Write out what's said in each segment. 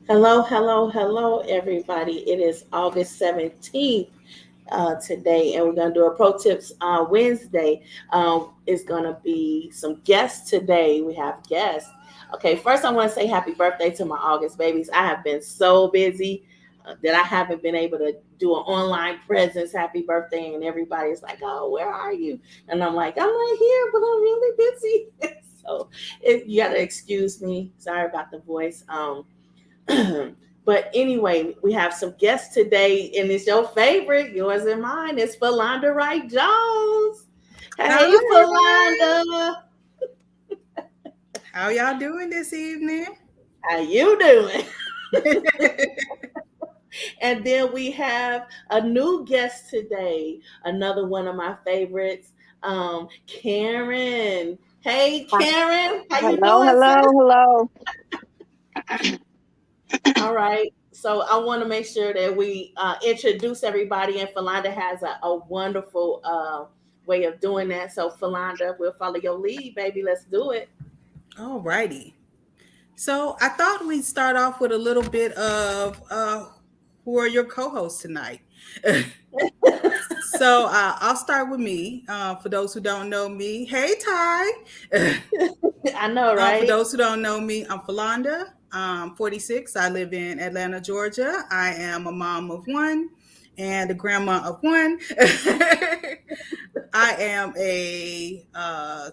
Hello, hello, hello, everybody. It is August 17th today, and we're going to do a Pro Tips Wednesday. It's going to be some guests today. We have guests. Okay, first, I want to say happy birthday to my August babies. I have been so busy that I haven't been able to do an online presence. Happy birthday, and everybody's like, "Oh, where are you?" And I'm like, "I'm right here, but I'm really busy." So you got to excuse me. Sorry about the voice. But anyway, we have some guests today, and it's your favorite, yours and mine. It's Philanda Wright Jones. Hey, Hi, Philanda, how y'all doing this evening? how you doing? And then we have a new guest today, another one of my favorites, Karen. Hey, Hi- Karen, how you Hello, doing, hello, sis? hello. All right. So I want to make sure that we introduce everybody, and Philanda has a wonderful way of doing that. So Philanda, we'll follow your lead, baby. Let's do it. All righty. So I thought we'd start off with a little bit of who are your co-hosts tonight. So I'll start with me. For those who don't know me, hey Ty. I know, For right? those who don't know me, I'm Philanda. I'm 46. I live in Atlanta, Georgia. I am a mom of one and a grandma of one. I am a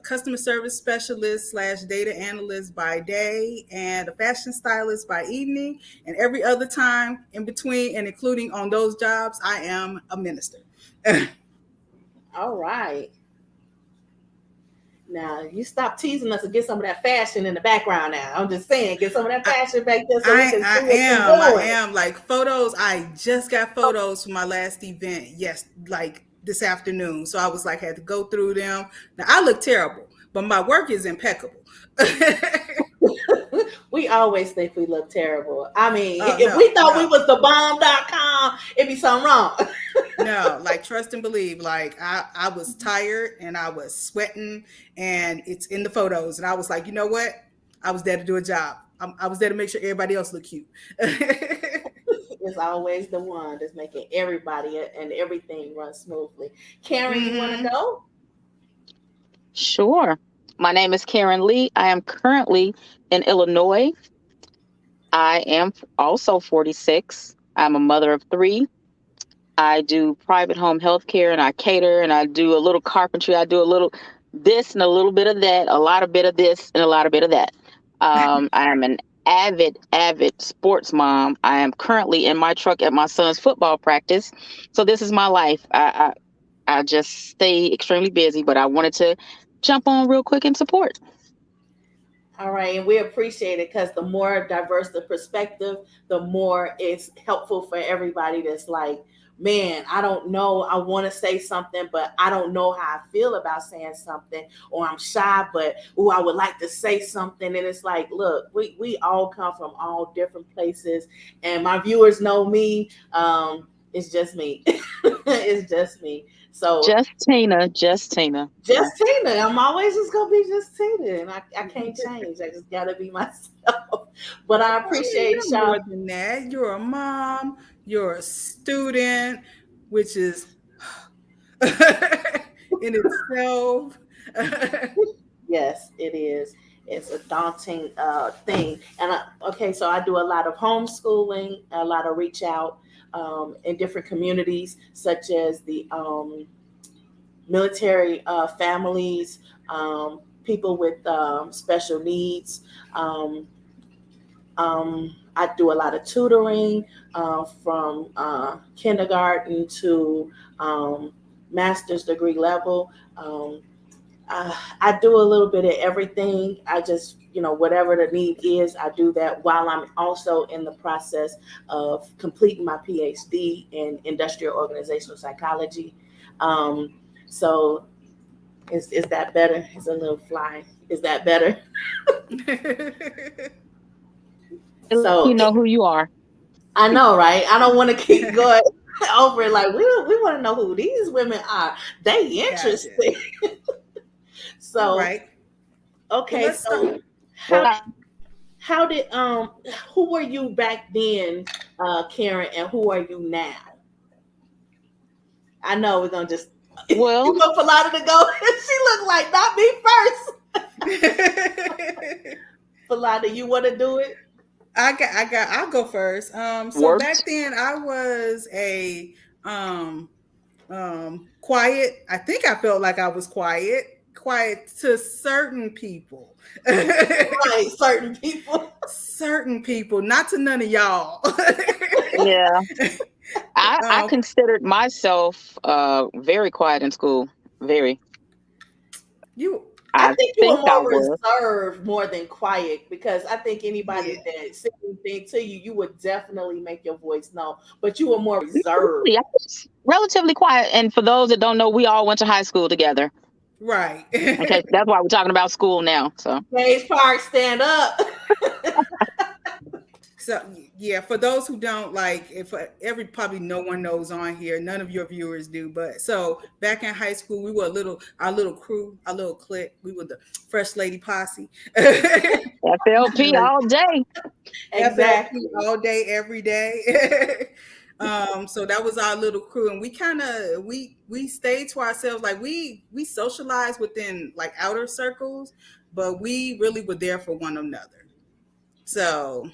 customer service specialist slash data analyst by day and a fashion stylist by evening. And every other time in between and including on those jobs, I am a minister. All right. Now you stop teasing us and get some of that fashion in the background. Now I'm just saying, get some of that I, fashion back there so we I can see I what you're am. I doing. am like photos. I just got photos from my last event. Yes, like this afternoon. So I was like, had to go through them. Now I look terrible, but my work is impeccable. We always think we look terrible. I mean, Oh if we no, thought we no, was the bomb.com, it'd be something wrong. no. Like trust and believe. Like I was tired and I was sweating, and it's in the photos. And I was like, you know what? I was there to do a job. I was there to make sure everybody else looked cute. Is always the one that's making everybody and everything run smoothly. Karen, you want to Hmm. go? Sure. My name is Karen Lee. I am currently in Illinois. I am also 46. I'm a mother of three. I do private home health care and I cater and I do a little carpentry. I do a little this and a little bit of that, a lot of bit of this and a lot of bit of that. I am an avid sports mom. I am currently in my truck at my son's football practice. So this is my life. I just stay extremely busy, but I wanted to jump on real quick and support. All right, and we appreciate it because the more diverse the perspective, the more it's helpful for everybody that's like, man, I don't know. I want to say something, but I don't know how I feel about saying something, or I'm shy, but oh, I would like to say something. And it's like, look, we all come from all different places, and my viewers know me. It's just me. It's just me. So Just Tina, just Tina. Yeah. just Tina. I'm always just gonna be just Tina, and I can't change. I just gotta be myself. But I I mean, appreciate you're y'all. more than that. You're a mom, you're a student, which is in itself. Yes, it is. It's a daunting thing. And okay, so I do a lot of homeschooling, a lot of reach out in different communities, such as the military families, people with special needs. Um, I do a lot of tutoring from kindergarten to master's degree level. I do a little bit of everything. I just, whatever the need is, I do that while I'm also in the process of completing my PhD in industrial organizational psychology. Um, so, is that better? It's a little fly. Is that better? You So, know who you are. I know, right? I don't want to keep going over it. Like we want to know who these women are. They Gotcha. interesting. All So right. Well, okay, let's start. so Well, how how did who were you back then, Karen, and who are you now? I know we're gonna just you Well, want Falana to go. She looked like not me first. Falana, you want to do it? I'll go first. So works. back then I was a quiet. I think I felt like I was quiet to certain people. Right, certain people. Certain people, not to none of y'all. Yeah. I um, considered myself very quiet in school. Very. you, I I think you were think I more was. reserved more than quiet because I think yeah, anybody that said anything to you, you would definitely make your voice known. But you were more reserved. Really, I was relatively quiet. And for those that don't know, we all went to high school together. right. Okay, that's why we're talking about school now. So, Gage Park, stand up. So yeah, for those who don't like, if every probably no one knows on here, none of your viewers do. But so back in high school, we were our little crew, our little clique. We were the Fresh Lady Posse. FLP all day. FLP Exactly. all day, every day. So that was our little crew, and we kind of we stayed to ourselves. Like we socialized within like outer circles, but we really were there for one another. So,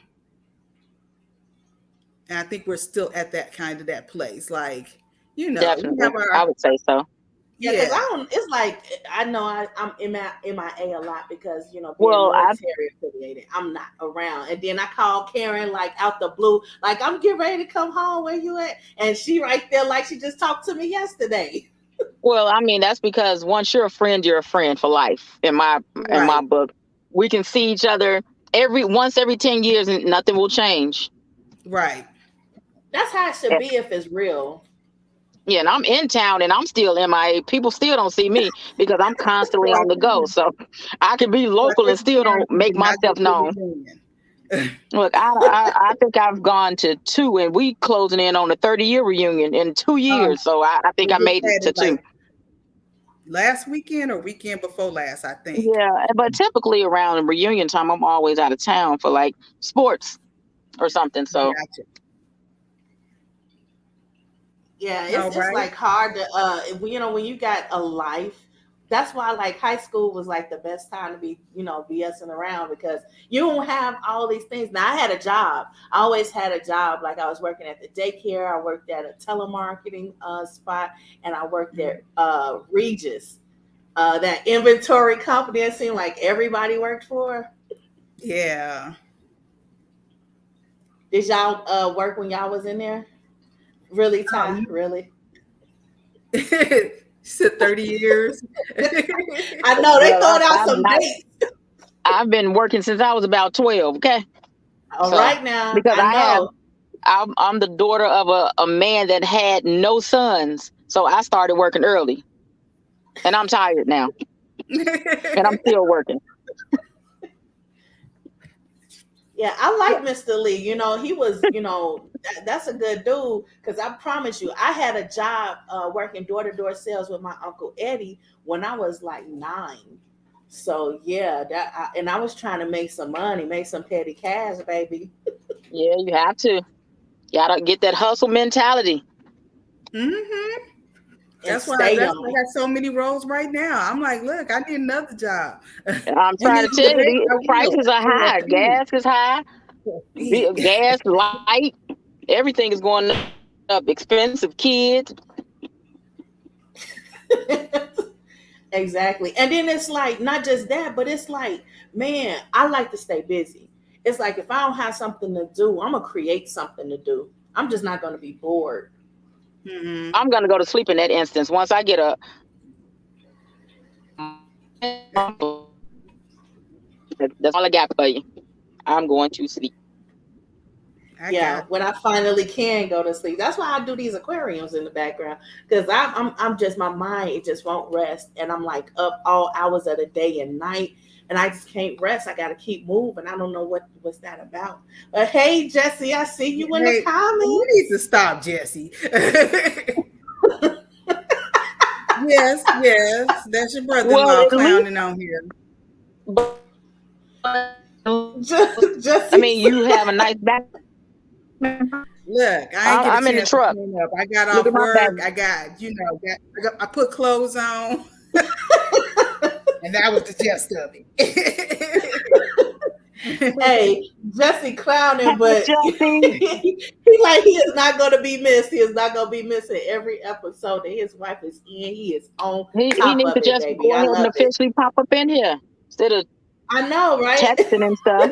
and I think we're still at that kind of that place. Like, we Definitely. have I our would say so. Yeah, because I yeah, don't. It's like I know I'm MIA a lot because being Well, I military affiliated, I'm not around. And then I call Karen like out the blue, like I'm getting ready to come home. Where you at? And she right there, like she just talked to me yesterday. I mean that's because once you're a friend for life. In my right, book, we can see each other every 10 years, and nothing will change. right. That's how it should be if it's real. Yeah, and I'm in town and I'm still MIA. People still don't see me because I'm constantly Well, on the go. So I can be well, I local and think still Karen, don't you make did not go myself to a known. reunion. Look, I think I've gone to two, and we closing in on a 30-year reunion in 2 years. So I think We I just made it had to it two. like last weekend or weekend before last, I think. Yeah, but typically around reunion time, I'm always out of town for like sports or something. So Gotcha. Yeah, All it's right. like hard to when you got a life. That's why like high school was like the best time to be BSing around because you don't have all these things. Now I had a job. I always had a job. Like I was working at the daycare. I worked at a telemarketing spot, and I worked Mhm. at Regis, that inventory company. It seemed like everybody worked for. Yeah. Did y'all work when y'all was in there? Really, Ty? Really? She said 30 years. I know they well, throwing out I've some not. dates. I've been working since I was about 12. Okay, All so right now, because I know. I'm the daughter of a man that had no sons, so I started working early, and I'm tired now, and I'm still working. Yeah, I like Mr. Lee. He was, that's a good dude. Because I promise you, I had a job working door to door sales with my uncle Eddie when I was like 9. So yeah, and I was trying to make some money, make some petty cash, baby, Yeah, you have to. You gotta get that hustle mentality. hmm and that's stay why I on. got so many roles right now. I'm like, look, I need another job. And I'm You trying need to me to tell you, bake? the I prices will. are high. Gas is high. Feed. Gas, light, everything is going up. Expensive kids. Exactly. And then it's like not just that, but it's like, man, I like to stay busy. It's like if I don't have something to do, I'm gonna create something to do. I'm just not gonna be bored. Hmm. I'm gonna go to sleep in that instance. Once I get a that's all I got for you. I'm going to sleep. I Yeah, got when I finally can go to sleep. That's why I do these aquariums in the background because I'm just my mind it just won't rest, and I'm like up all hours of the day and night, and I just can't rest. I got to keep moving. I don't know what's that about. But hey, Jesse, I see you in the Hey, you comments. need to stop, Jesse. Yes, yes. That's your Well, brother-in-law at least clowning on here. I mean, Jesse's. you have a nice back. Look, I ain't get a I'm in the chance to truck. clean up. I got Look off at my back. work. I put clothes on, and that was the gist of it. Hey, Jesse clowning, Hey, but Jesse. he is not going to be missed. He is not going to be missing every episode that his wife is in. He is on He top needs of to it, just baby. go I ahead and love it. officially pop up in here instead of I know, right? texting and stuff.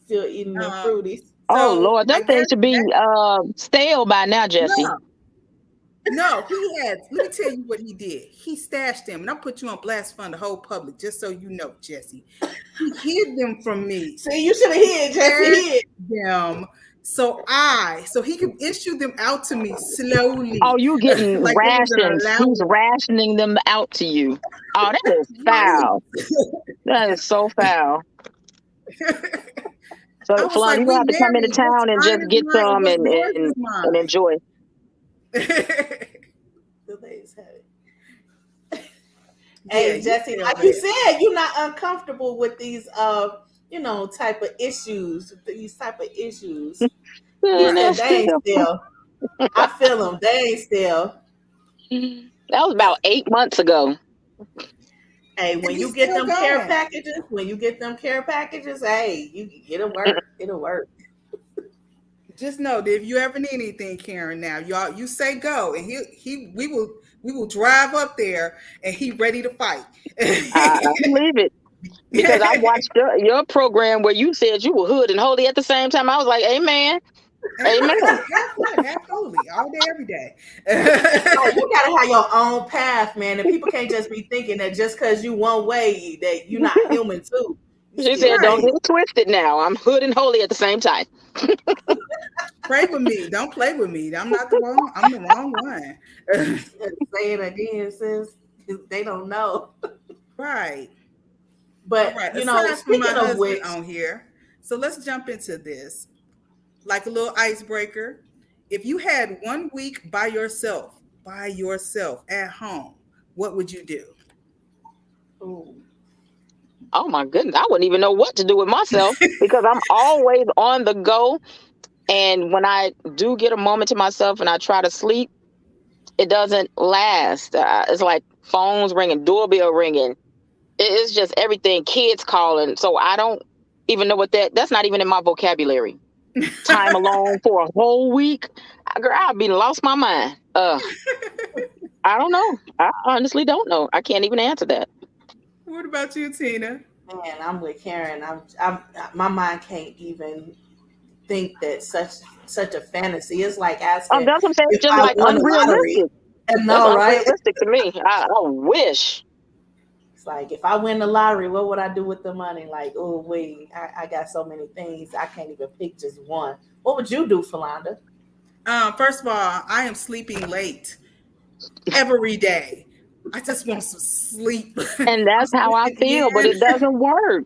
Still eating them um, fruities. Oh so Lord, I them things guess should be that stale by now, Jesse. no, no, he had. Let me tell you what he did. He stashed them, and I'll put you on blast for the whole public, just so you know, Jesse. He hid them from me. See, you should have hid, Jesse. Stashed Hid. them so he could issue them out to me Oh, slowly, you getting like it was an rations. He's allowance. rationing them out to you. Oh, that is Right. foul. That is so foul. So, I was Flan, like, you're gonna we have to come into married. What's town and mine just is get mine, and some what's yours is and mine. enjoy. The ladies have it. Yeah, Hey, you Jesse, tell like you that. said, you're not uncomfortable with these, type of issues. These type of issues. He And said Right. that's they ain't still. still. I feel them. They ain't still. That was about 8 months ago. Hey, And when you he's get still them care going. packages, hey, it'll work. It'll work. Just know that if you ever need anything, Karen, now y'all, you say go, and we will drive up there, and he ready to fight. I believe it because I watched your program where you said you were hood and holy at the same time. I was like, Amen, Amen. Half right, half holy, all day, every day. Like you gotta have your own path, man, and people can't just be thinking that just because you one way that you're not human too. You She still said, "Don't get Right. human. it twisted. Now I'm hood and holy at the same time." Pray with me. Don't play with me. I'm not the wrong. I'm the wrong one. Say it again, sis. They don't know. Right. All But right. Aside from my speaking of husband which, on here, so let's jump into this like a little icebreaker. If you had 1 week by yourself at home, what would you do? ooh, Oh my goodness, I wouldn't even know what to do with myself because I'm always on the go. And when I do get a moment to myself and I try to sleep, it doesn't last. It's like phones ringing, doorbell ringing. It's just everything, kids calling. So I don't even know what that's not even in my vocabulary. Time alone for a whole week. Girl, I'd be lost my mind. I don't know. I honestly don't know. I can't even answer that. What about you, Tina? man, I'm with Karen. My mind can't even think that such a fantasy. It's like asking That's what I'm saying. if It's just I like won the lottery. unrealistic. And That's no, right? unrealistic to me. I wish. It's like if I win the lottery, what would I do with the money? Like, oh wait, I got so many things I can't even pick just one. What would you do, Philanda? First of all, I am sleeping late every day. I just want some sleep. And I'm that's how I sleeping feel, but in. it doesn't work.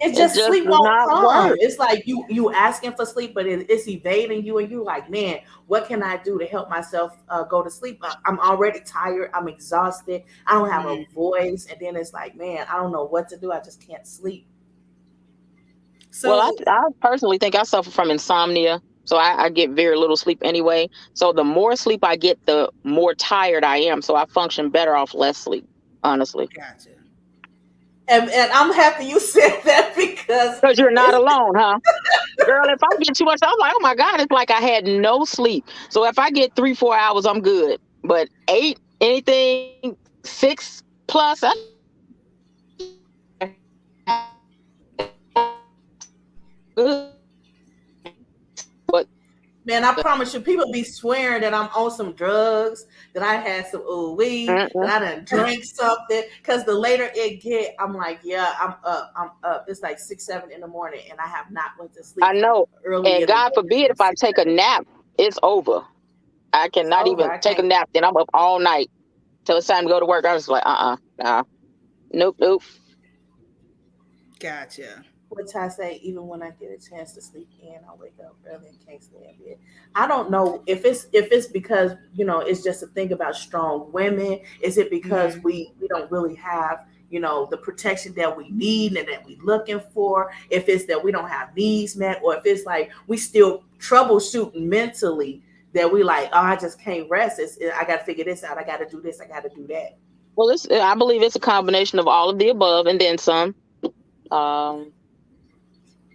It's It just just sleep does won't not come. work. It's like you asking for sleep, but it's evading you, and you like, man, what can I do to help myself go to sleep? I'm already tired. I'm exhausted. I don't have a Mhm. voice, and then it's like, man, I don't know what to do. I just can't sleep. Well, So, I personally think I suffer from insomnia. So I get very little sleep anyway. So the more sleep I get, the more tired I am. So I function better off less sleep, honestly. gotcha. And I'm happy you said that because Because you're not it's alone, huh? Girl, if I get too much, I'm like, oh my God, it's like I had no sleep. So if I get 3, 4 hours, I'm good. But 8, anything 6 plus, I good. But man, I promise you, people be swearing that I'm on some drugs, that I had some weed, that mm-mm. I done drank something. Because the later it get, I'm like, yeah, I'm up. I'm up. It's like 6, 7 in the morning, and I have not went to I sleep from know. early And in the God morning forbid from if I six, take a 7. nap, it's over. I It's cannot over. even I take a can't. nap. Then I'm up all night till it's time to go to work. I was like, nah, nope, nope. Gotcha. What I say, even when I get a chance to sleep in, I wake up early and can't stay in bed. I don't know if it's because it's just a thing about strong women. Is it because Hmm. we don't really have the protection that we need and that we looking for. If it's that we don't have needs met, or if it's like we still troubleshooting mentally, that we like, oh, I just can't rest. I got to figure this out. I got to do this. I got to do that. Well, I believe it's a combination of all of the above and then some. Um,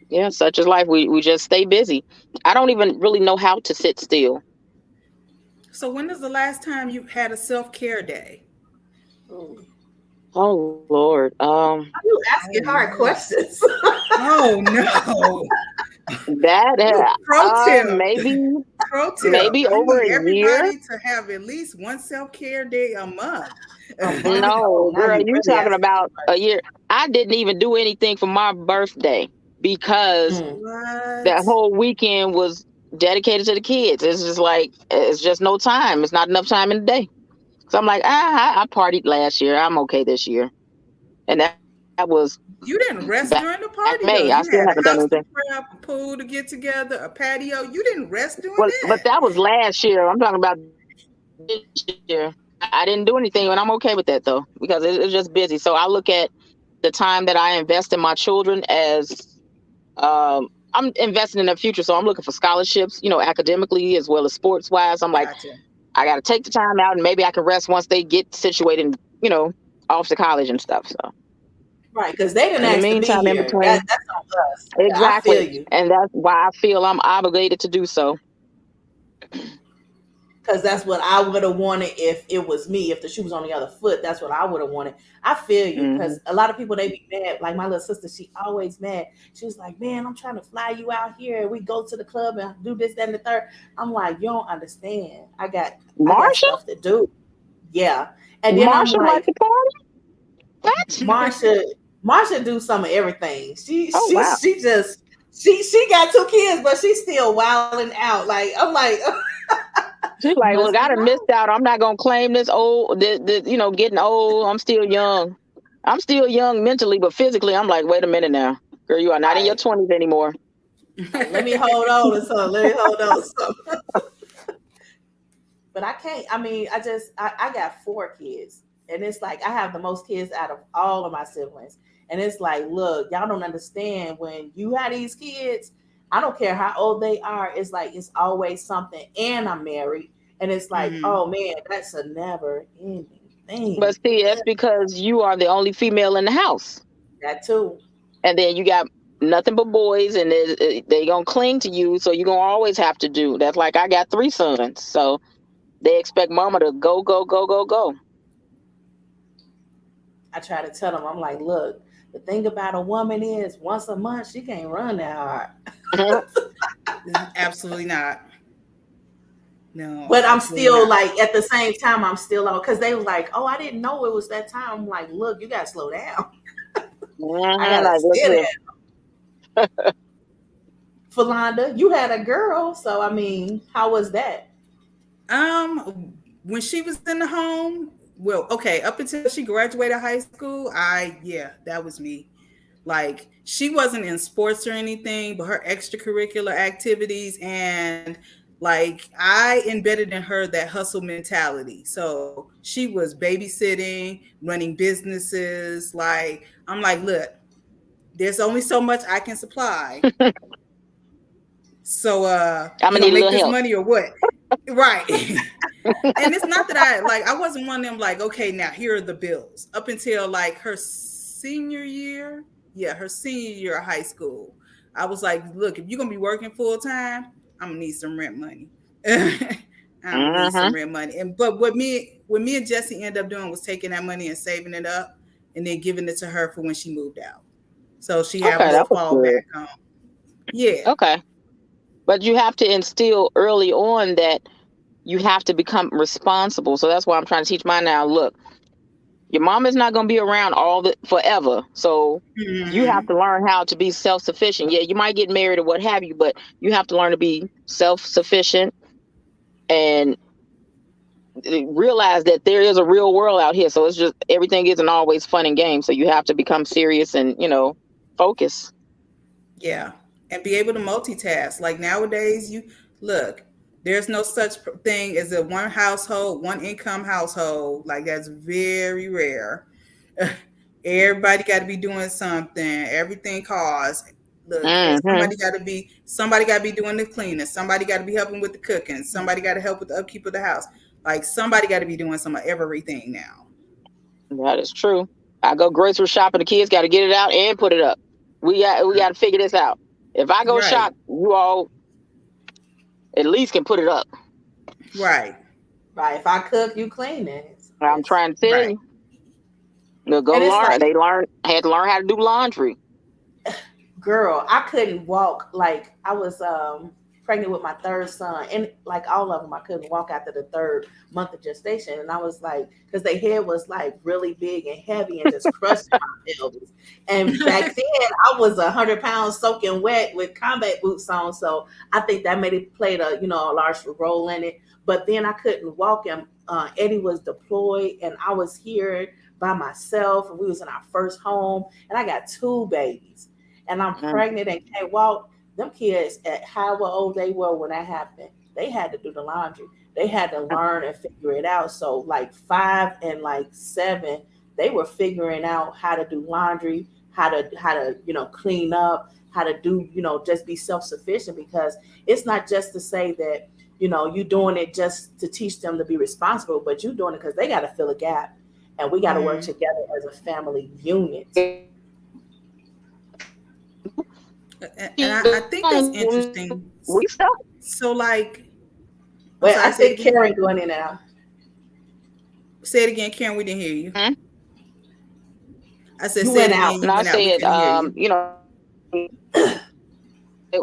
yeah, such is life. We just stay busy. I don't even really know how to sit still. So when is the last time you had a self-care day? Mm. Oh Lord. You Oh asking hard no. questions. Oh no. That Pro tip. maybe Pro tip. maybe I over need a year. everybody to have at least one self-care day a month. A month? Oh, No, now girl, you you really talking asking too about a much. year. I didn't even do anything for my birthday because Mm. that What? whole weekend was dedicated to the kids. It's just like it's just no time. It's not enough time in the day. So I'm like, I partied last year. I'm okay this year, and that was You didn't back rest in during May. the I still party haven't though. done You anything. had a house to prep, a pool to get together, a patio. You didn't rest doing Well, but that. that was last year. I'm talking about this year. I didn't do anything, and I'm okay with that though because it's just busy. So I look at the time that I invest in my children as I'm investing in their future. So I'm looking for scholarships, academically as well as sports wise. I'm like, Gotcha. I got to take the time out, and maybe I can rest once they get situated, and off to college and stuff. So Right, because they didn't in the ask to be meantime, in here. between, That's on us. Yeah, I feel exactly, you. and that's why I feel I'm obligated to do so. Because that's what I would have wanted if it was me. If the shoe was on the other foot, that's what I would have wanted. I feel you, Hmm. because a lot of people, they be mad. Like my little sister, she always mad. She was like, "Man, I'm trying to fly you out here. We go to the club and do this, that, and the third." I'm like, "You don't understand. I got Marsha, stuff to do." Yeah, and then I'm Marsha like like, the party. What? Marsha, Marsha do some of everything. She Oh she wow. she just she got two kids, but she's still wilding out. Like I'm like, She's like, look, must I be done missed love. out. I'm not gonna claim this old, getting old. I'm still young. I'm still young mentally, but physically, I'm like, wait a minute now, girl, you are not in your Right. 20s anymore. Like, let me hold on to something. Let me hold on to something. But I can't. I mean, I got four kids, and it's like I have the most kids out of all of my siblings. And it's like, look, y'all don't understand when you have these kids. I don't care how old they are. It's like it's always something. And I'm married, and it's like, Hmm. oh man, that's a never ending thing. But see, that's because you are the only female in the house, That too. and then you got nothing but boys, and they gonna cling to you, so you gonna always have to do. That's like I got three sons, so they expect mama to go, go, go, go, go. I try to tell them, I'm like, look, the thing about a woman is once a month she can't run that hard. Absolutely not. No, But I'm absolutely still not. like at the same time I'm still on because they was like, oh, I didn't know it was that time. I'm like, look, you gotta slow down. I gotta Like, look sit here. down. Philanda, you had a girl, so I mean, how was that? When she was in the home, well, okay, up until she graduated high school, yeah, that was me. Like she wasn't in sports or anything, but her extracurricular activities and like I embedded in her that hustle mentality. So she was babysitting, running businesses. Like I'm like, look, there's only so much I can supply. So I'm you gonna gonna need a make little this help. money or what? Right. And it's not that I wasn't one of them like, okay, now here are the bills. Up until like her senior year, yeah, her senior year of high school. I was like, look, if you're gonna be working full time, I'm gonna need some rent money. I'm gonna need Hmm. some rent money. And but what me and Jesse ended up doing was taking that money and saving it up and then giving it to her for when she moved out. So she have a Okay, little that was good. fallback home. Yeah. Okay, but you have to instill early on that you have to become responsible. So that's why I'm trying to teach mine now. Look, your mom is not going to be around all the forever. So you have Hmm. to learn how to be self-sufficient. Yeah, you might get married or what have you, but you have to learn to be self-sufficient and realize that there is a real world out here. So it's just everything isn't always fun and games. So you have to become serious and, focus. Yeah, and be able to multitask. Like nowadays, you look, there's no such thing as a one household, one income household. Like that's very rare. Everybody got to be doing something. Everything costs. Look, Mm-hmm. somebody got to be doing the cleaning. Somebody got to be helping with the cooking. Somebody got to help with the upkeep of the house. Like somebody got to be doing some of everything now. That is true. I go grocery shopping, the kids got to get it out and put it up. We got to figure this out. If I go Right, shop, you all at least can put it up. right, Right. If I cook, you clean it. I'm trying to tell right. you. They'll go And it's learn. like, They had to learn how to do laundry. girl, I couldn't walk. Like I was pregnant with my third son, and like all of them, I couldn't walk after the third month of gestation. And I was like, because their head was like really big and heavy and just crushing my pelvis. And back then, I was 100 pounds soaking wet with combat boots on, so I think that made it played a large role in it. But then I couldn't walk, and Eddie was deployed, and I was here by myself, and we was in our first home, and I got two babies and I'm Mm. pregnant and can't walk, them kids at however old they were when that happened, they had to do the laundry. They had to learn and figure it out. So like 5 and like 7, they were figuring out how to do laundry, how to clean up, how to do just be self sufficient because it's not just to say that you doing it just to teach them to be responsible, but you doing it because they got to fill a gap, and we got to work Mhm. together as a family unit. And I think that's interesting. We stuck. So, like, I'm Well, I sorry, say it think again. Karen going in now. Say it again, Karen. We didn't hear you. Hmm? I said, You say it went out. again. And You I went out. We said, couldn't hear you.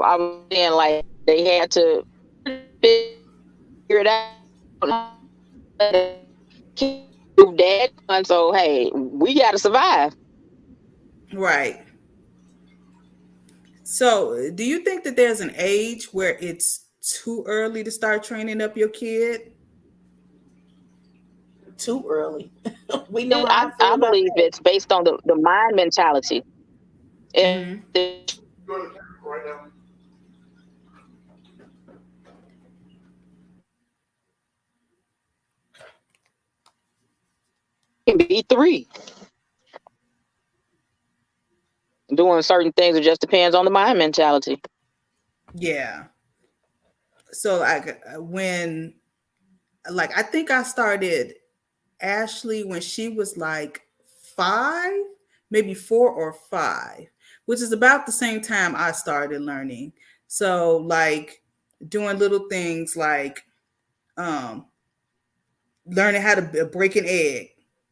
I was saying like they had to figure it out. Dad, and so hey, we got to survive. Right. So, do you think that there's an age where it's too early to start training up your kid? Too early. We know how I feel I about believe that. it's based on the mind mentality. It Mm-hmm. can be 3 doing certain things. It just depends on the mind mentality. Yeah. So, like, I think I started Ashley when she was like 5, maybe 4 or 5, which is about the same time I started learning. So, like, doing little things like um, learning how to break an egg,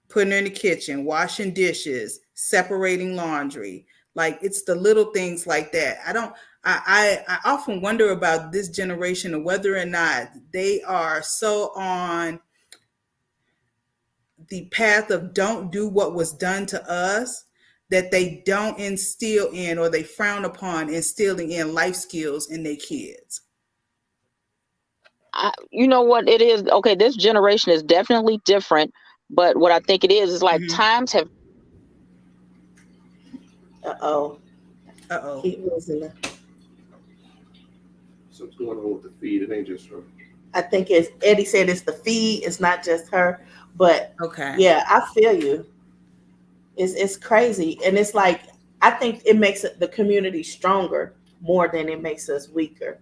putting her in the kitchen, washing dishes, separating laundry. Like it's the little things like that. I don't. I often wonder about this generation and whether or not they are so on the path of don't do what was done to us that they don't instill in or they frown upon instilling in life skills in their kids. You know what it is? Okay, this generation is definitely different, but what I think it is like Mm-hmm. times have Uh oh. Uh oh. He was in the. Something's going on with the feed. It ain't just her. I think it's Eddie said it's the feed. It's not just her, but Okay. yeah, I feel you. It's crazy, and it's like I think it makes the community stronger more than it makes us weaker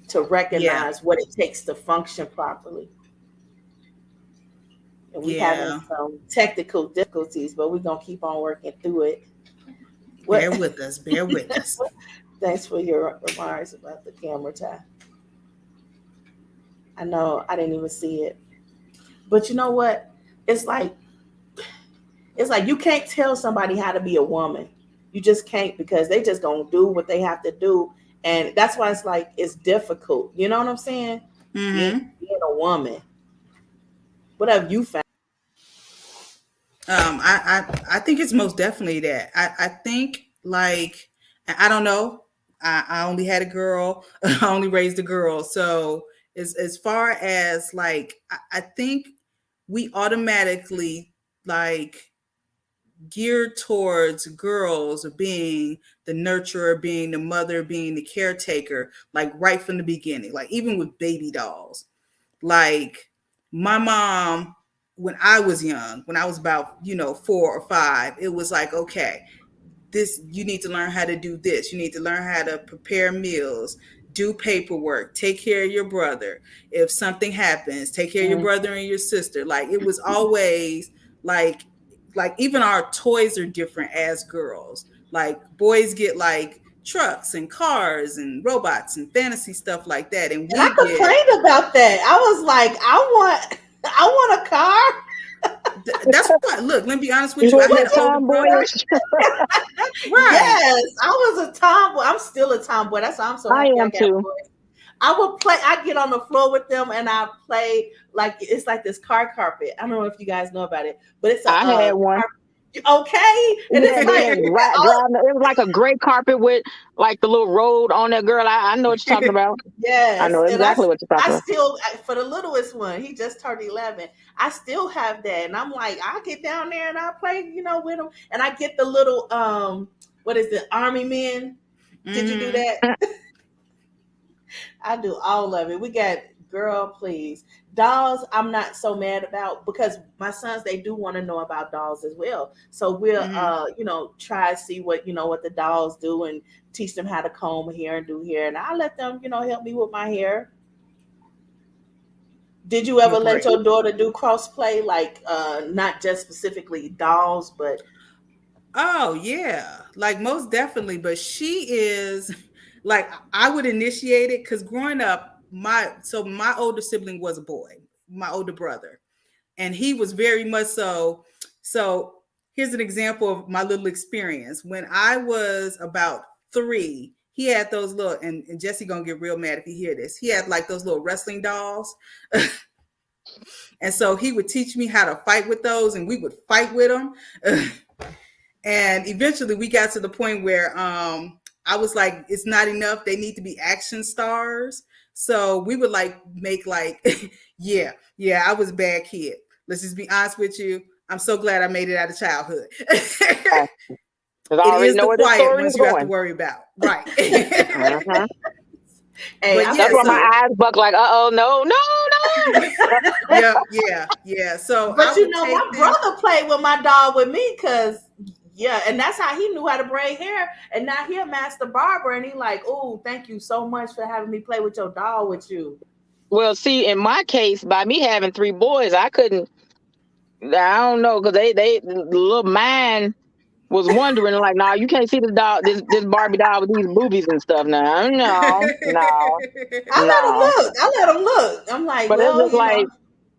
to Yeah. recognize what it takes to function properly. And we having Yeah. some technical difficulties, but we're gonna keep on working through it. What? Bear with us. Bear with us. Thanks for your remarks about the camera time. I know I didn't even see it, but you know what? It's like it's like you can't tell somebody how to be a woman. You just can't because they just gonna do what they have to do, and that's why it's like it's difficult. You know what I'm saying? Being Mm-hmm. being a woman. What have you found? I think it's most definitely that. I think like I don't know. I only had a girl. I only raised a girl. So as far as like I think we automatically like geared towards girls being the nurturer, being the mother, being the caretaker, like right from the beginning, like even with baby dolls. Like my mom when I was young, when I was about, 4 or 5, it was like, okay, this, you need to learn how to do this. You need to learn how to prepare meals, do paperwork, take care of your brother. If something happens, take care of your Mhm. brother and your sister. Like it was always like even our toys are different as girls. Like boys get like trucks and cars and robots and fantasy stuff like that. And And I we get complained about that. I was like, I want a car. that's what, look, let me be honest with You you. I was had a an older brother. tomboyish. Right. Yes, I was a tomboy. I'm still a tomboy. That's why I'm so I happy I am got too. boys. I will play. I get on the floor with them and I play like it's like this car carpet. I don't know if you guys know about it, but it's a I had one. okay, and it's Yeah, like then driving. It was like a gray carpet with like the little road on there, girl. I know what you're talking about. I yes, know and exactly what you're I talking about. still for the littlest one, he just turned 11. I still have that, and I'm like, I get down there and I play, with him, and I get the little what is it, army men? Did you do Hmm. that? I do all of it. We got girl, please. Dolls, I'm not so mad about because my sons they do want to know about dolls as well. So we'll Hmm. try to see what the dolls do and teach them how to comb hair and do hair. And I let them, help me with my hair. Did you Well, ever let great. your daughter do cross play, like not just specifically dolls, but Oh yeah, like most definitely. But she is like I would initiate it because growing up, my older sibling was a boy, my older brother, and he was very much so. So here's an example of my little experience. When I was about 3, he had those little, and Jesse gonna get real mad if he hear this. He had like those little wrestling dolls, and so he would teach me how to fight with those, and we would fight with them. And eventually we got to the point where I was like, it's not enough. They need to be action stars. So we would like make like, yeah, I was a bad kid. Let's just be honest with you. I'm so glad I made it out of childhood. Because I It already is know the where this quiet story is ones you have to going. worry about. Right. Hmm. hey, But I'm yeah, That's why thinking. my so eyes buck like, no, no, yeah. So I But would my take them. brother played with my dog with me because yeah, and that's how he knew how to braid hair. And now he a master barber, and he like, oh, thank you so much for having me play with your dog with you. well, see, in my case, by me having 3 boys, I couldn't. I don't know because the little man was wondering like, nah, you can't see this dog, this Barbie doll with these boobies and stuff. Now, no. I let him look. I'm like, But it's well, just like,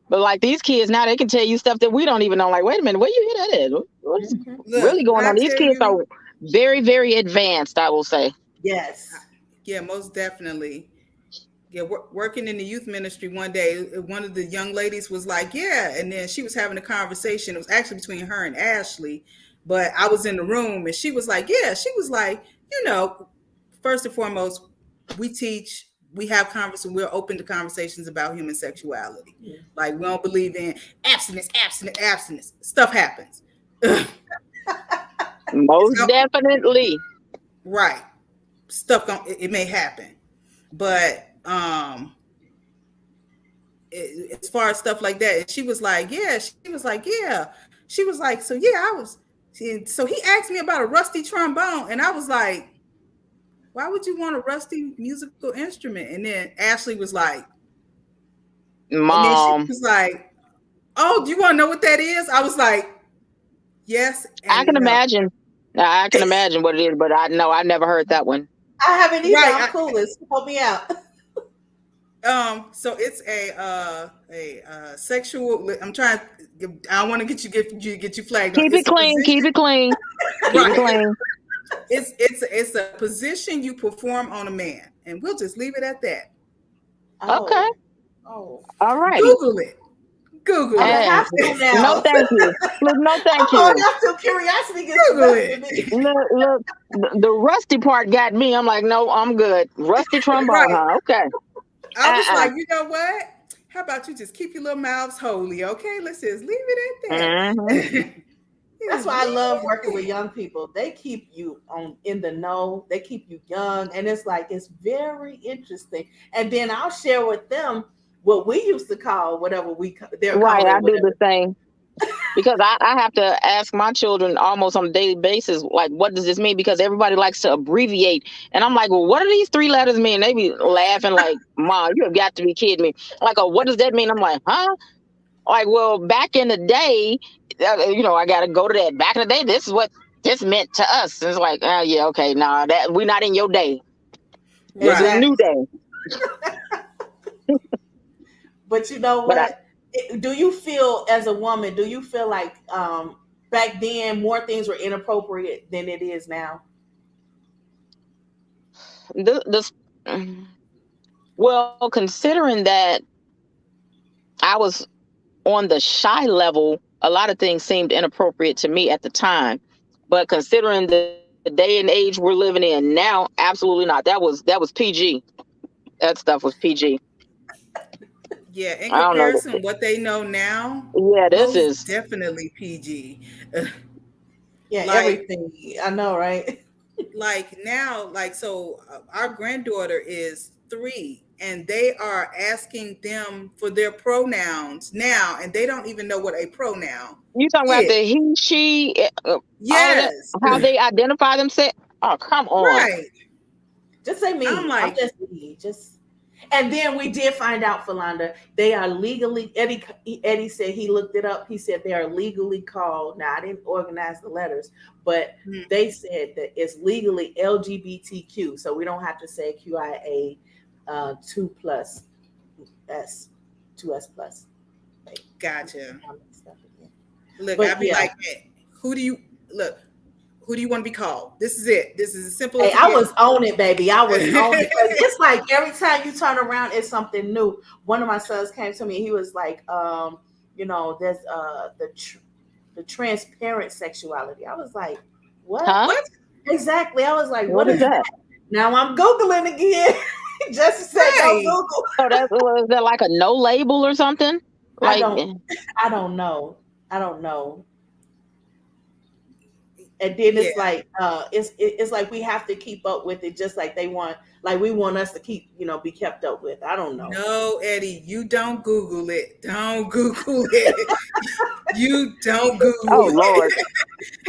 but like these kids now, they can tell you stuff that we don't even know. Like, wait a minute, where you hear that at? What's mhm. Look, really when going I on? These tell kids are you, very, very advanced. I will say. Yes. yeah, most definitely. Yeah, working in the youth ministry one day, one of the young ladies was like, yeah. And then she was having a conversation. It was actually between her and Ashley, but I was in the room and she was like, yeah, she was like, first and foremost, we have conversation, we're open to conversations about human sexuality. Like, we don't believe in abstinence, abstinence, abstinence. Stuff happens. It's Most not, definitely. right. Stuff, it may happen. But, as far as stuff like that. And she was like, yeah. She was like, yeah. She was like, so yeah, I was. So he asked me about a rusty trombone, and I was like, why would you want a rusty musical instrument? And then Ashley was like, and then she Mom, was like, oh, do you want to know what that is? I was like, yes I and can no. imagine. I can imagine what it is, but I know I never heard that one. I haven't either. Right. I'm clueless. Help me out. So it's a sexual. I'm trying. I want to get you flagged on. Keep it It's a clean. Keep position. it clean. Keep it Right. clean. It's a position you perform on a man, and we'll just leave it at that. Okay. Oh. Oh. All righty. Google it. Google I'm gonna it. And have to no, now. thank you. Look, no, I'm thank gonna you. have to. Curiosity gets the Google best of it. me. Look, the rusty part got me. I'm like, no, I'm good. Rusty trombone, Right. huh? Okay. I was Uh-uh. like, you know what? How about you just keep your little mouths holy, okay? Let's just leave it at Hmm. that. That's Just why I leave love it working with at young people. They keep you on in the know. They keep you young, and it's like it's very interesting. And then I'll share with them what we used to call whatever they'll call Right, it I do the whatever. same. Because I have to ask my children almost on a daily basis, like, what does this mean? Because everybody likes to abbreviate. And I'm like, well, what do these three letters mean? They be laughing like, Mom, you have got to be kidding me. Like, oh, what does that mean? I'm like, huh? Like, well, back in the day, I got to go to that. Back in the day, this is what this meant to us. And it's like, yeah, okay, nah, that we're not in your day. This is a Right. new Exactly. day. But you know But what? Do you feel, as a woman, do you feel like back then more things were inappropriate than it is now? this, well, considering that I was on the shy level, a lot of things seemed inappropriate to me at the time. But considering the day and age we're living in now, absolutely not. That was PG. That stuff was PG. Yeah, in I don't know. comparison, what they know now, Yeah, this most is. definitely PG. Yeah, like everything. I know, right? like now, like so our granddaughter is 3 and they are asking them for their pronouns now and they don't even know what a pronoun You talking about is. the he, she, all of that, Yes. how they identify themselves? Oh, come on. Right. Just say I'm me. I'm like, just me. Just. And then we did find out, Philanda, they are legally. Eddie said he looked it up. He said they are legally called. Now I didn't organize the letters, but hmm, they said that it's legally LGBTQ, so we don't have to say QIA 2+S 2S+. Wait, gotcha. I mixed up again. Look, But I'd be yeah, like, hey, who do you look? Who do you want to be called? This is it. This is as simple hey, as it I gets. was on it, baby. I was on it because it's like every time you turn around, it's something new. One of my sons came to me. He was like, there's the transparent sexuality. I was like, what? Huh? What? Exactly. I was like, what What is is that? that? Now I'm googling again. Jesse said, don't Right. Google. So that was that like a no label or something? I Like, don't. I don't know. I don't know. And then Yeah. it's like we have to keep up with it, just like they want, like we want us to keep, be kept up with. I don't know. No, Eddie, you don't Google it. Don't Google it. You don't oh Google Lord,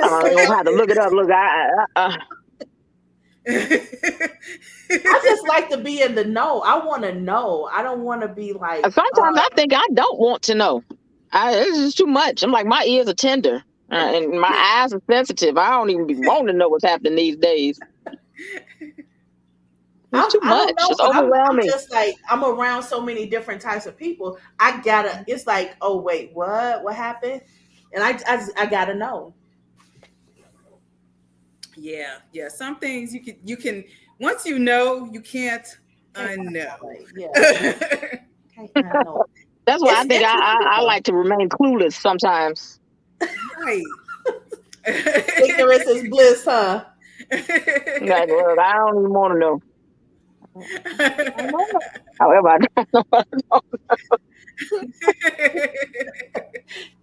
I'm gonna have to look it up. Look, it. I just like to be in the know. I want to know. I don't want to be like, sometimes I think I don't want to know. It's just too much. I'm like, my ears are tender, and my eyes are sensitive. I don't even be wanting to know what's happening these days. It's too I don't much. know, It's but I'm overwhelming. just like, I'm around so many different types of people. I gotta. It's like, oh wait, what happened? And I gotta know. Yeah, yeah. Some things you can once you know, you can't Can't unknow. like, yeah, can't not know. That's why I It's think interesting I though. like to remain clueless sometimes. Right. Ignorance is bliss, huh? Like, look, I don't even want to know. I don't know. However, I don't know.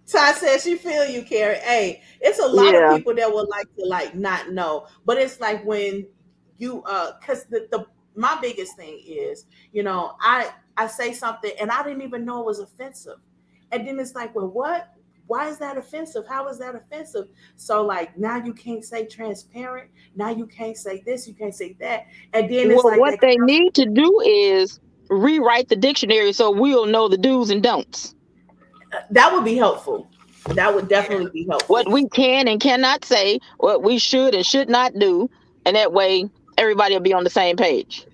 Ty says she feel you, Carrie. Hey, it's a lot of Yeah. people that would like to like not know, but it's like when you because the my biggest thing is, I say something and I didn't even know it was offensive, and then it's like, well, what? Why is that offensive? How is that offensive? So like now you can't say transparent. Now you can't say this. You can't say that. And then it's Well, like what that. they need to do is rewrite the dictionary so we'll know the do's and don'ts. That would be helpful. That would Yeah. definitely be What helpful. we can and cannot say, what we should and should not do, and that way everybody will be on the same page.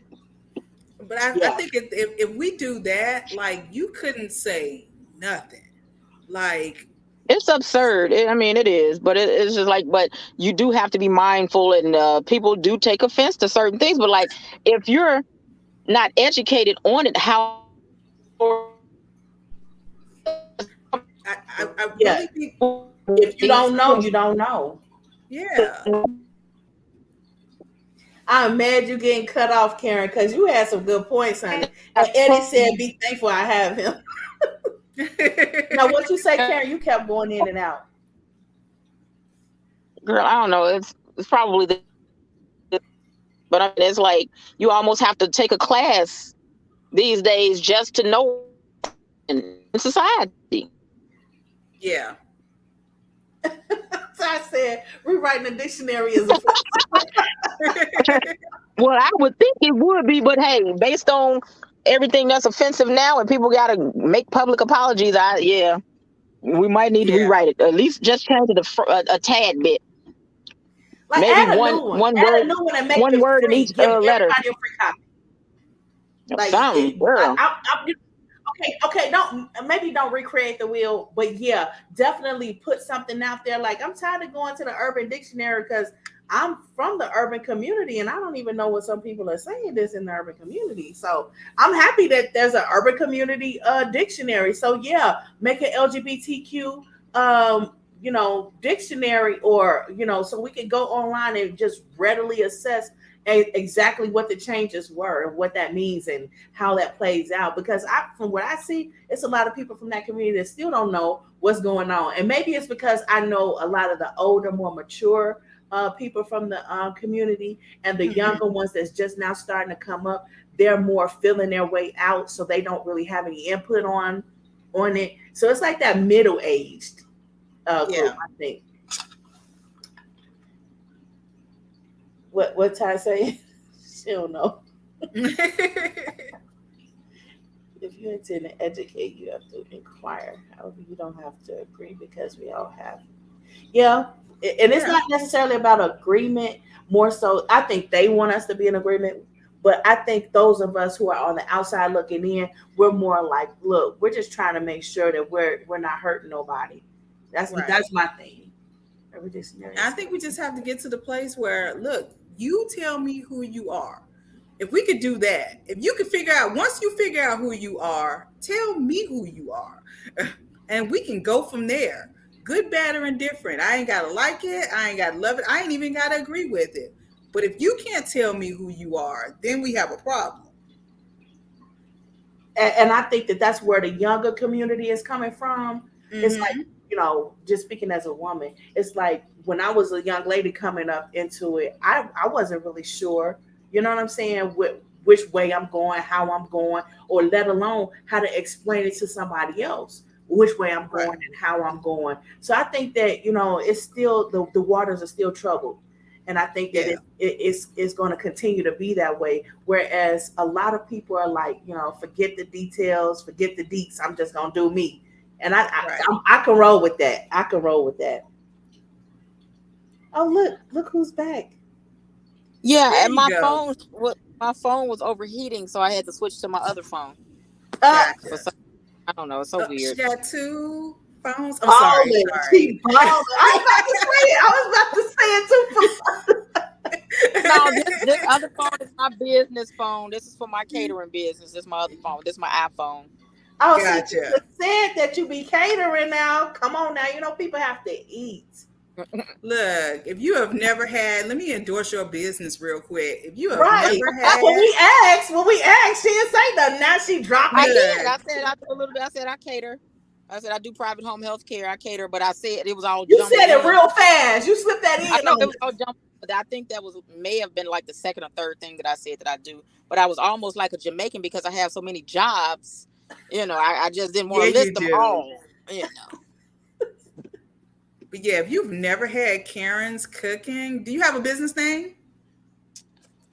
But I Yeah. think if we do that, like you couldn't say nothing. Like, It's absurd. I mean, it is, but it's just like, but you do have to be mindful, and people do take offense to certain things. But like, if you're not educated on it, how I Yeah. really think, If you don't know, you don't know. yeah. I'm mad you getting cut off, Karen, because you had some good points, honey. And Eddie said, "Be thankful I have him." Now, what you say, Karen? You kept going in and out. girl, I don't know. It's probably the, but I mean, it's like you almost have to take a class these days just to know. in society. Yeah. So I said, rewriting the dictionary is a Well, I would think it would be, but hey, based on everything that's offensive now, and people got to make public apologies, yeah, we might need to Yeah. rewrite it. At least just change it a tad bit. like Maybe add a one new one. one Add word a new one and make one it word in free. each Give letter. everybody a free copy. Like Something, it, girl. okay, don't maybe don't recreate the wheel, but yeah, definitely put something out there. Like I'm tired of going to the Urban Dictionary because I'm from the urban community and I don't even know what some people are saying this in the urban community. So I'm happy that there's an urban community dictionary. So yeah, make an LGBTQ dictionary, or so we can go online and just readily assess exactly what the changes were and what that means and how that plays out. Because from what I see, it's a lot of people from that community that still don't know what's going on. And maybe it's because I know a lot of the older, more mature people from the community, and the younger ones that's just now starting to come up. They're more feeling their way out, so they don't really have any input on it. So it's like that middle aged group, Yeah. I think. What Ty say? She don't know. If you intend to educate, you have to inquire. However, you don't have to agree because we all have. Yeah. And it's Yeah. not necessarily about agreement, more so. I think they want us to be in agreement. But I think those of us who are on the outside looking in, we're more like, look, we're just trying to make sure that we're not hurting nobody. That's Right. that's my thing. Every dictionary. I think we just have to get to the place where, look, you tell me who you are. If we could do that, if you could figure out, once you figure out who you are, tell me who you are. And we can go from there. Good, bad, or indifferent. I ain't got to like it. I ain't got to love it. I ain't even got to agree with it. But if you can't tell me who you are, then we have a problem. And I think that that's where the younger community is coming from. It's like, Mm-hmm. just speaking as a woman, it's like when I was a young lady coming up into it, I wasn't really sure, you know what I'm saying, which way I'm going, how I'm going, or let alone how to explain it to somebody else, which way I'm Right. going and how I'm going. So I think that, it's still, the waters are still troubled. And I think that Yeah. it's going to continue to be that way. Whereas a lot of people are like, forget the details, forget the deets. I'm just going to do me. And Right. I can roll with that. I can roll with that. Oh, look who's back. Yeah, There and you go. my phone was overheating, so I had to switch to my other phone. Uh, For Gotcha. some, I don't know, it's so She weird. got two phones. I'm sorry. balling. Sorry. She balling. I was about to say it. I was about to say it too. No, this other phone is my business phone. This is for my catering business. This is my other phone. This is my iPhone. Oh, see, you Gotcha. just said that you be catering now. Come on now. People have to eat. Look, if you have never had, let me endorse your business real quick. If you have Right. never When had, we asked, she didn't say nothing. Now she dropping I it. did. look, I said I do a little bit. I said I cater. I said I do private home health care. I cater, but I said it was all You jumbled said it in. real fast. You slipped that I in know on it me. was all jumbled. But I think that may have been like the second or third thing that I said that I do. But I was almost like a Jamaican because I have so many jobs. I just didn't want yeah, to you list them do. all. You know, But yeah, if you've never had Karen's Cooking, do you have a business name?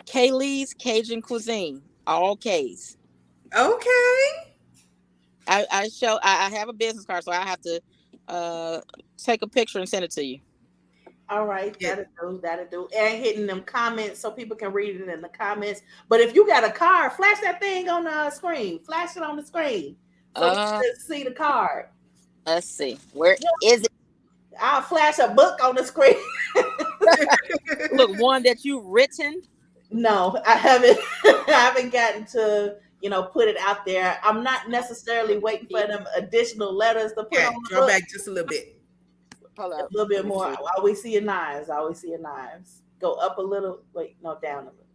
Kaylee's Cajun Cuisine, all K's. Okay. I have a business card, so I have to uh take a picture and send it to you. All right, Yeah. that'll do. And hitting them comments so people can read it in the comments. But if you got a card, flash that thing on the screen. Flash it on the screen so we Uh, can see the card. let's see. Where Yeah, is it? I'll flash a book on the screen. Look, one that you've written. No, I haven't. I haven't gotten to put it out there. I'm not necessarily waiting for them additional letters to put on Okay, the draw book. back just a little bit. Hold A up. little Let bit me more. see. I always see your knives. I always see your knives. Go up a little. Wait, no, down a little.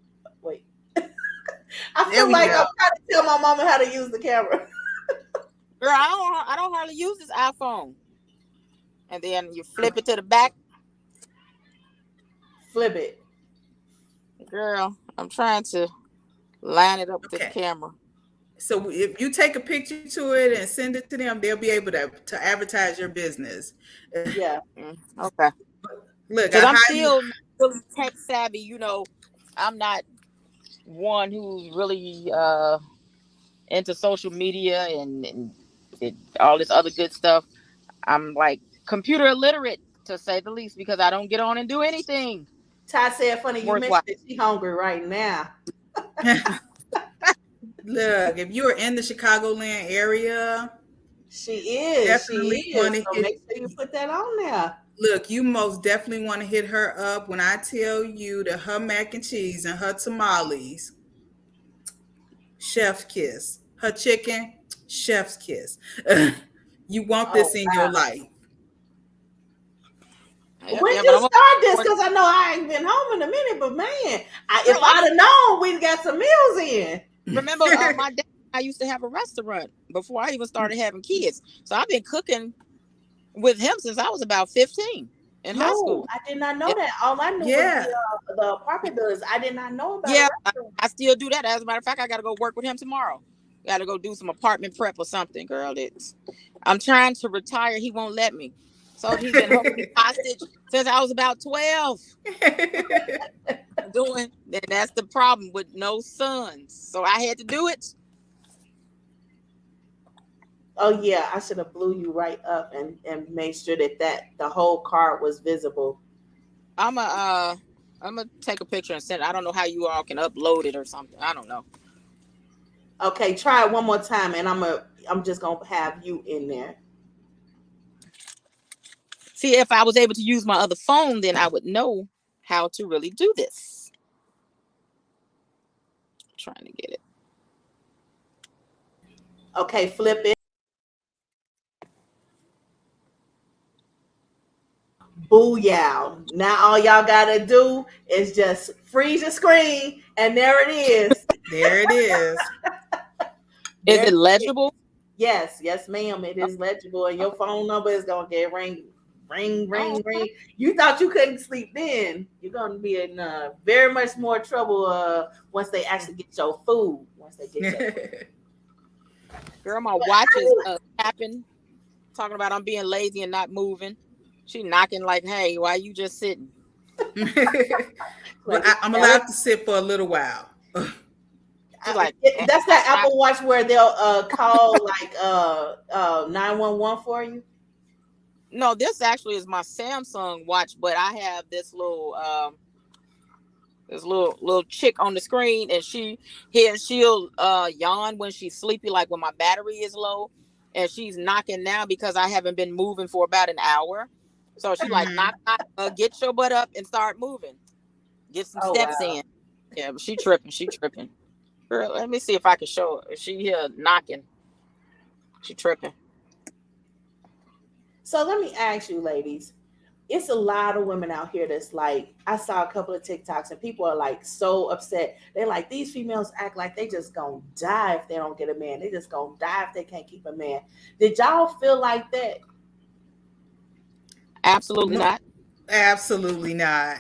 Wait. I There feel we like I'm go. trying to tell my mama how to use the camera. Girl, I don't hardly use this iPhone. And then you flip it to the back. Flip it. Girl, I'm trying to line it up to the Okay. camera. So if you take a picture to it and send it to them, they'll be able to advertise your business. Yeah. Okay. Look, Because I I'm highly still not really tech savvy. I'm not one who's really into social media and all this other good stuff. I'm like computer illiterate to say the least because I don't get on and do anything Ty said, funny you worthwhile. mentioned it. She hungry right now. look, if you're in the Chicagoland area, She is. She definitely want is. to So hit. make sure you put that on there. Look, you most definitely want to hit her up when I tell you that her mac and cheese and her tamales, chef's kiss. Her chicken, chef's kiss. You want Oh, this in your wow. life. Yeah, When yeah, but you I'm start this? a Because I know I ain't been home in a minute, but man, if girl. I'd have known we'd got some meals in. Remember, my dad. I used to have a restaurant before I even started having kids. So I've been cooking with him since I was about 15 in high No, school. I did not know Yeah, that. All I knew was Yeah. the apartment buildings. I did not know about a yeah, restaurant. I still do that. As a matter of fact, I got to go work with him tomorrow. Got to go do some apartment prep or something, girl. I'm trying to retire. He won't let me. So he been holding me hostage since I was about 12. And that's the problem with no sons. So I had to do it. Oh yeah, I should have blew you right up and made sure that the whole card was visible. I'm a I'm gonna take a picture and send it. I don't know how you all can upload it or something. I don't know. Okay, try it one more time, and I'm just gonna have you in there. See, if I was able to use my other phone, then I would know how to really do this. I'm trying to get it. Okay, flip it. Booyah. Now all y'all gotta do is just freeze your screen, and there it is. There it is. Is There it it is. legible? Yes, yes, ma'am. It is legible, and your phone number is gonna get ring, ring, Oh, ring, ring. You thought you couldn't sleep then. You're gonna be in very much more trouble once they actually get your food. Once they get your food. girl, my But watch how is you tapping, talking about I'm being lazy and not moving. She knocking like, "Hey, why you just sitting?" But like I'm yeah, allowed to sit for a little while. She's like, that's that Apple Watch where they'll call like 911 for you. No, this actually is my Samsung watch, but I have this little chick on the screen, and she'll yawn when she's sleepy, like when my battery is low, and she's knocking now because I haven't been moving for about an hour. So she like Mhm. knock, knock, get your butt up and start moving, get some Oh steps wow. in. Yeah, but she tripping. Girl, let me see if I can show her. If she here knocking, she tripping. So let me ask you, ladies. It's a lot of women out here that's like, I saw a couple of TikToks and people are like so upset. They're like, these females act like they just gonna die if they don't get a man. They just gonna die if they can't keep a man. Did y'all feel like that? Absolutely No, not. absolutely not.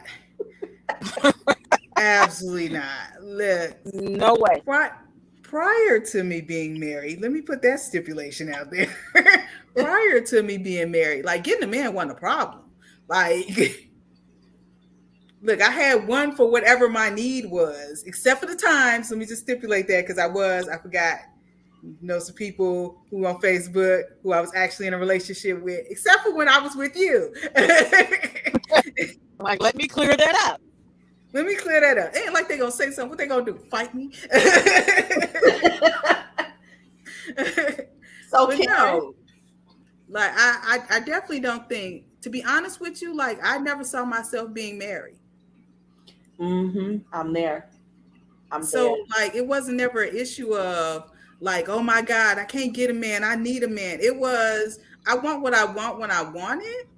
Absolutely not. Look, No way. pri- prior to me being married, let me put that stipulation out there. Prior to me being married, like getting a man wasn't a problem. Like, look, I had one for whatever my need was, except for the times. Let me just stipulate that because I forgot. Know some people who on Facebook who I was actually in a relationship with, except for when I was with you. Like, let me clear that up. Let me clear that up. Ain't like they gonna say something. What they gonna do? Fight me? So But Karen, no, like I definitely don't think. To be honest with you, like I never saw myself being married. I'm there. I'm there. So like it wasn't never an issue of like, oh my God, I can't get a man. I need a man. It was I want what I want when I want it,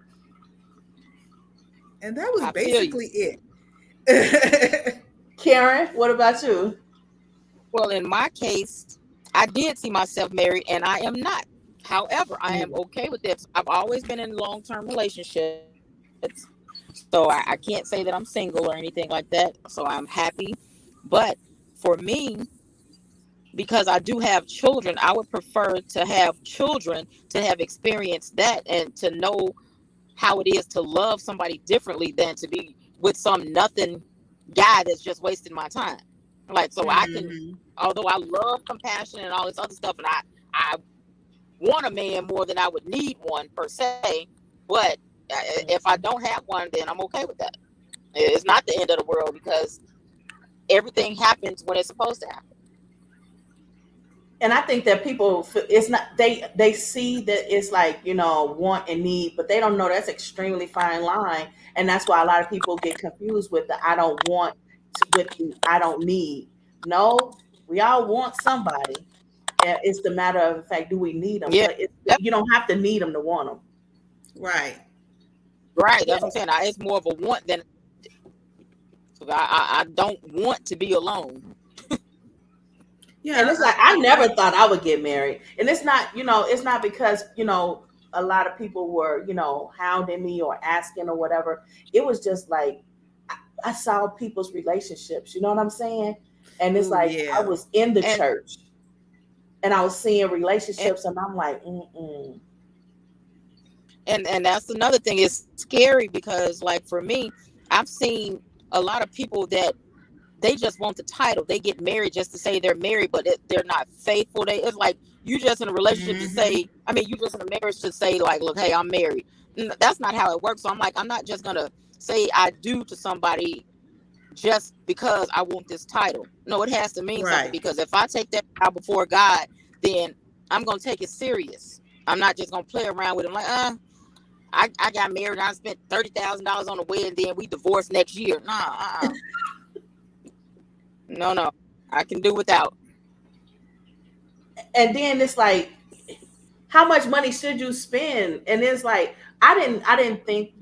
and that was I feel you. basically it. Karen, what about you? Well, in my case, I did see myself married, and I am not. However, I am Mm. okay with this. I've always been in long-term relationships, so I can't say that I'm single or anything like that. So I'm happy. But for me, because I do have children, I would prefer to have children to have experienced that and to know how it is to love somebody differently than to be with some nothing guy that's just wasting my time. Like, so I can, Mm-hmm. although I love compassion and all this other stuff, and I want a man more than I would need one per se, but if I don't have one, then I'm okay with that. It's not the end of the world because everything happens when it's supposed to happen. And I think that people, it's not, they see that it's like, want and need, but they don't know that's extremely fine line. And that's why a lot of people get confused with the I don't want with the I don't need. No, we all want somebody. It's the matter of the fact, do we need them? Yeah, But that's you don't have to need them to want them. Right. right. Yeah. That's what I'm saying. It's more of a want than I don't want to be alone. Yeah. And it's like I never thought I would get married. And it's not, it's not because, a lot of people were, hounding me or asking or whatever. It was just like I saw people's relationships, you know what I'm saying? And it's Ooh, like I yeah. was in the And church and I was seeing and relationships and I'm like, mm-mm. and that's another thing. It's scary because, like, for me, I've seen a lot of people that they just want the title. They get married just to say they're married, but they're not faithful. It's like you just in a relationship to Mm-hmm. say, I mean, you just in a marriage to say, like, look, hey, I'm married. That's not how it works. So I'm like, I'm not just gonna say I do to somebody just because I want this title. No, it has to mean something, Right. because if I take that out before God, then I'm gonna take it serious. I'm not just gonna play around with it. I'm like, I got married. I spent $30,000 on a wedding. Then we divorced next year. Nah, no. I can do without. And then it's like, how much money should you spend? And it's like I didn't think,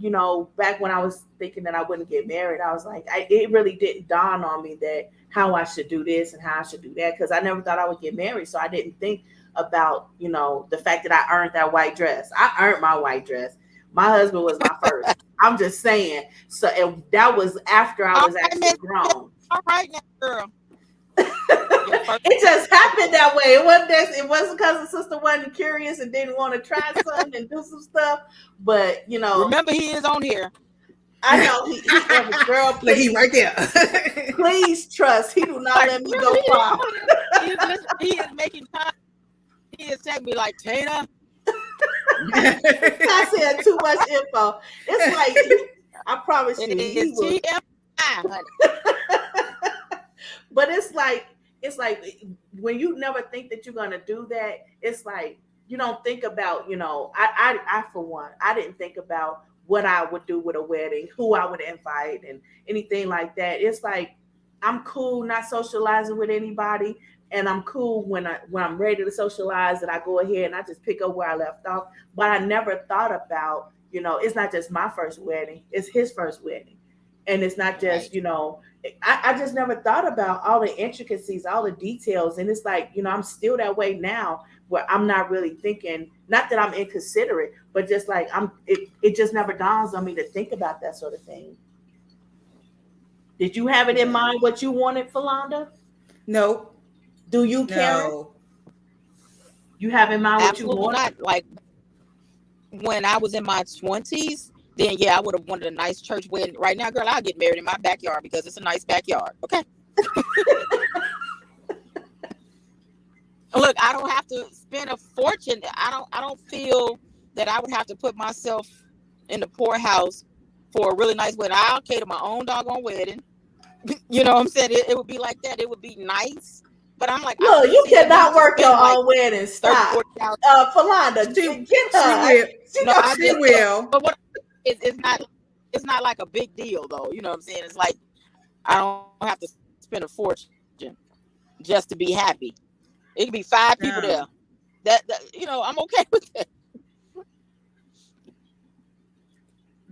back when I was thinking that I wouldn't get married, I was like, it really didn't dawn on me that how I should do this and how I should do that, because I never thought I would get married. So I didn't think about, the fact that I earned that white dress. I earned my white dress. My husband was my first. I'm just saying. So and that was after I All was right, Miss. actually grown. All right now, girl. Your first. It just happened that way. It wasn't because the sister wasn't curious and didn't want to try something and do some stuff. But Remember, he is on here. I know he every girl, Look, he please, right there. please trust. He do not Like, let me remember, go he is far. on here. He is making time. He is texting me like, Tina. I said too much info. It's like I promise you, It he is will. TMI, honey. But it's like when you never think that you're gonna do that, it's like you don't think about, I for one, I didn't think about what I would do with a wedding, who I would invite and anything like that. It's like I'm cool not socializing with anybody, and I'm cool when I'm ready to socialize and I go ahead and I just pick up where I left off. But I never thought about, it's not just my first wedding, it's his first wedding. And it's not just, Right. I just never thought about all the intricacies, all the details. And it's like, I'm still that way now where I'm not really thinking, not that I'm inconsiderate, but just like it just never dawns on me to think about that sort of thing. Did you have it in Yeah. mind what you wanted, Philanda? No, Do you, Karen? no. You have in mind what you Absolutely want? not. Like, when I was in my 20s, then yeah, I would have wanted a nice church wedding. Right now, girl, I'll get married in my backyard because it's a nice backyard. Okay. Look, I don't have to spend a fortune. I don't feel that I would have to put myself in the poorhouse for a really nice wedding. I'll cater my own doggone wedding. You know what I'm saying? It would be like that. It would be nice. But I'm like, I Look, don't you see the need cannot to work your spend like own wedding. 30, Stop. 40,000. Philanda, She get she her. will. She No, know I She just, will. but what it's not like a big deal though. You know what I'm saying? It's like I don't have to spend a fortune just to be happy. It could be 5 people there. No. That I'm okay with that.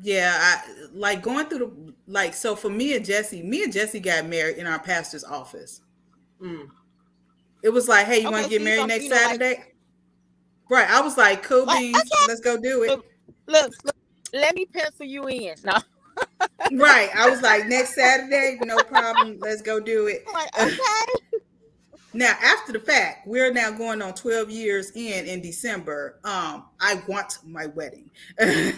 Yeah, I like going through the like so for me and Jesse got married in our pastor's office. Mm. It was like, hey, you want Okay, to get see, married some next Saturday? Right. I was like, cool like beans, okay, let's go do it. look, let me pencil you in. No, Right. I was like, next Saturday, no problem, let's go do it. I'm like, okay. Now, after the fact, we're now going on 12 years in December. I want my wedding. And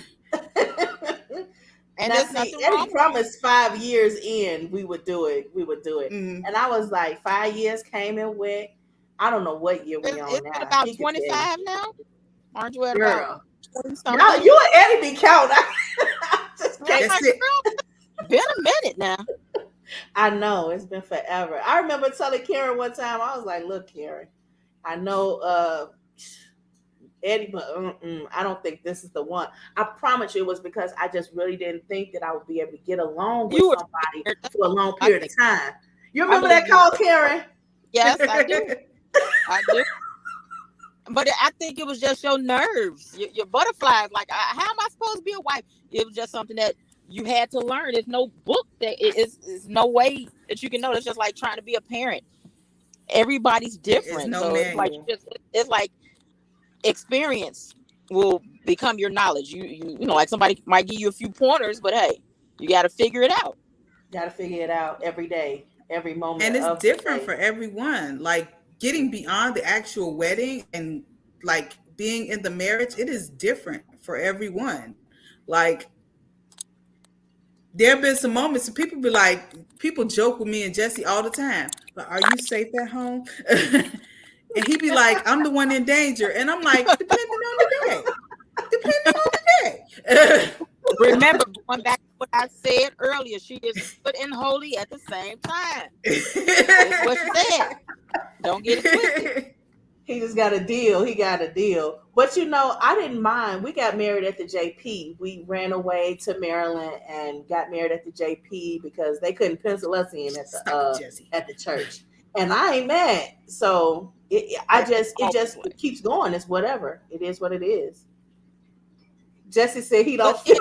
Now there's see, nothing Eddie wrong with promised 5 years in we would do it. We would do it. Mm. And I was like, 5 years came and went. I don't know what year it. we on It's at now. about He could tell you. 25 now. Aren't you at about Girl. 20 Y'all, something? you and Eddie be counting. I just And I'm can't. That's like, it. girl, been a minute now. I know it's been forever. I remember telling Karen one time, I was like, look, Karen, I know Eddie, but I don't think this is the one. I promise you it was because I just really didn't think that I would be able to get along with You were somebody scared. That's for a what long I period think. of time. You I remember believe that you call, were. Karen? Yes, I do. I do. But I think it was just your nerves, your butterflies. Like, how am I supposed to be a wife? It was just something that you had to learn. There's no book that it's no way that you can know. It's just like trying to be a parent. Everybody's There is different, no so it's like manual. it's like experience will become your knowledge. You know, like somebody might give you a few pointers, but hey, you got to figure it out. Got to figure it out every day, every moment And it's of the different day. for everyone. Like getting beyond the actual wedding and like being in the marriage, it is different for everyone. Like there have been some moments and people be like, people joke with me and Jesse all the time, but are you safe at home? And he be like, I'm the one in danger. And I'm like, depending on the day. Depending on the day. Remember, going back to what I said earlier, she is good and holy at the same time. That's what she said. Don't get it twisted. He just got a deal. He got a deal. But I didn't mind. We got married at the JP. We ran away to Maryland and got married at the JP because they couldn't pencil us in Stop it, Jesse. at the church. And I ain't mad. So it keeps going. It's whatever. It is what it is. Jesse said he don't But feel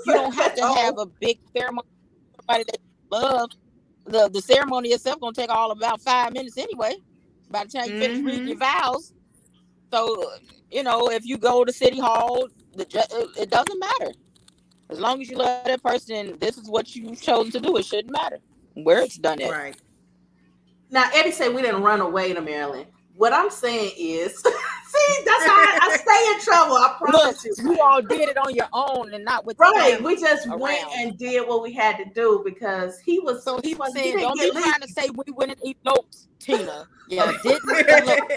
you don't safe have at to have home. a big ceremony for somebody that you love. The ceremony itself gonna take all about 5 minutes anyway. By the time you finish reading your Mm-hmm. vows, so if you go to City Hall, it doesn't matter as long as you love that person. This is what you've chosen to do. It shouldn't matter where it's done at. Right. Now Eddie said we didn't run away to Maryland. What I'm saying is, see, that's how I stay in trouble. I Look, promise you. you all did it on your own and not with the Right. We family just went around. and did what we had to do because So he was he saying, didn't don't get be leave. trying to say we went and eloped, Tina. Yeah, didn't elope.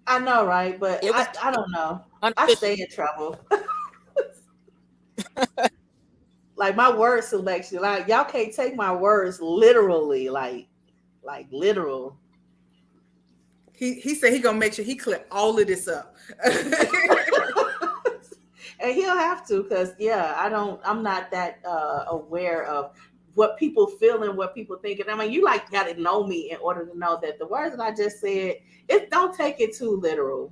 I know, right? But It was I don't know. I stay unofficial. in trouble. Like my word selection. Like y'all can't take my words literally, like literal. He said he gonna make sure he clip all of this up. And he'll have to because I'm not that aware of what people feel and what people think. And I mean, you like got to know me in order to know that the words that I just said, it don't take it too literal.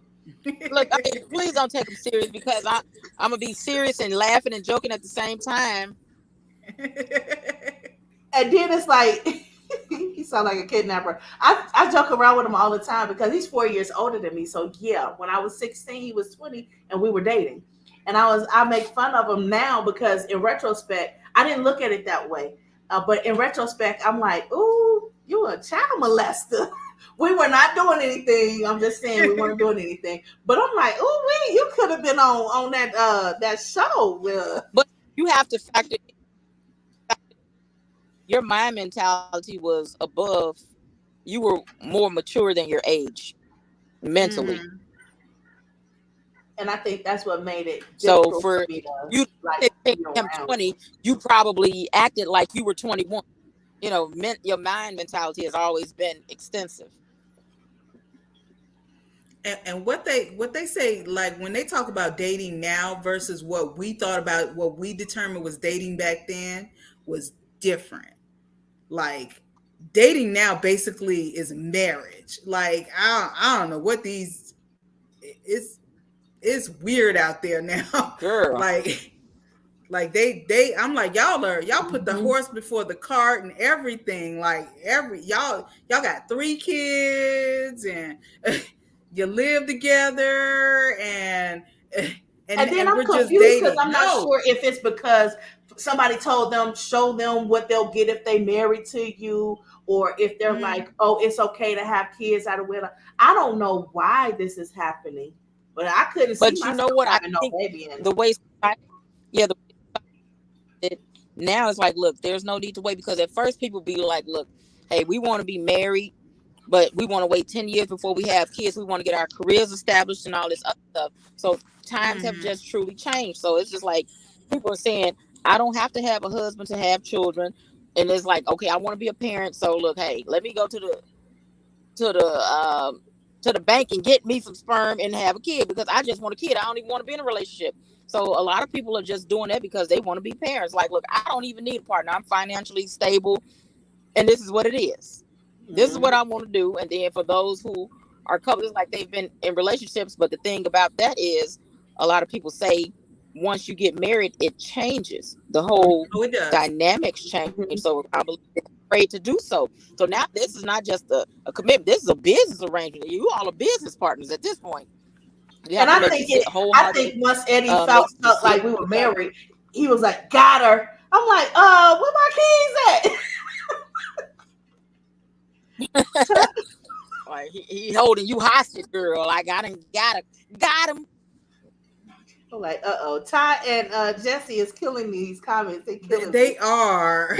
Look, I mean, please don't take him serious because I'm gonna be serious and laughing and joking at the same time. And then it's like he sound like a kidnapper. I joke around with him all the time because he's 4 years older than me. So yeah, when I was 16, he was 20, and we were dating. And I make fun of him now because in retrospect, I didn't look at it that way. But in retrospect, I'm like, ooh, you were a child molester. We were not doing anything. I'm just saying we weren't doing anything. But I'm like, ooh, you could have been on that show. But you have to factor your mind mentality was above. You were more mature than your age mentally. Mm-hmm. And I think that's what made it So difficult for for me to you like to be think him around. 20, you probably acted like you were 21. Your mind mentality has always been extensive. And what they say, like when they talk about dating now versus what we thought about, what we determined was dating back then was different. Like dating now basically is marriage. Like I don't know what these, it's weird out there now. Girl. Like I'm like, y'all put the Mhm. horse before the cart and everything. Like y'all got 3 kids and you live together and And then and I'm we're just confused because dating. I'm not No. sure if it's because somebody told them, show them what they'll get if they marry to you, or if they're like, Mm. oh, it's okay to have kids out of wedlock. I don't know why this is happening, but I couldn't see But you know myself what? I having no think baby in. the way society, yeah, the it now it's like, look, there's no need to wait, because at first people be like, look, hey, we want to be married, but we want to wait 10 years before we have kids. We want to get our careers established and all this other stuff. So times have Mm-hmm. just truly changed. So it's just like people are saying, I don't have to have a husband to have children. And it's like, okay, I want to be a parent. So look, hey, let me go to the to the bank and get me some sperm and have a kid, because I just want a kid. I don't even want to be in a relationship. So a lot of people are just doing that because they want to be parents. Like, look, I don't even need a partner. I'm financially stable, and this is what it is. This is what Mhm. I want to do. And then for those who are couples, like they've been in relationships, but the thing about that is, a lot of people say once you get married, it changes. The whole Oh, it does. dynamics change. Mhm. So I believe they're afraid to do so. So now this is not just a commitment. This is a business arrangement. You all are business partners at this point. You have And to I make think it. I think wholeheartedly once Eddie make the felt decision like we were together. married, he was like, "Got her." I'm like, where my keys at?" Like he holding you hostage, girl. Like I done got him. I'm like, Ty and Jesse is killing me. These comments, they killing me. They are.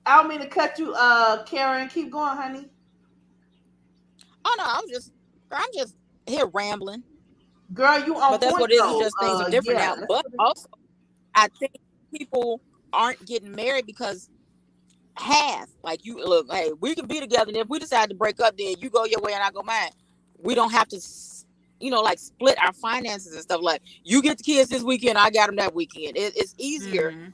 I don't mean to cut you, Karen. Keep going, honey. Oh no, I'm just here rambling. Girl, you on But that's point what it is. It's though. just things are different Yeah, now. that's But what it is. also, I think people aren't getting married because half, like, you look, hey, we can be together, and if we decide to break up, then you go your way and I go mine. We don't have to, like, split our finances and stuff. Like, you get the kids this weekend, I got them that weekend. It's easier Mm-hmm.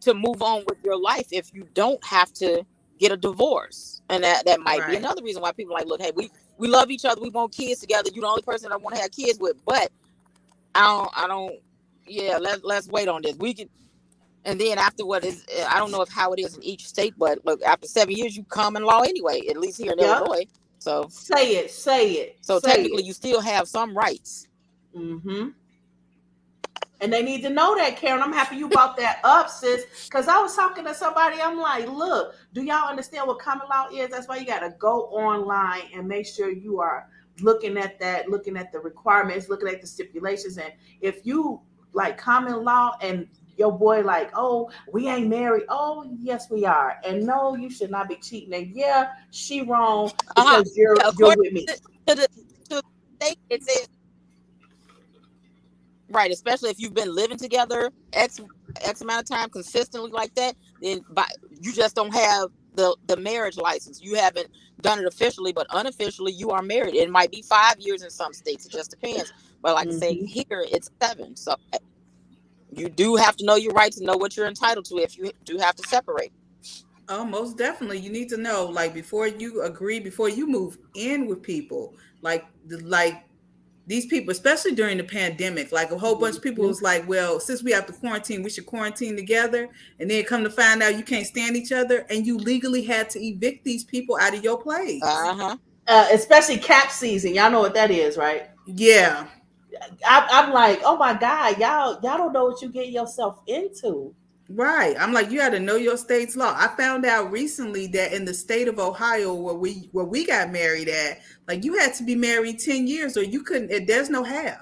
to move on with your life if you don't have to get a divorce. And that might be Right. another reason why people are like, look, hey, we love each other, we want kids together. You're the only person I want to have kids with, but I don't. Yeah, let's wait on this. We can, and then after what is, I don't know if how it is in each state, but look, after 7 years, you common law anyway. At least here in Yep. Illinois. So Say it. Say it. so Say technically, it. you still have some rights. Mm-hmm. And they need to know that, Karen. I'm happy you brought that up, sis. Because I was talking to somebody. I'm like, look, do y'all understand what common law is? That's why you got to go online and make sure you are looking at that, looking at the requirements, looking at the stipulations. And if you like common law and your boy like, oh, we ain't married. Oh, yes, we are. And no, you should not be cheating. And yeah, she wrong Uh huh. because Yeah, you're according with me. to the to the state, it says right, especially if you've been living together x amount of time consistently like that, then you just don't have the marriage license. You haven't done it officially, but unofficially you are married. It might be 5 years in some states. It just depends. But like I say, Mm-hmm. here it's 7. So you do have to know your rights and know what you're entitled to if you do have to separate. Oh, most definitely. You need to know, like, before you agree, before you move in with people, like these people, especially during the pandemic, like a whole bunch of people Mm-hmm. was like, well, since we have to quarantine, we should quarantine together. And then come to find out you can't stand each other, and you legally had to evict these people out of your place. Uh-huh. Especially cap season. Y'all know what that is, right? Yeah. I'm like, oh my god, y'all don't know what you get yourself into. Right. I'm like, you got to know your state's law. I found out recently that in the state of Ohio, where we got married at, like you had to be married 10 years or you couldn't. There's no half.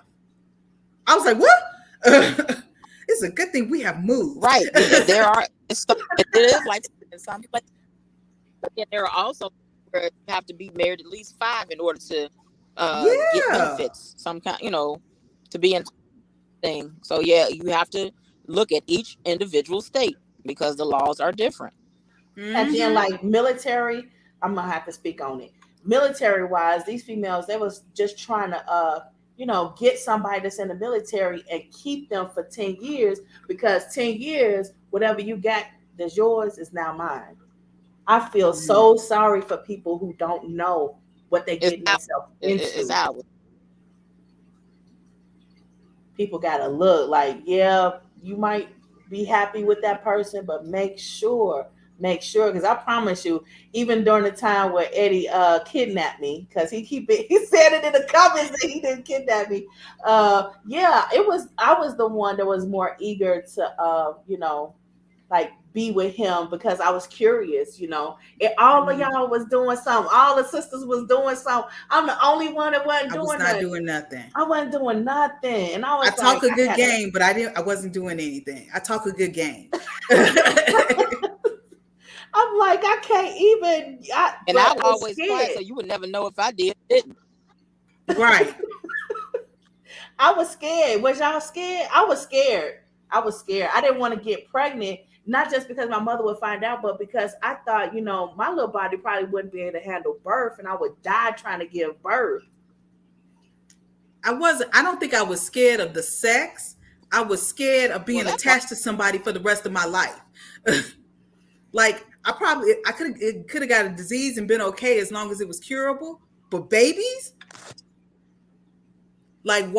I was like, what? It's a good thing we have moved. Right. There are it is like in some places, but then there are also where you have to be married at least 5 in order to get Yeah. benefits. Some kind, to be in thing. So yeah, you have to look at each individual state because the laws are different. And then Mm-hmm. like military, I'm gonna have to speak on it. Military wise, these females, they was just trying to get somebody that's in the military and keep them for 10 years because 10 years, whatever you got that's yours is now mine. I feel Mm-hmm. so sorry for people who don't know what they It's getting out. themselves It's into. out. People gotta look like, yeah, you might be happy with that person, but make sure make sure, because I promise you, even during the time where Eddie kidnapped me, because he said it in the comments that he didn't kidnap me. Yeah, I was the one that was more eager to like be with him because I was curious, and all of y'all was doing something, all the sisters was doing something. I'm the only one that wasn't I was doing not nothing. doing nothing. I wasn't doing nothing, and I I was talk like, a good game, but I wasn't doing anything. I talk a good game. I'm like, I can't even. And But I I was was always quiet, so scared. you would never know if I did or didn't. Right. I was scared. Was y'all scared? I was scared. I was scared. I didn't want to get pregnant, not just because my mother would find out, but because I thought, my little body probably wouldn't be able to handle birth, and I would die trying to give birth. I don't think I was scared of the sex. I was scared of being Well, that's why. attached to somebody for the rest of my life. Like I could have got a disease and been okay as long as it was curable. But babies, like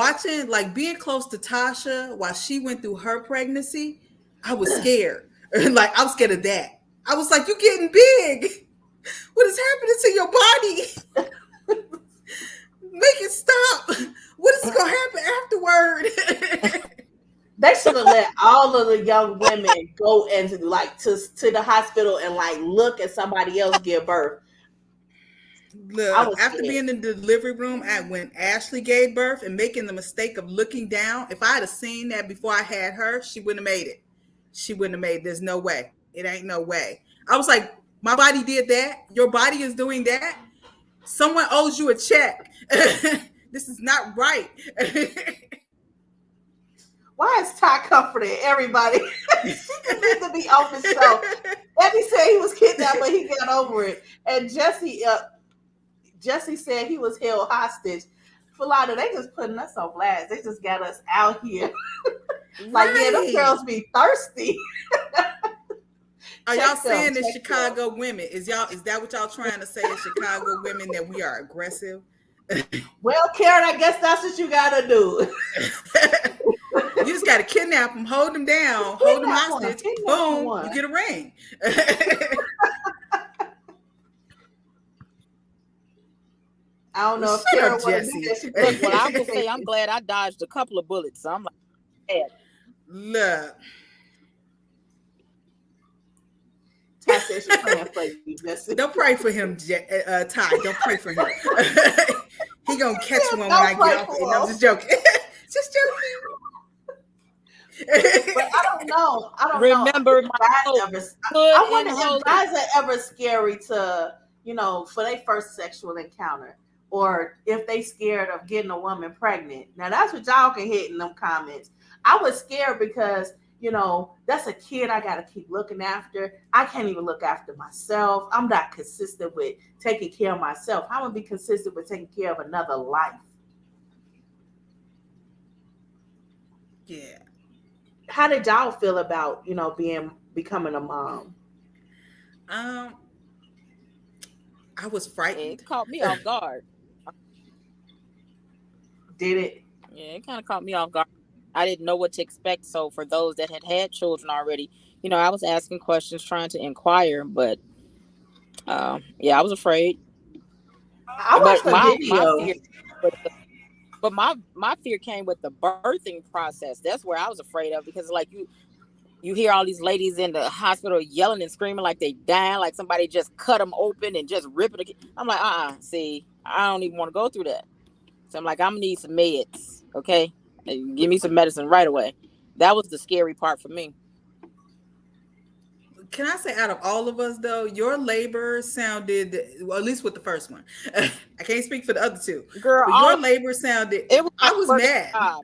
being close to Tasha while she went through her pregnancy, I was scared. Like I'm scared of that. I was like, "You getting big? What is happening to your body? Make it stop. What is going to happen afterward?" They should have let all of the young women go into to the hospital and look at somebody else give birth. I Look, was after scared. being in the delivery room when Ashley gave birth and making the mistake of looking down, if I had seen that before I had her, she wouldn't have made it. She wouldn't have made it. There's no way. It ain't no way. I was like, my body did that. Your body is doing that. Someone owes you a check. This is not right. Why is Ty comforting everybody? She just needs to be on the show. Eddie said he was kidnapped, but he got over it. And Jesse said he was held hostage. Philada, they just putting us on blast. They just got us out here. Like, yeah, them Right. girls be thirsty. Are y'all Check them, saying that check Chicago women? Is that what y'all trying to say as Chicago women, that we are aggressive? Well, Karen, I guess that's what you gotta do. You just gotta kidnap them, hold them down, hold them hostage. Boom, you get a ring. I don't know if Shut Karen up, want to do Jesse. that. Look, well, I will say I'm glad I dodged a couple of bullets. So I'm like, yeah. Look. Ty said she's praying for you, Jesse. Don't pray for him, Ty. Don't pray for him. He gonna catch one when Don't I pray get off. for And I'm him. just joking. Just joking. But I don't know. Remember my I wonder if guys are ever scary to, for their first sexual encounter, or if they scared of getting a woman pregnant. Now that's what y'all can hit in them comments. I was scared because, that's a kid I got to keep looking after. I can't even look after myself. I'm not consistent with taking care of myself. How am I going to be consistent with taking care of another life? Yeah. How did y'all feel about, becoming a mom? I was frightened. It caught me off guard. Did it? Yeah, it kind of caught me off guard. I didn't know what to expect. So for those that had children already, I was asking questions, trying to inquire, but yeah, I was afraid. I watched the video. My fear came with the birthing process. That's where I was afraid of, because like you hear all these ladies in the hospital yelling and screaming like they dying, like somebody just cut them open and just rip it. I'm like, see, I don't even want to go through that. So I'm like, I'm gonna need some meds, okay? Give me some medicine right away. That was the scary part for me. Can I say, out of all of us, though, your labor sounded, well, at least with the first one. I can't speak for the other two. Girl, but your labor sounded, I was mad. Job.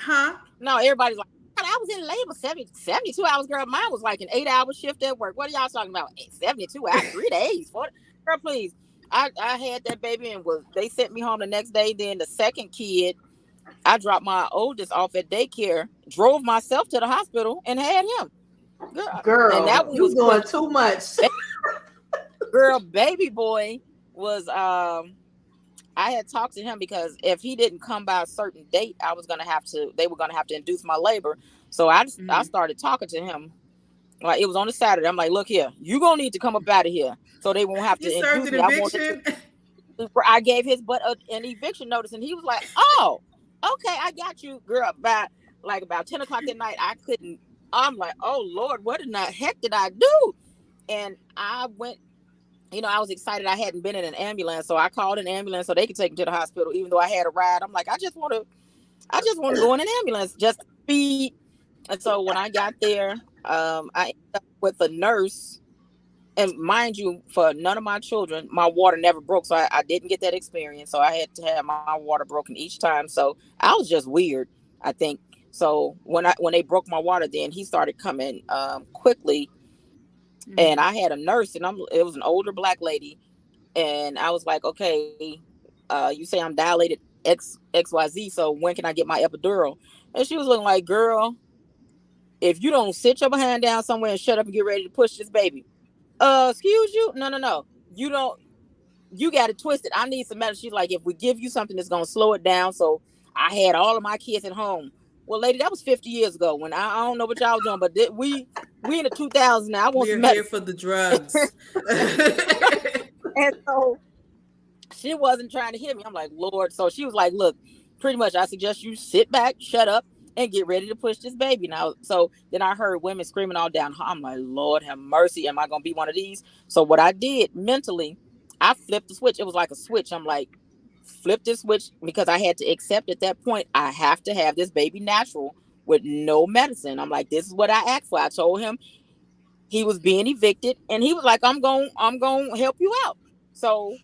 Huh? No, everybody's like, I was in labor 72 hours, girl. Mine was like an 8-hour shift at work. What are y'all talking about? 72 hours, 3 days. Girl, please. I had that baby and they sent me home the next day. Then the second kid, I dropped my oldest off at daycare, drove myself to the hospital, and had him. Girl, and that you was doing too much. Girl, baby boy was I had talked to him because if he didn't come by a certain date, they were gonna have to induce my labor. So I started talking to him, Like, it was on a Saturday. I'm like, look here, you gonna need to come up out of here so they won't have You to served induce an me. I wanted eviction. to. I gave his butt an eviction notice, and he was like, "Oh, okay, I got you, girl." About 10 o'clock that night, I couldn't. I'm like, "Oh Lord, what in the heck did I do?" And I went. I was excited. I hadn't been in an ambulance, so I called an ambulance so they could take me to the hospital, even though I had a ride. I'm like, I just want to go in an ambulance just to speed. And so when I got there, I ended up with a nurse. And mind you, for none of my children, my water never broke. So I didn't get that experience. So I had to have my water broken each time. So I was just weird, I think. So when they broke my water, then he started coming quickly. And I had a nurse, and it was an older Black lady. And I was like, okay, you say I'm dilated XYZ. So when can I get my epidural? And she was looking like, girl, if you don't sit your behind down somewhere and shut up and get ready to push this baby. Excuse you? No, no, no. You don't. You got it twisted. I need some medicine. She's like, if we give you something that's gonna slow it down. So I had all of my kids at home. Well, lady, that was 50 years ago. When I don't know what y'all was doing, but we in the 2000s now. I want We're some here medicine. for the drugs. And so she wasn't trying to hit me. I'm like, Lord. So she was like, look, pretty much, I suggest you sit back, shut up, and get ready to push this baby now. So then I heard women screaming all down. I'm like, Lord have mercy. Am I going to be one of these? So what I did mentally, I flipped the switch. It was like a switch. I'm like, flip this switch, because I had to accept at that point, I have to have this baby natural with no medicine. I'm like, this is what I asked for. I told him he was being evicted, and he was like, I'm going to help you out. So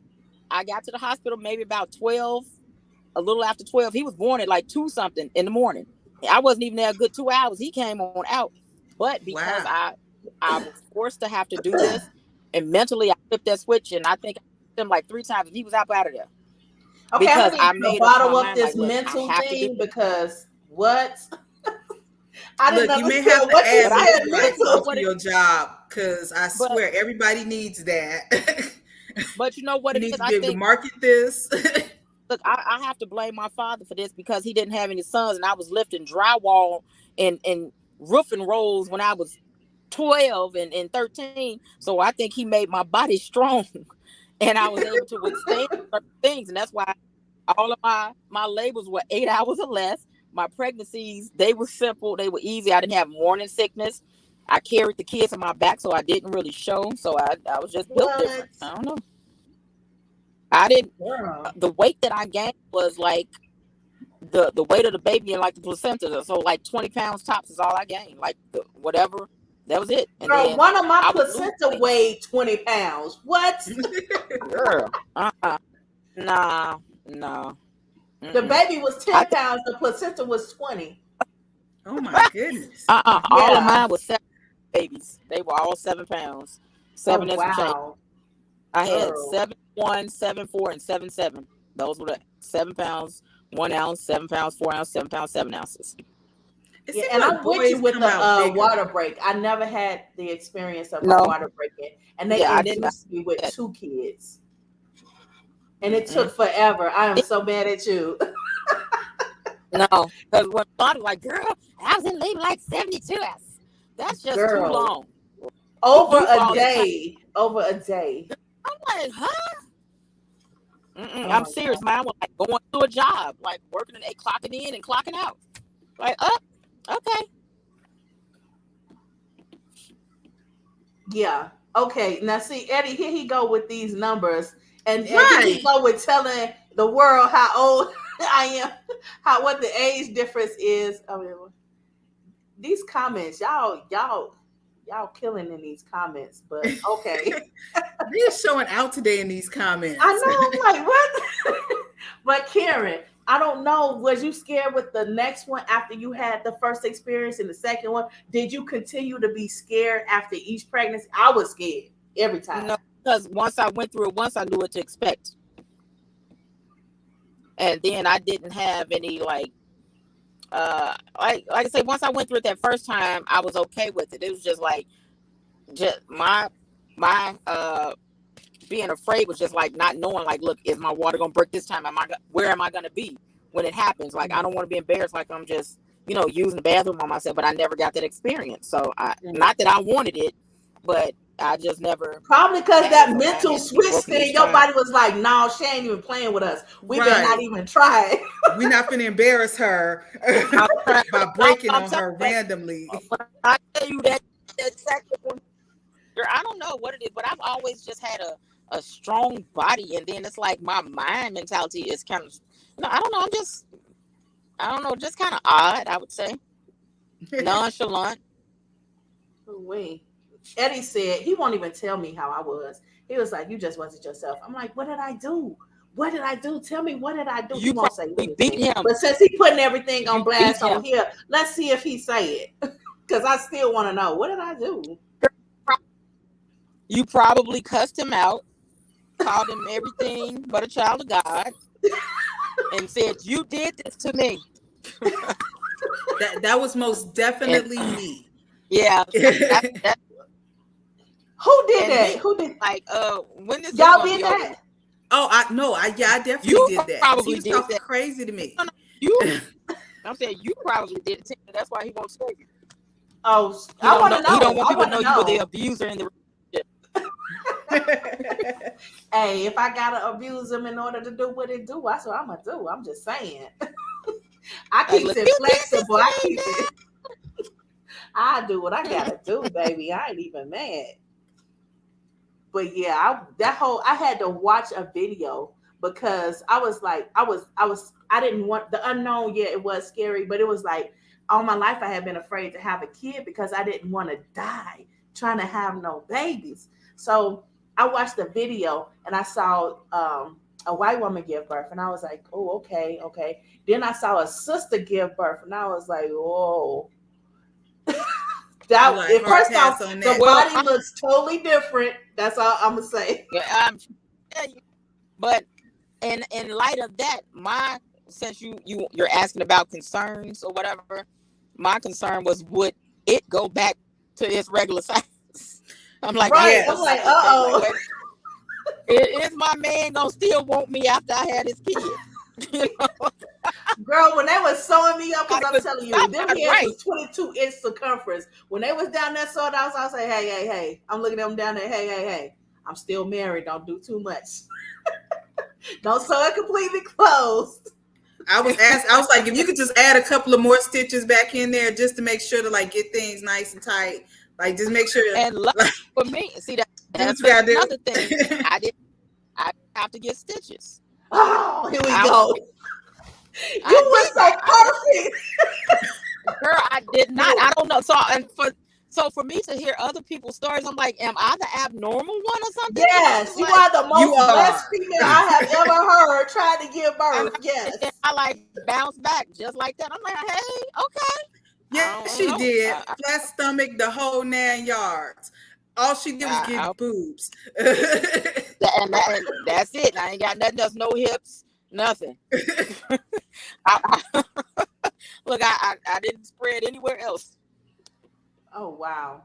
I got to the hospital maybe about 12, a little after 12. He was born at like 2 something in the morning. I wasn't even there a good 2 hours. He came on out. But because Wow. I was forced to have to do this, and mentally I flipped that switch, and I think I hit him like 3 times, and he was out of there. Okay, I'm Because gonna I need you to made up my bottle up mind, like, this look, I mental have to do thing this. because what? I Look, didn't you may have understand to what you add But I said. lights you know Mental. onto what it your job, because I but swear everybody needs that. but you know what You it need is? to I be able to think, market this. look, I have to blame my father for this, because he didn't have any sons, and I was lifting drywall and roofing rolls when I was 12 and 13. So I think he made my body strong, and I was able to withstand certain things. And that's why all of my labors were 8 hours or less. My pregnancies, they were simple, they were easy. I didn't have morning sickness. I carried the kids on my back, so I didn't really show. So I was just built What? different. I don't know. I didn't. Girl. The weight that I gained was like the weight of the baby and like the placenta. So like 20 pounds tops is all I gained. Like whatever, that was it. And Girl, then one of my I would lose placenta weight. weighed 20 pounds. What? Girl, nah, no. The Mm-mm. baby was I 10 pounds, the placenta was 20. Oh my goodness. All of Yeah. mine was 7 babies. They were all 7 pounds, Oh, 7 and some change. wow. I had Girl. 7'1", 7'4", and 7'7". Those were the 7 pounds, 1 ounce, 7 pounds, 4 ounces, 7 pounds, 7 ounces. It Yeah, seems and like I'm with you boys with come the out bigger. water break. I never had the experience of my No, water breaking, and they yeah, I didn't. induced me with That. 2 kids, and it Mm-mm. took forever. I am so mad at you. No, because when I was like, girl, I was in labor like 72 hours. That's just too Girl, long. You over do a fall that time. day, over a day. I'm like, huh? Mm-mm, Oh I'm my serious, man. I was like going to a job, like working at 8, clocking in and clocking out. Like, okay. Yeah. Okay. Now see, Eddie, here he go with these numbers, and here he Right. go with telling the world how old I am, how what the age difference is. I mean, these comments, y'all killing in these comments, but okay. They're showing out today in these I comments. know, I'm like, what? But Karen, I don't know. Was you scared with the next one after you had the first experience and the second one? Did you continue to be scared after each pregnancy? I was scared every time. No, because once I went through it, once I knew what to expect. And then I didn't have any like I say, once I went through it that first time, I was okay with it. It was just like, just my being afraid was just like not knowing, like, look, is my water gonna break this time? Where am I gonna be when it happens? Like, I don't want to be embarrassed, like I'm just using the bathroom on myself, but I never got that experience. So Mm. not that I wanted it, but I just never. Probably because had it, that so I mental had to be switch broken thing, each your time. body was like, no, she ain't even playing with us. We better not Right. even try. We're not gonna embarrass her I'm trying. by breaking I'm on telling her you, randomly. when I tell you that second one, girl, I don't know what it is, but I've always just had a strong body, and then it's like my mind mentality is kind of, I don't know. I don't know, just kind of odd. I would say nonchalant. Wait. Eddie said he won't even tell me how I was. He was like, you just wasn't yourself. I'm like, what did I do? What did I do? Tell me, what did I do? He You won't say probably beat anything. him. But since he putting everything on You beat blast him. on here, let's see if he say it. Because I still want to know, what did I do? You probably cussed him out, called him everything but a child of God, and said, "You did this to me." That was most definitely And me. yeah, that Who did and that? me. Who did? Like, when is this Y'all going to did be over that? with? Oh, I definitely You did that because he probably was did talking that. crazy to me. No, you. I'm saying you probably did it. That's why he won't tell you. Oh, He I don't want know. to He don't know. want I people to want know to you were the know. abuser in the Hey, if I gotta abuse him in order to do what it do, that's what I'm gonna do. I'm just saying. I like. keep Look, it you did this flexible. to I me, keep it. I do what I man. gotta do, baby. I ain't even mad. But yeah, I had to watch a video because I was like, I didn't want the unknown. Yeah, it was scary, but it was like all my life I had been afraid to have a kid because I didn't want to die trying to have no babies. So I watched the video and I saw a white woman give birth, and I was like, oh, okay, okay. Then I saw a sister give birth, and I was like, whoa. You That like hard first off, pass on the that. Well, body looks totally different. That's all I'm gonna say. I'm telling you, but in light of that, since you're asking about concerns or whatever, my concern was, would it go back to its regular size? I'm like, I Right. had to I'm look like, Yes. at that. Like, oh. wait, is my man gonna still want me after I had his kid? You know, Girl, when they was sewing me up, because I'm but telling you, them somebody, heads right? was 22-inch circumference. When they was down there sewing, I was like, hey, hey, hey. I'm looking at them down there, hey, hey, hey. I'm still married. Don't do too much. Don't sew it completely closed. I was like, if you could just add a couple of more stitches back in there just to make sure to like get things nice and tight. Like just make sure And lucky like for me, see do what that's you gotta another thing. do. I didn't have to get stitches. Oh, here we I go. I You were did so that. perfect. Girl, I did not. I don't know. So for me to hear other people's stories, I'm like, am I the abnormal one or something? Because Yes, it's you like, are the You most are. blessed female I have ever heard trying to give and birth. then Yes. I like bounce back just like that. I'm like, hey, okay. I Yes, don't she know. did. Flat stomach, the whole 9 yards. All she did was get boobs. And that's it. I ain't got nothing else. No hips, nothing. I, look, I didn't spread anywhere else. Oh wow.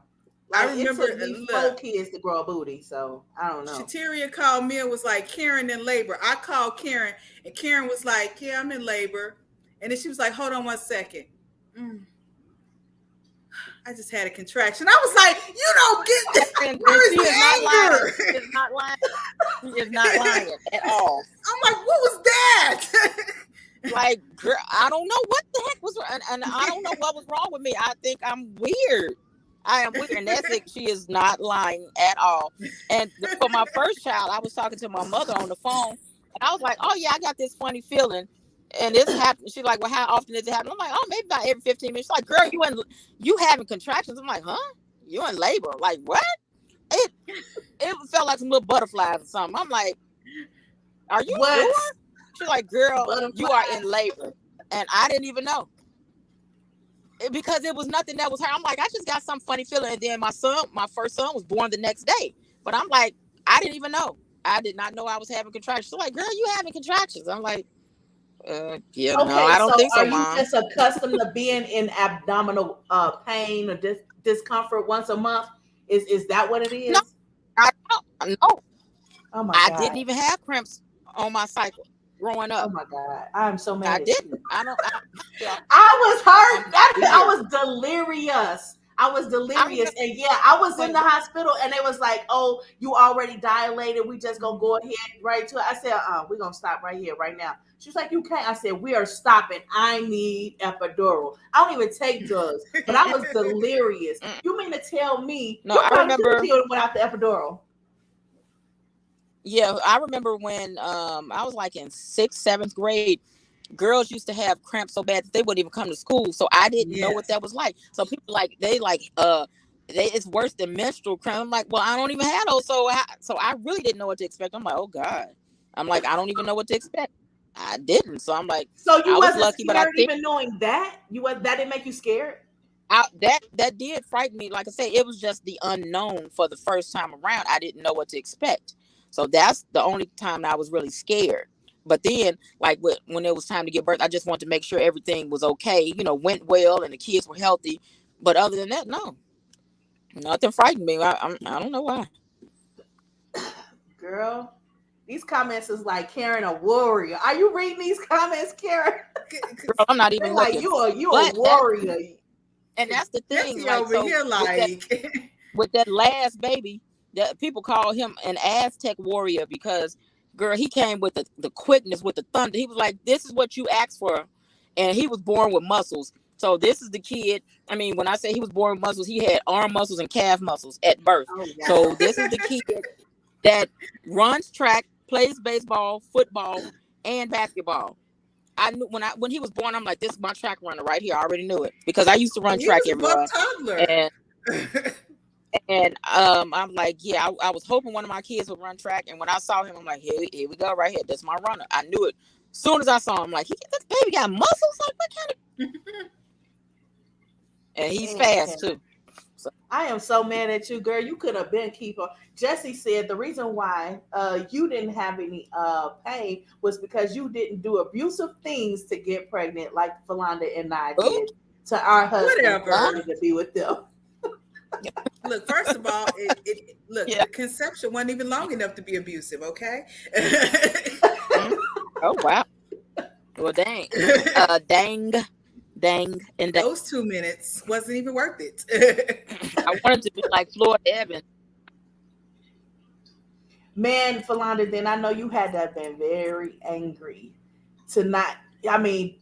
I Like it remember, took me 4 look, kids to grow a booty, so I don't know. Shateria called me and was like, Karen in labor. I called Karen, and Karen was like, yeah, I'm in labor. And then she was like, hold on 1 second. I just had a contraction. I was like, you don't get this. And Where's she the is not lying. anger? She is not lying. She is not lying at all. I'm like, what was that? Like, girl, I don't know what the heck was wrong, and I don't know what was wrong with me. I think I'm weird. I am weird, and that's it. She is not lying at all. And for my first child, I was talking to my mother on the phone, and I was like, "Oh yeah, I got this funny feeling, and it's happening." She's like, "Well, how often does it happen?" I'm like, "Oh, maybe about every 15 minutes." She's like, "Girl, you having contractions?" I'm like, "Huh? You in labor? Like what?" It felt like some little butterflies or something. I'm like, "Are you What? sure?" She's like, "Girl, Butterfly. you are in labor," and I didn't even know. Because it was nothing that was her. I'm like, I just got some funny feeling. And then my first son was born the next day. But I'm like, I didn't even know. I did not know I was having contractions. She's like, girl, you having contractions. I'm like, yeah, no, Okay, I don't so think so, are you Mom. just accustomed to being in abdominal pain or discomfort once a month? Is that what it No, is? I don't. No, Oh my I God. didn't even have cramps on my cycle growing Oh up. my God. I'm so mad I at didn't. you. I don't. I was hurt. I weird. was delirious. I was I delirious. remember And yeah, I was in when, the hospital and they was like, oh, you already dilated. We just gonna go ahead right to it. I said, we're gonna stop right here, right now. She's like, you can't. I said, we are stopping. I need epidural. I don't even take drugs, but I was delirious. You mean to tell me no, you I probably could remember. have killed without the epidural? Yeah, I remember when I was like in 6th, 7th grade. Girls used to have cramps so bad that they wouldn't even come to school. So I didn't know what Yes. that was like. So people it's worse than menstrual cramp. I'm like, well, I don't even have those. So I really didn't know what to expect. I'm like, oh God. I'm like, I don't even know what to expect. I didn't. So I'm like, So you I was wasn't lucky, but I scared think even knowing that? That didn't make you scared? that did frighten me. Like I said, it was just the unknown for the first time around. I didn't know what to expect. So that's the only time I was really scared. But then, like when it was time to give birth, I just wanted to make sure everything was okay, went well and the kids were healthy. But other than that, no, nothing frightened me. I don't know why. Girl, these comments is like Karen a warrior. Are you reading these comments, Karen? Girl, I'm not They're even like looking. you a But that warrior. and that's the thing. Jesse Like over so here like with that last baby, that people call him an Aztec warrior because, girl, he came with the quickness, with the thunder. He was like, this is what you asked for. And he was born with muscles. So this is the kid. I mean, when I say he was born with muscles, he had arm muscles and calf muscles at birth. Oh So wow. this is the kid that runs track, plays baseball, football, and basketball. I knew when he was born, I'm like, this is my track runner right here. I already knew it because I used to run he track was a buck everywhere. toddler. And I'm like, yeah, I was hoping one of my kids would run track. And when I saw him, I'm like, here we go, right here. That's my runner. I knew it. As soon as I saw him, I'm like, this baby got muscles. Like, what kind of? And he's Man, fast too. So, I am so mad at you, girl. You could have been keeper. Jesse said the reason why you didn't have any pain was because you didn't do abusive things to get pregnant like Philanda and I oh, did to our husbands Whatever. wanting to be with them. Look, first of all, look, yeah. the conception wasn't even long enough to be abusive, okay? Mm. Oh wow. Well, dang, dang, and dang. Those 2 minutes wasn't even worth it. I wanted to be like Floyd Evans. Man, Philanda, then I know you had to have been very angry to not, I mean,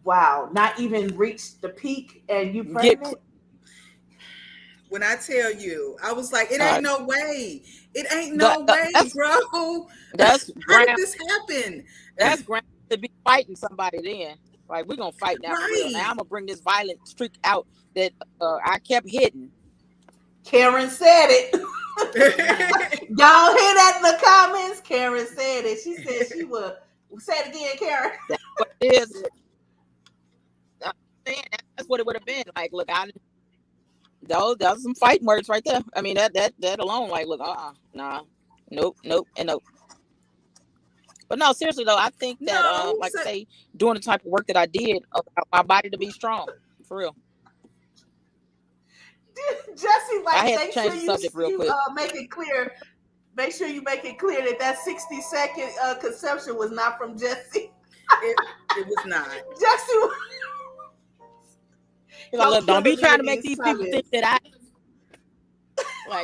wow, not even reach the peak and you Get pregnant? When I tell you, I was like, it ain't no way. It ain't the, no way, bro. that's How did ground. this happen? That's ground to be fighting somebody. Then, like, we're gonna fight now for real. Now Right. I'm gonna bring this violent streak out that I kept hidden. Karen said it. Y'all hear that in the comments? Karen said it. She said she would. Say it again, Karen. That's what it is. I'm saying that's what it would have been. Like, look, those are some fighting words right there. I mean, that alone, like, look, nah, nope, and nope. But no, seriously though, I think that No. like I say, doing the type of work that I did allowed my body to be strong, for real. Jesse, I like, had to make change sure the subject real you quick. make it clear. Make sure you make it clear that 60-second conception was not from Jesse. It was not. Jesse, Like, look, don't be killing me trying in to make these these people think comments. that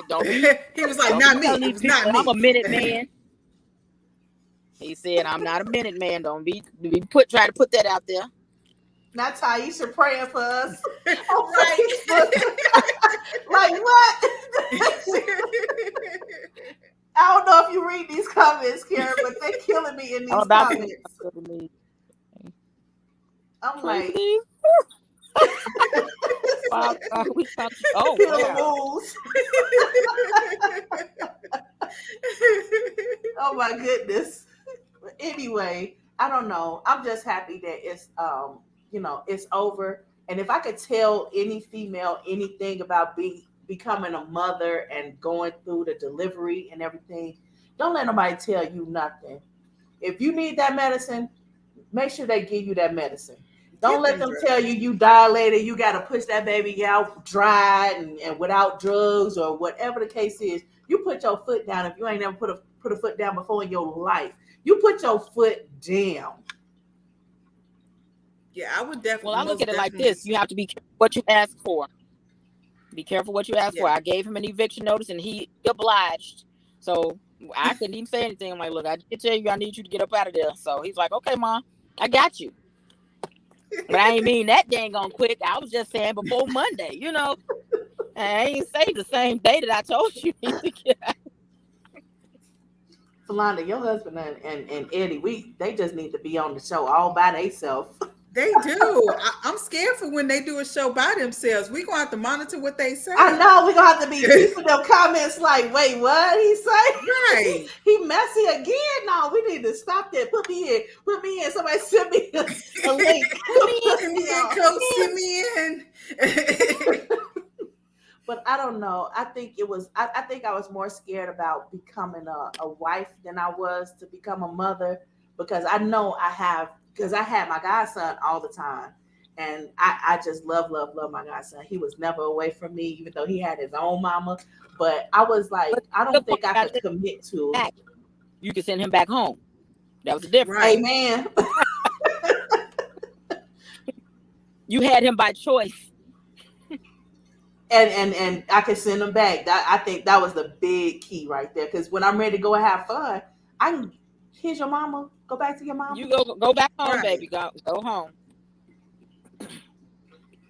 don't be He was like, don't not be me. telling It these was people not that I'm a me. minute man. He said, I'm not a minute man. Don't be try to put that out there. Not Taisha praying for us on Right. Facebook. Like what? I don't know if you read these comments, Karen, but they're killing me in I'm these about comments. to I'm crazy. like, We talk, oh kill the yeah. rules. Oh my goodness. But anyway, I don't know. I'm just happy that it's it's over. And if I could tell any female anything about becoming a mother and going through the delivery and everything, don't let nobody tell you nothing. If you need that medicine, make sure they give you that medicine. Don't Get let them them tell drugs. you dilated, you got to push that baby out dry and without drugs or whatever the case is. You put your foot down. If you ain't never put a foot down before in your life, you put your foot down. Yeah, I would Well, I definitely, look at most it like definitely. this: you have to be careful what you ask for. Be careful what you ask for. Yeah. I gave him an eviction notice, and he obliged. So I couldn't even say anything. I'm like, look, I did tell you I need you to get up out of there. So he's like, okay, mom, I got you. But I ain't mean that dang on quick. I was just saying before Monday, you know. I ain't say the same day that I told you need to get out. Philanda, your husband and Eddie, they just need to be on the show all by themselves. They do. I'm scared for when they do a show by themselves. We're going to have to monitor what they I say. know we're gonna have to be keeping them comments like, wait, what he say? Right. He messy again. No, we need to stop that. Put me in. Put me in. Somebody send me a link. Put me in. Put Send me me in, on. Coach. Send me in. But I don't know. I think it was. I think I was more scared about becoming a wife than I was to become a mother, because I know I have, because I had my godson all the time, and I just love my godson. He was never away from me, even though he had his own mama. But I was like, But I the don't good part think I about could this, commit to. back, you can send him back home. That was the difference. Right. Amen. You had him by choice. And I can send them back. I think that was the big key right there. Because when I'm ready to go and have fun, I can. Here's your mama. Go back to your mama. You go back home, Right. baby. Go home.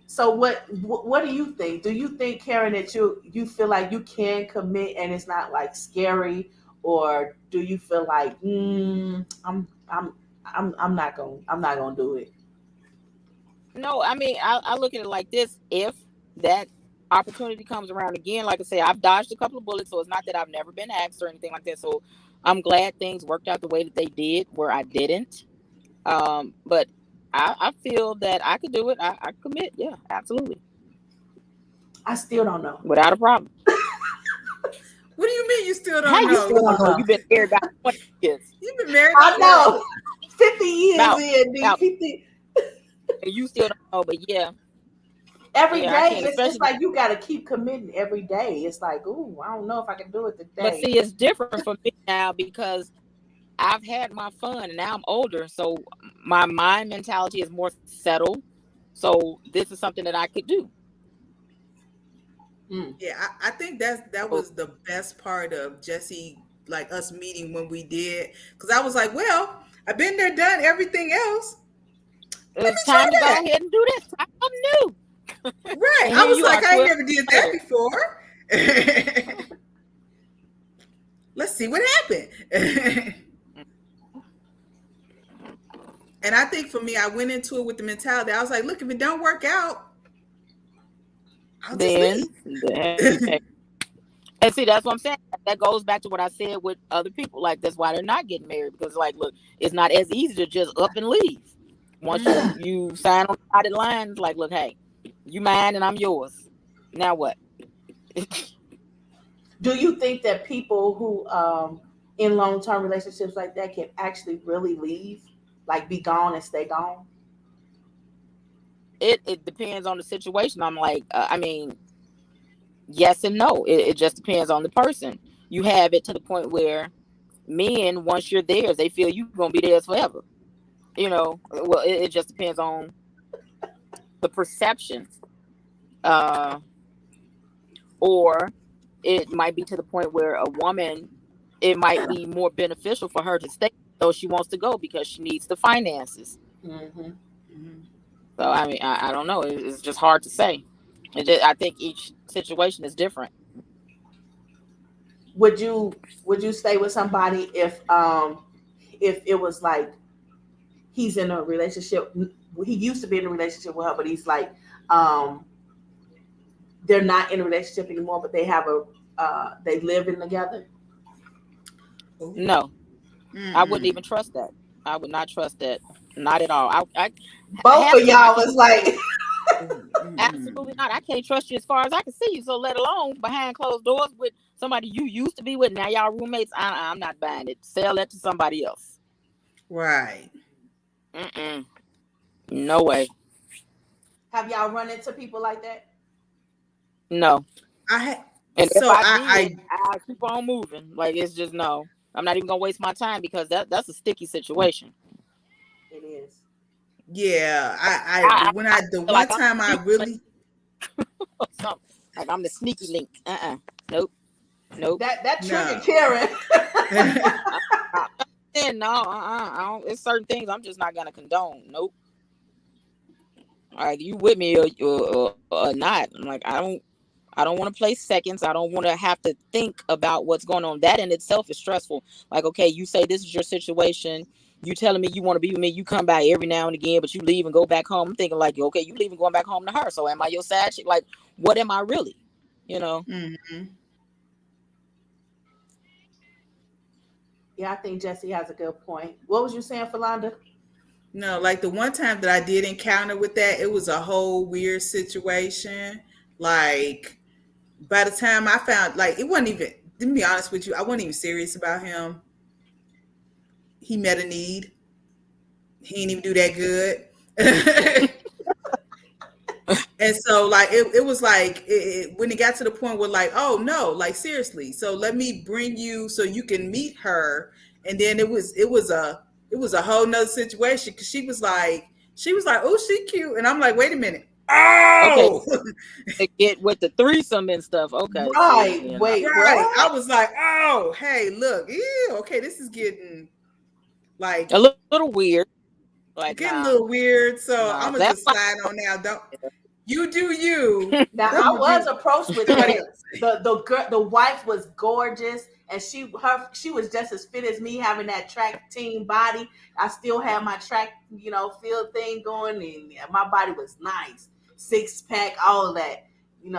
So what do you think? Do you think, Karen, that you feel like you can commit and it's not like scary, or do you feel like I'm not gonna do it? No, I mean, I look at it like this: if that opportunity comes around again, like I say, I've dodged a couple of bullets, so it's not that I've never been asked or anything like that. So I'm glad things worked out the way that they did, where I didn't. But I feel that I could do it. I commit. Yeah, absolutely, I still don't know. without a problem. What do you mean you still How don't you know? still don't know? You've been married about 20 years. You've been married I all know. that. 50 years About in, about 50 and you still don't know, but yeah, every yeah, I day. can, It's especially. like you got to keep committing every day. It's like, ooh, I don't know if I can do it But today. see, it's different for me now because I've had my fun and now I'm older, so my mind mentality is more settled. So this is something that I could do. Mm. Yeah, I think that So was the best part of Jesse, like us meeting when we did. Because I was like, well, I've been there, done everything else. Let it's me time to try go that. ahead and do this. Try something new. Right. And I here was you are, like, I ain't 12 never did years later. that before. Let's see what happened. And I think for me, I went into it with the mentality. I was like, look, if it don't work out, I'll just Then, leave. and see, that's what I'm saying. That goes back to what I said with other people. Like, that's why they're not getting married, because, like, look, it's not as easy to just up and leave. Once Mm. you sign on the dotted lines, like, look, hey, you mine and I'm yours. Now what? Do you think that people who in long term relationships like that can actually really leave, like be gone and stay gone? It depends on the situation. I'm like, I mean, yes and no. It just depends on the person. You have it to the point where men, once you're theirs, they feel you're gonna be theirs forever. Well, it just depends on the perception. Uh, or it might be to the point where a woman, it might be more beneficial for her to stay, though she wants to go because she needs the finances. Hmm. So I mean, I don't know. It's just hard to say. I think each situation is different. Would you stay with somebody if it was like he's in a relationship? He used to be in a relationship with her, but he's like um they're not in a relationship anymore, but they have a they live in together. Ooh. No, I wouldn't Mm-mm. even trust that. I would not trust that. Not at all. I Both half of of them I y'all can't. was like, Absolutely Mm-mm. not. I can't trust you as far as I can see you. So let alone behind closed doors with somebody you used to be with. Now y'all roommates. I'm not buying it. Sell that to somebody else. Right. Mm-mm. No way. have y'all run into people like that? No. I had And if so I I did, I keep on moving. Like, it's just no. I'm not even gonna waste my time because that's a sticky situation. It is. Yeah, I, when I the feel one like I'm time I sneaky link really, or something. Like I'm the sneaky link. Nope. Nope. That triggered no. Karen. I, then no. I don't. It's certain things I'm just not gonna condone. Nope. Like you with me or not? I'm like I don't want to play seconds. I don't want to have to think about what's going on. That in itself is stressful. Like, okay, you say this is your situation. You telling me you want to be with me. You come by every now and again, but you leave and go back home. I'm thinking like, okay, you leave and going back home to her. So am I your side chick? Like, what am I really? You know? Mhm. Yeah, I think Jesse has a good point. What was you saying, Philanda? No, like the one time that I did encounter with that, it was a whole weird situation. Like by the time I found, like, it wasn't even. To be honest with you, I wasn't even serious about him. He met a need. He didn't even do that good. And so like it was like when it got to the point where like, oh no, like seriously, so let me bring you so you can meet her. And then it was a whole nother situation because she was like, oh, she cute. And I'm like, wait a minute. Okay, Oh, to get with the threesome and stuff. Okay, see, Right. you know, Wait, right. I what? was like, oh, hey, look, ew, okay, this is like little weird. Like, getting a nah, little weird. So nah. I'm gonna That's just like, slide on now. Don't you do you. Now I'm I gonna was do approached with somebody that. else. The girl, the wife was gorgeous, and she was just as fit as me, having that track team body. I still had my track, field thing going, and my body was nice, 6 pack, all of that.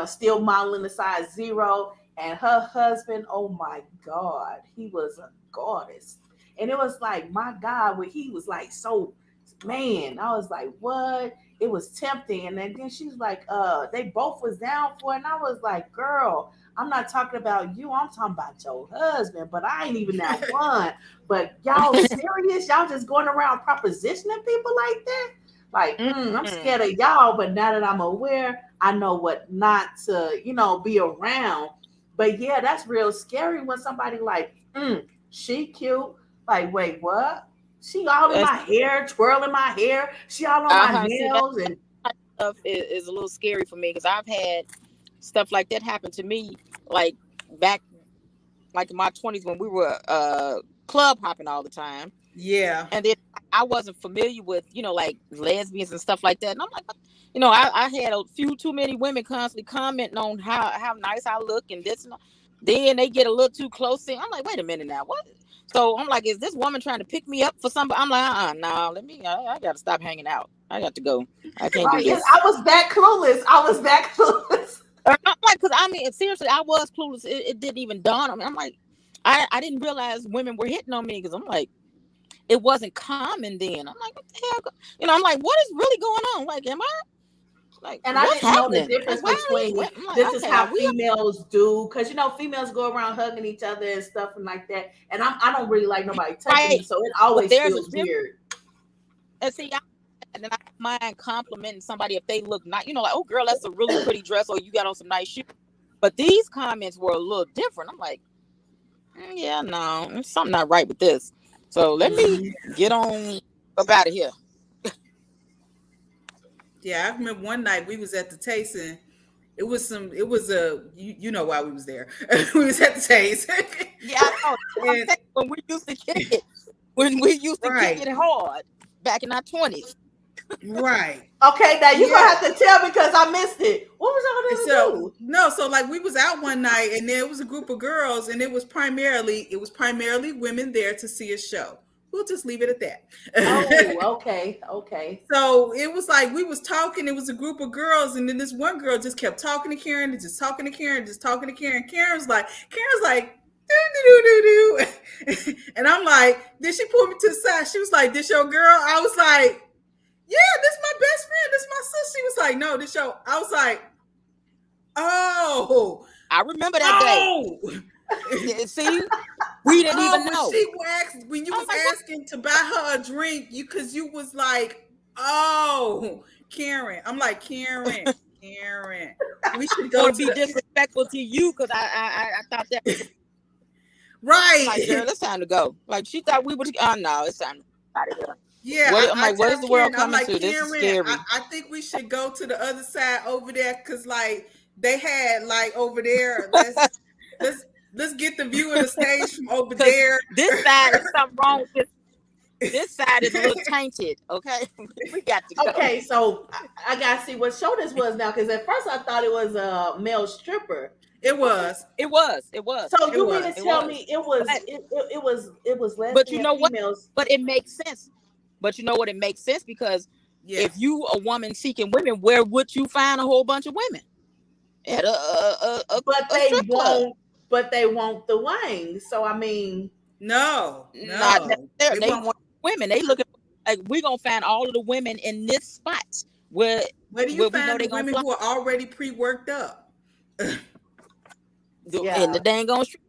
Still modeling the size 0. And her husband, oh my God, he was a goddess. And it was like, my God, when he was like so, man, I was like, what? It was tempting. And then she's like, they both was down for it. And I was like, girl, I'm not talking about you. I'm talking about your husband. But I ain't even that one. But y'all serious? Y'all just going around propositioning people like that? Like, I'm scared of y'all. But now that I'm aware, I know what not to, be around. But yeah, that's real scary when somebody like, she cute. Like, wait, what? She all in uh, my hair, twirling my hair. She all on my see that nails, and stuff is a little scary for me because I've had stuff like that happen to me, like back like in my 20s when we were club hopping all the time. Yeah. And then I wasn't familiar with, like lesbians and stuff like that. And I'm like, I had a few too many women constantly commenting on how nice I look and this and that. Then they get a little too close. I'm like, wait a minute now, what? So I'm like, is this woman trying to pick me up for somebody? I'm like, no, I got to stop hanging out. I got to go. I can't do right, this. I was that clueless. I was that clueless. I'm like, because I mean, seriously, I was clueless. It didn't even dawn on me. I'm like, I didn't realize women were hitting on me because I'm like, it wasn't common then. I'm like, what the hell? I'm like, what is really going on? Like, am I like, And I what's didn't know the happening? difference Like, why are these between women? I'm like, this is okay, are how we females do, because females go around hugging each other and stuff and like that. And I don't really like nobody touching right? me, so it But always there's a feels difference. weird. And see, and then I don't mind complimenting somebody if they look nice. Like, oh, girl, that's a really pretty dress, or you got on some nice shoes. But these comments were a little different. I'm like, yeah, no, there's something not right with this. So let me get on up out of here. Yeah, I remember one night we was at the tasting. It was a you know why we was there. We was at the taste. Yeah, I know. I'm And saying when we used to kick it, when we used to kick right, it hard back in our 20s. right. Okay, now you're gonna Yeah. have to tell me because I missed it. What was And y'all so gonna do? no, so like we was out one night and there was a group of girls and it was primarily women there to see a show. We'll just leave it at that. Oh, okay, okay. So it was like we was talking. It was a group of girls, and then this one girl just kept talking to Karen, and just talking to Karen, just talking to Karen. Karen's like, do do do do do, and I'm like, then she pulled me to the side. She was like, "This your girl?" I was like, "Yeah, this my best friend. This my sister." She was like, "No, this your." I was like, "Oh, I remember that day. oh." Yeah, see, we didn't Oh, even know. when you I was was like, what? asking to buy her a drink, because you was like, oh, Karen. I'm like, Karen. We should I go want to to be the disrespectful to you because I thought that was I'm like, right. girl, it's time to go. Like she thought we would. Oh no, it's time to get out of here. Yeah, I'm I like, what is tell the world Karen, I'm coming like, to? This is Karen, scary. I think we should go to the other side over there because like they had like over there. Let's let's get the view of the stage from over Because there. this side is something wrong with this. This side is a little tainted. Okay, we got to go. Okay, so I gotta see what show this was now, because at first I thought it was a male stripper. It was. It was. It was. So It you mean to was. It tell was. me it was But it was but you lesbian know what? females? But it makes sense. But you know what? It makes sense because Yeah. if you a woman seeking women, where would you find a whole bunch of women? At But a strip club. they won't the wings. So I mean, No, Not no. necessarily. They They won't. want women. They looking like we're gonna find all of the women in this spot where Where do you we know find the they're gonna women fly who are already pre-worked up? in the dang on street.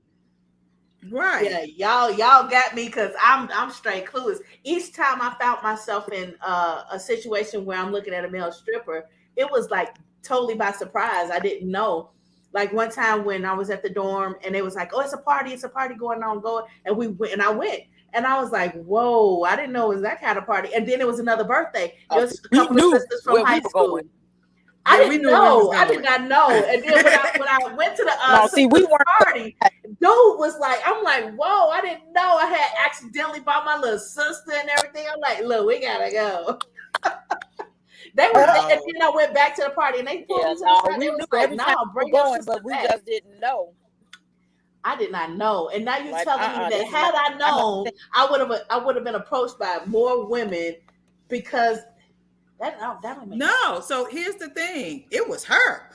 Right. yeah, y'all got me because I'm straight clueless. Each time I found myself in a situation where I'm looking at a male stripper, it was like totally by surprise. I didn't know. Like one time when I was at the dorm and it was like, oh, it's a party going on, go, and we went and I went. And I was like, whoa, I didn't know it was that kind of party. And then it was another birthday. It was a We couple of knew sisters from where we high were school. going. I Yeah, we didn't knew where we was know. I did going. not know. And then when I went to the No, see, we sisters weren't. party, dude was like, I'm like, whoa, I didn't know I had accidentally bought my little sister and everything. I'm like, look, we gotta go. They was, Wow. and then I went back to the party and they pulled Yeah, me to the no, side. They we was knew like, every time no, we were bring your going, sister but we back. just didn't know. I did not know. And now you're Like, telling me that this is had not. I known, I would have been approached by more women because that don't make sense. No. So here's the thing. It was her.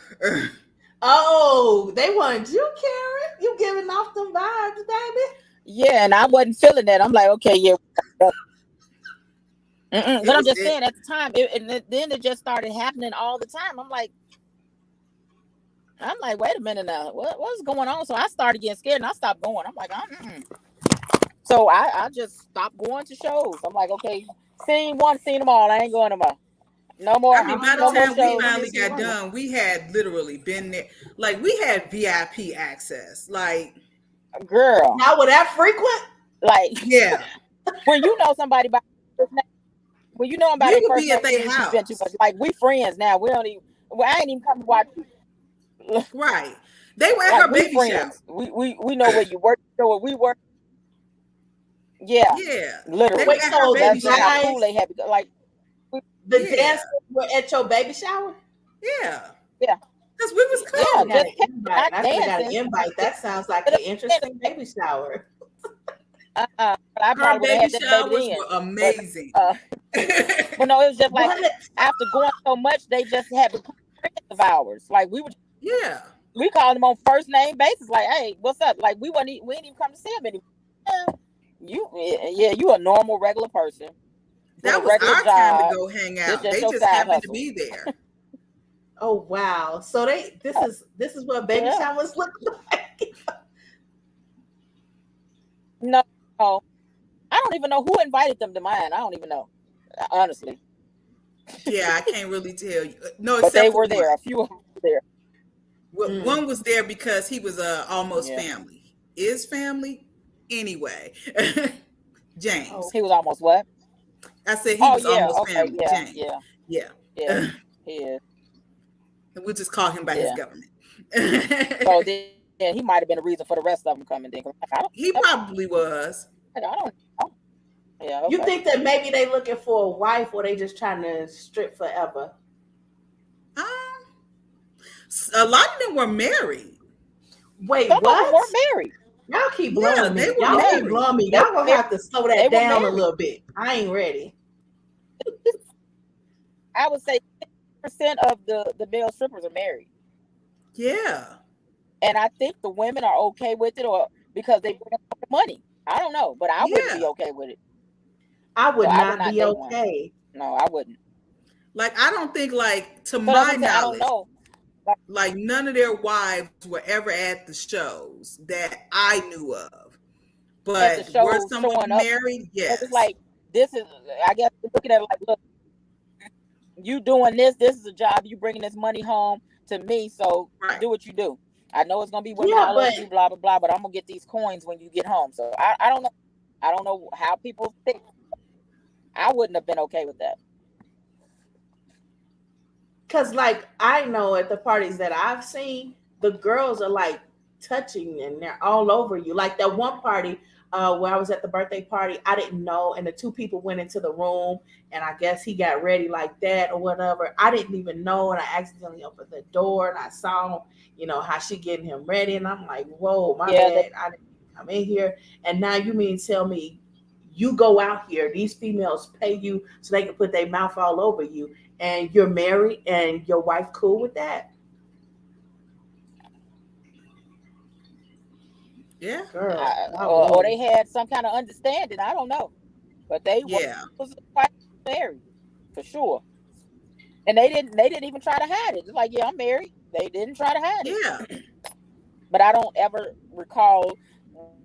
Oh, they wanted you, Karen. You giving off them vibes, baby. Yeah, and I wasn't feeling that. I'm like, okay, yeah. It But I'm was just it. saying at the time, then it just started happening all the time. I'm like, wait a minute now, what's going on? So I started getting scared and I stopped going. I'm like, so I just stopped going to shows. I'm like, okay, seen one, seen them all. I ain't going no more. No more. I mean, by the No more time we shows. finally got done, we had literally been there. Like we had VIP access. Like, Girl, Now with that frequent? like yeah, when you know somebody by first name, when you know them by we their would first be at name, their you've been too house. much. Like we friends now. We don't even. Well, I ain't even come to watch. Right. They were at Like her we baby shower. friends. We know where you work. Know where we work. Yeah, Yeah. They literally. were Wait, at so her the baby That's how shower. cool guys, they have. Like the Yeah. dancers were at your baby shower? Yeah. yeah, Because we was I should yeah. have got cool. an Just invite. not I should have got an dancing. invite. That sounds like an interesting baby shower. But I Her probably would have baby had that baby showers then. were amazing. But no, it was just like What? after going so much, they just had become friends of ours. Like Yeah. we called them on first name basis. Like, hey, what's up? Like we didn't even come to see them anymore. You a normal regular person with That a was regular our time to job. go hang This out. just They your just side happened to hustle. be there. Oh wow! So this is what baby Yeah. showers look like. No, I don't even know who invited them to mine. I don't even know, honestly. Yeah, I can't really tell you. No, But they except for were one. there. A few of them were there. One was there because he was almost Yeah. family. Is family? Anyway. James. Oh. He was almost what? I said he Oh was yeah, almost okay, family. yeah, James. yeah, Yeah. yeah. He is. We'll just call him by his Yeah. government. So then he might have been the reason for the rest of them coming. Then He probably was. I don't know. Yeah. Okay. You think that maybe they looking for a wife or they just trying to strip forever? A lot of them were married. Wait, Some of them what? were married. Y'all keep Yeah, blowing they me. were Y'all keep married. blowing me. They Y'all were gonna have to slow They that were down a married. little bit. I ain't ready. I would say 50% of the male strippers are married, Yeah. and I think the women are okay with it, or because they bring up the money. I don't know, but I wouldn't be Yeah. okay with it. I would So I would not not be date one. okay. No, I wouldn't. Like I don't think to But that's my what I'm saying. I don't knowledge, know. like none of their wives were ever at the shows that I knew of. At But the show were someone showing up, married? Yes. it's like this is. I guess looking at it like, look, you doing this. This is a job. You bringing this money home to me. So Right. do what you do. I know it's gonna be women Yeah, all over but you, blah blah blah. But I'm gonna get these coins when you get home. So I don't know. I don't know how people think. I wouldn't have been okay with that. Cause like I know at the parties that I've seen, the girls are like touching and they're all over you. Like that one party where I was at the birthday party, I didn't know, and the two people went into the room, and I guess he got ready like that or whatever. I didn't even know, and I accidentally opened the door and I saw, how she getting him ready, and I'm like, whoa, my Yeah, bad, I didn't come in here, and now you mean tell me you go out here, these females pay you so they can put their mouth all over you, and you're married and your wife cool with that? Yeah. Girl, my or they lord. had some kind of understanding. I don't know, but they Yeah. was quite married for sure, and they didn't even try to hide it. It's like, yeah, I'm married. They didn't try to hide it, Yeah. but I don't ever recall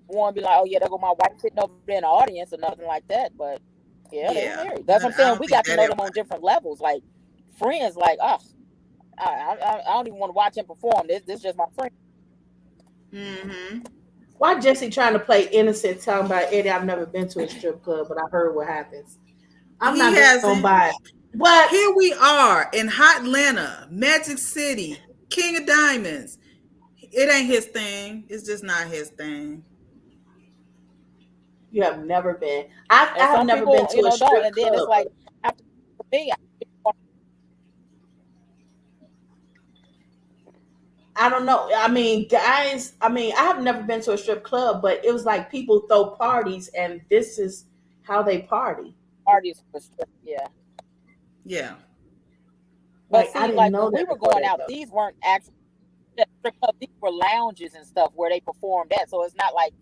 one be like, oh yeah, there go my wife sitting over there in the audience or nothing like that. But yeah, they were Yeah. married. That's what I'm I saying. don't We think got to that know ever. them on different levels, like friends. Like, oh, I don't even want to watch him perform. This is just my friend. Mm-hmm. Why Jesse trying to play innocent talking about Eddie? I've never been to a strip club, but I heard what happens. I'm He not gonna buy hasn't. it. What? Here we are in Hot Atlanta, Magic City, King of Diamonds. It ain't his thing. It's just not his thing. You have never been. I And have some never been people, to a don't. strip And then it's club. like, after for me, I don't know. I mean, guys, I have never been to a strip club, but it was like people throw parties and this is how they party. parties for strip. Yeah, Yeah. but Like I see, didn't like know when we that were before going that out, though. these weren't actual strip clubs. These were lounges and stuff where they performed at. So it's not like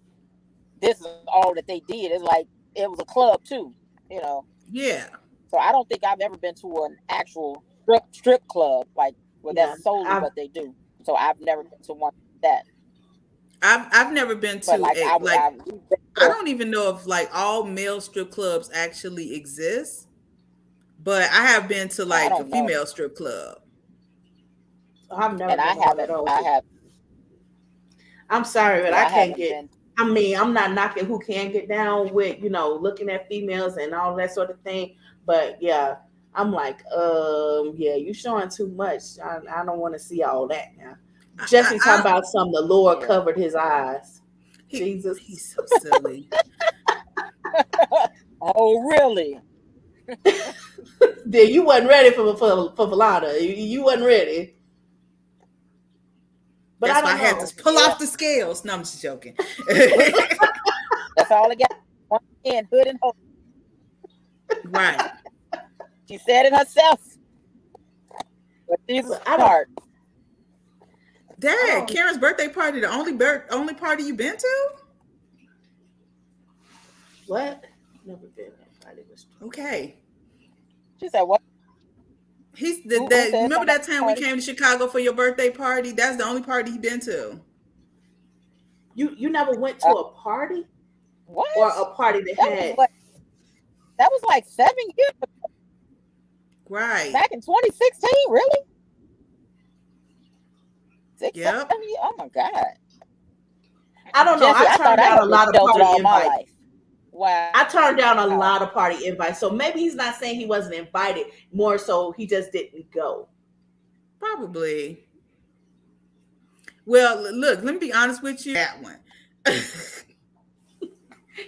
this is all that they did. It's like it was a club too, you know. Yeah. So I don't think I've ever been to an actual strip club like where Yeah. that's solely I've what they do. So I've never been to one like that. I've never been But to like a like we've been I to, don't even know if like all male strip clubs actually exist, but I have been to I like a don't know, female strip club. I've never and been to one of those. I have, I'm sorry, but yeah, I I can't haven't get. been. I mean, I'm not knocking who can get down with, looking at females and all that sort of thing. But yeah, I'm like, yeah, you showing too much. I don't want to see all that now. Jesse talking I about something. The Lord Yeah. covered his eyes. he's Jesus. so silly. Oh really? Then you wasn't ready for Valada. You wasn't ready. But I That's why I don't had to know. pull Yeah, off the scales. No, I'm just joking. that's all I got. One hand, hood and hope. Right. She said it herself. But Jesus' But I don't. heart. I Dad, don't. Karen's birthday party, the only party you been to? What? Never been that party. Okay. She said, "What? He's Who that said remember something about that time the we party? came to Chicago for your birthday party? That's the only party he been to. You never went to Uh, a party or what? a party that That was had. what? That was like 7 years Right. back in 2016. Really? Six, Yep. 7 years? Oh my God, I don't know. Jesse! I I thought turned I down a had been lot of sheltered party all my invites. life. Wow. I turned down a lot of party invites. So maybe he's not saying he wasn't invited. More so, he just didn't go. Probably. Well, look, let me be honest with you. That one.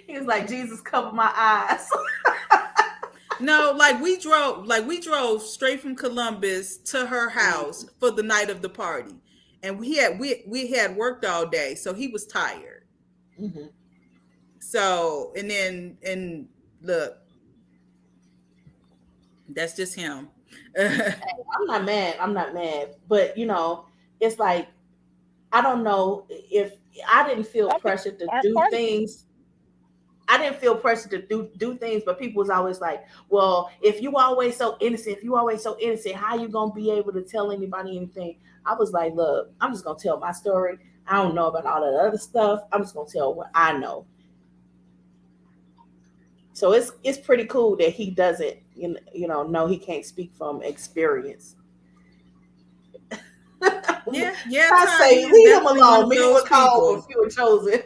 He was like, Jesus, cover my eyes. No, we drove straight from Columbus to her house for the night of the party. And we had worked all day, so he was tired. Mhm. So, and look, that's just him. I'm not mad. I'm not mad. But, it's like, I don't know if I didn't feel Some people pressured to aren't do party people. things. I didn't feel pressure to do things, but people was always like, "Well, if you always so innocent, how you gonna be able to tell anybody anything?" I was like, "Look, I'm just gonna tell my story. I don't know about all that other stuff. I'm just gonna tell what I know." So it's pretty cool that he doesn't, know he can't speak from experience. Yeah, yeah, I Ty, he say, is leave him definitely one alone. of Me those would call him people. if you were chosen.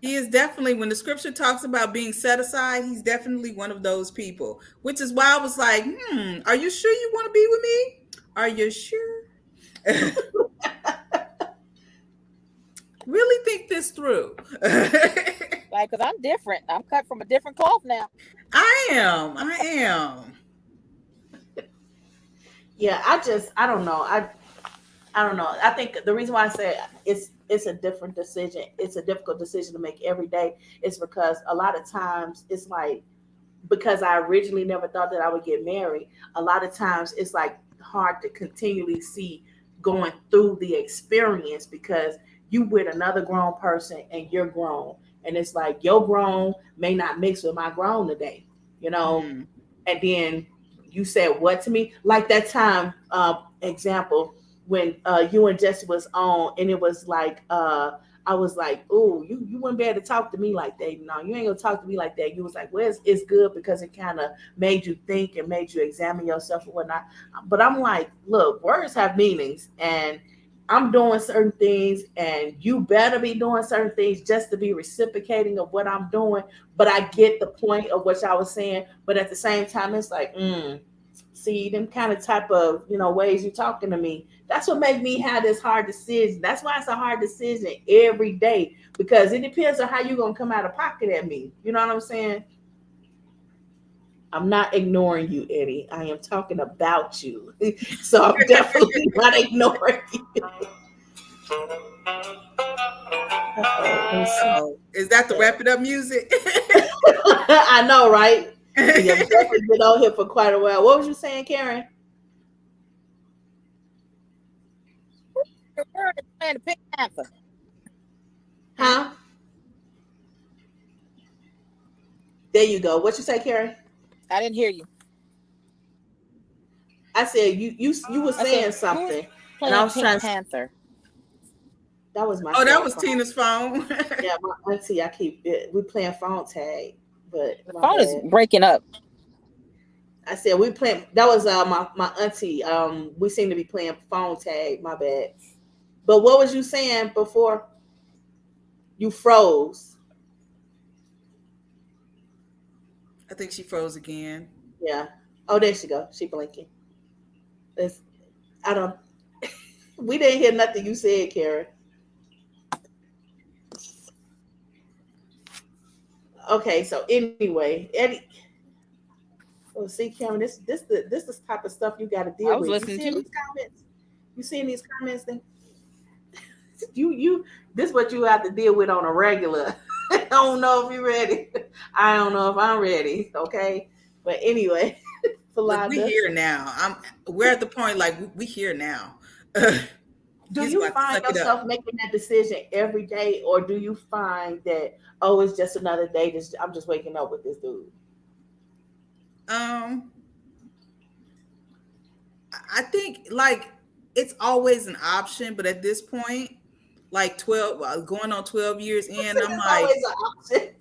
He is definitely, when the scripture talks about being set aside, he's definitely one of those people. Which is why I was like, are you sure you want to be with me? Are you sure? Really think this through. Like, because I'm different. I'm cut from a different cloth now. I am. I am. Yeah, I don't know. I don't know. I think the reason why I say it's a different decision. It's a difficult decision to make every day. Is because a lot of times it's like, because I originally never thought that I would get married. A lot of times it's like hard to continually see going through the experience because you with another grown person and you're grown, and it's like your grown may not mix with my grown today, you know. Mm. And then you said what to me, like that time example when you and Jesse was on, and it was like I was like, "Oh, you wouldn't be able to talk to me like that. No, you ain't gonna talk to me like that." You was like, "Well, it's good because it kind of made you think and made you examine yourself and whatnot." But I'm like, look, words have meanings, and I'm doing certain things, and you better be doing certain things just to be reciprocating of what I'm doing. But I get the point of what y'all was saying. But at the same time, it's like, see, them kind of type of ways you talking to me. That's what make me have this hard decision. That's why it's a hard decision every day, because it depends on how you're gonna come out of pocket at me. You know what I'm saying? I'm not ignoring you, Eddie. I am talking about you. So I'm definitely not ignoring you. Let me see. Oh, is that the wrap it up music? I know, right? Yeah, I've definitely been on here for quite a while. What was you saying, Karen? The word is playing the Pink Panther. Huh? There you go. What you say, Karen? I didn't hear you. I said you were I saying said, who is something, and I playing was Pink trying. Panther? That was my Oh, that cell was phone. Tina's phone. Yeah, my auntie. I keep we playing phone tag, but The my phone is bad. breaking up. I said we playing. That was my auntie. We seem to be playing phone tag. My bad. But what was you saying before? You froze. I think she froze again. Yeah. Oh, there she go. She blinking. It's, I don't. We didn't hear nothing you said, Karen. Okay, so anyway, Eddie. Oh, see, Karen, this type of stuff you got to I deal was with. You listening see in to. these comments? You see in these comments? You this what you have to deal with on a regular. I don't know if you're ready. I don't know if I'm ready. Okay, but anyway, Look, we Philanda, here now. We're at the point like we here now. do He's you about to find suck it up. yourself making that decision every day, or do you find that, oh, it's just another day? I'm just waking up with this dude. Um, I think like it's always an option, but at this point, like 12, going on 12 years in, I'm It's like, always an option.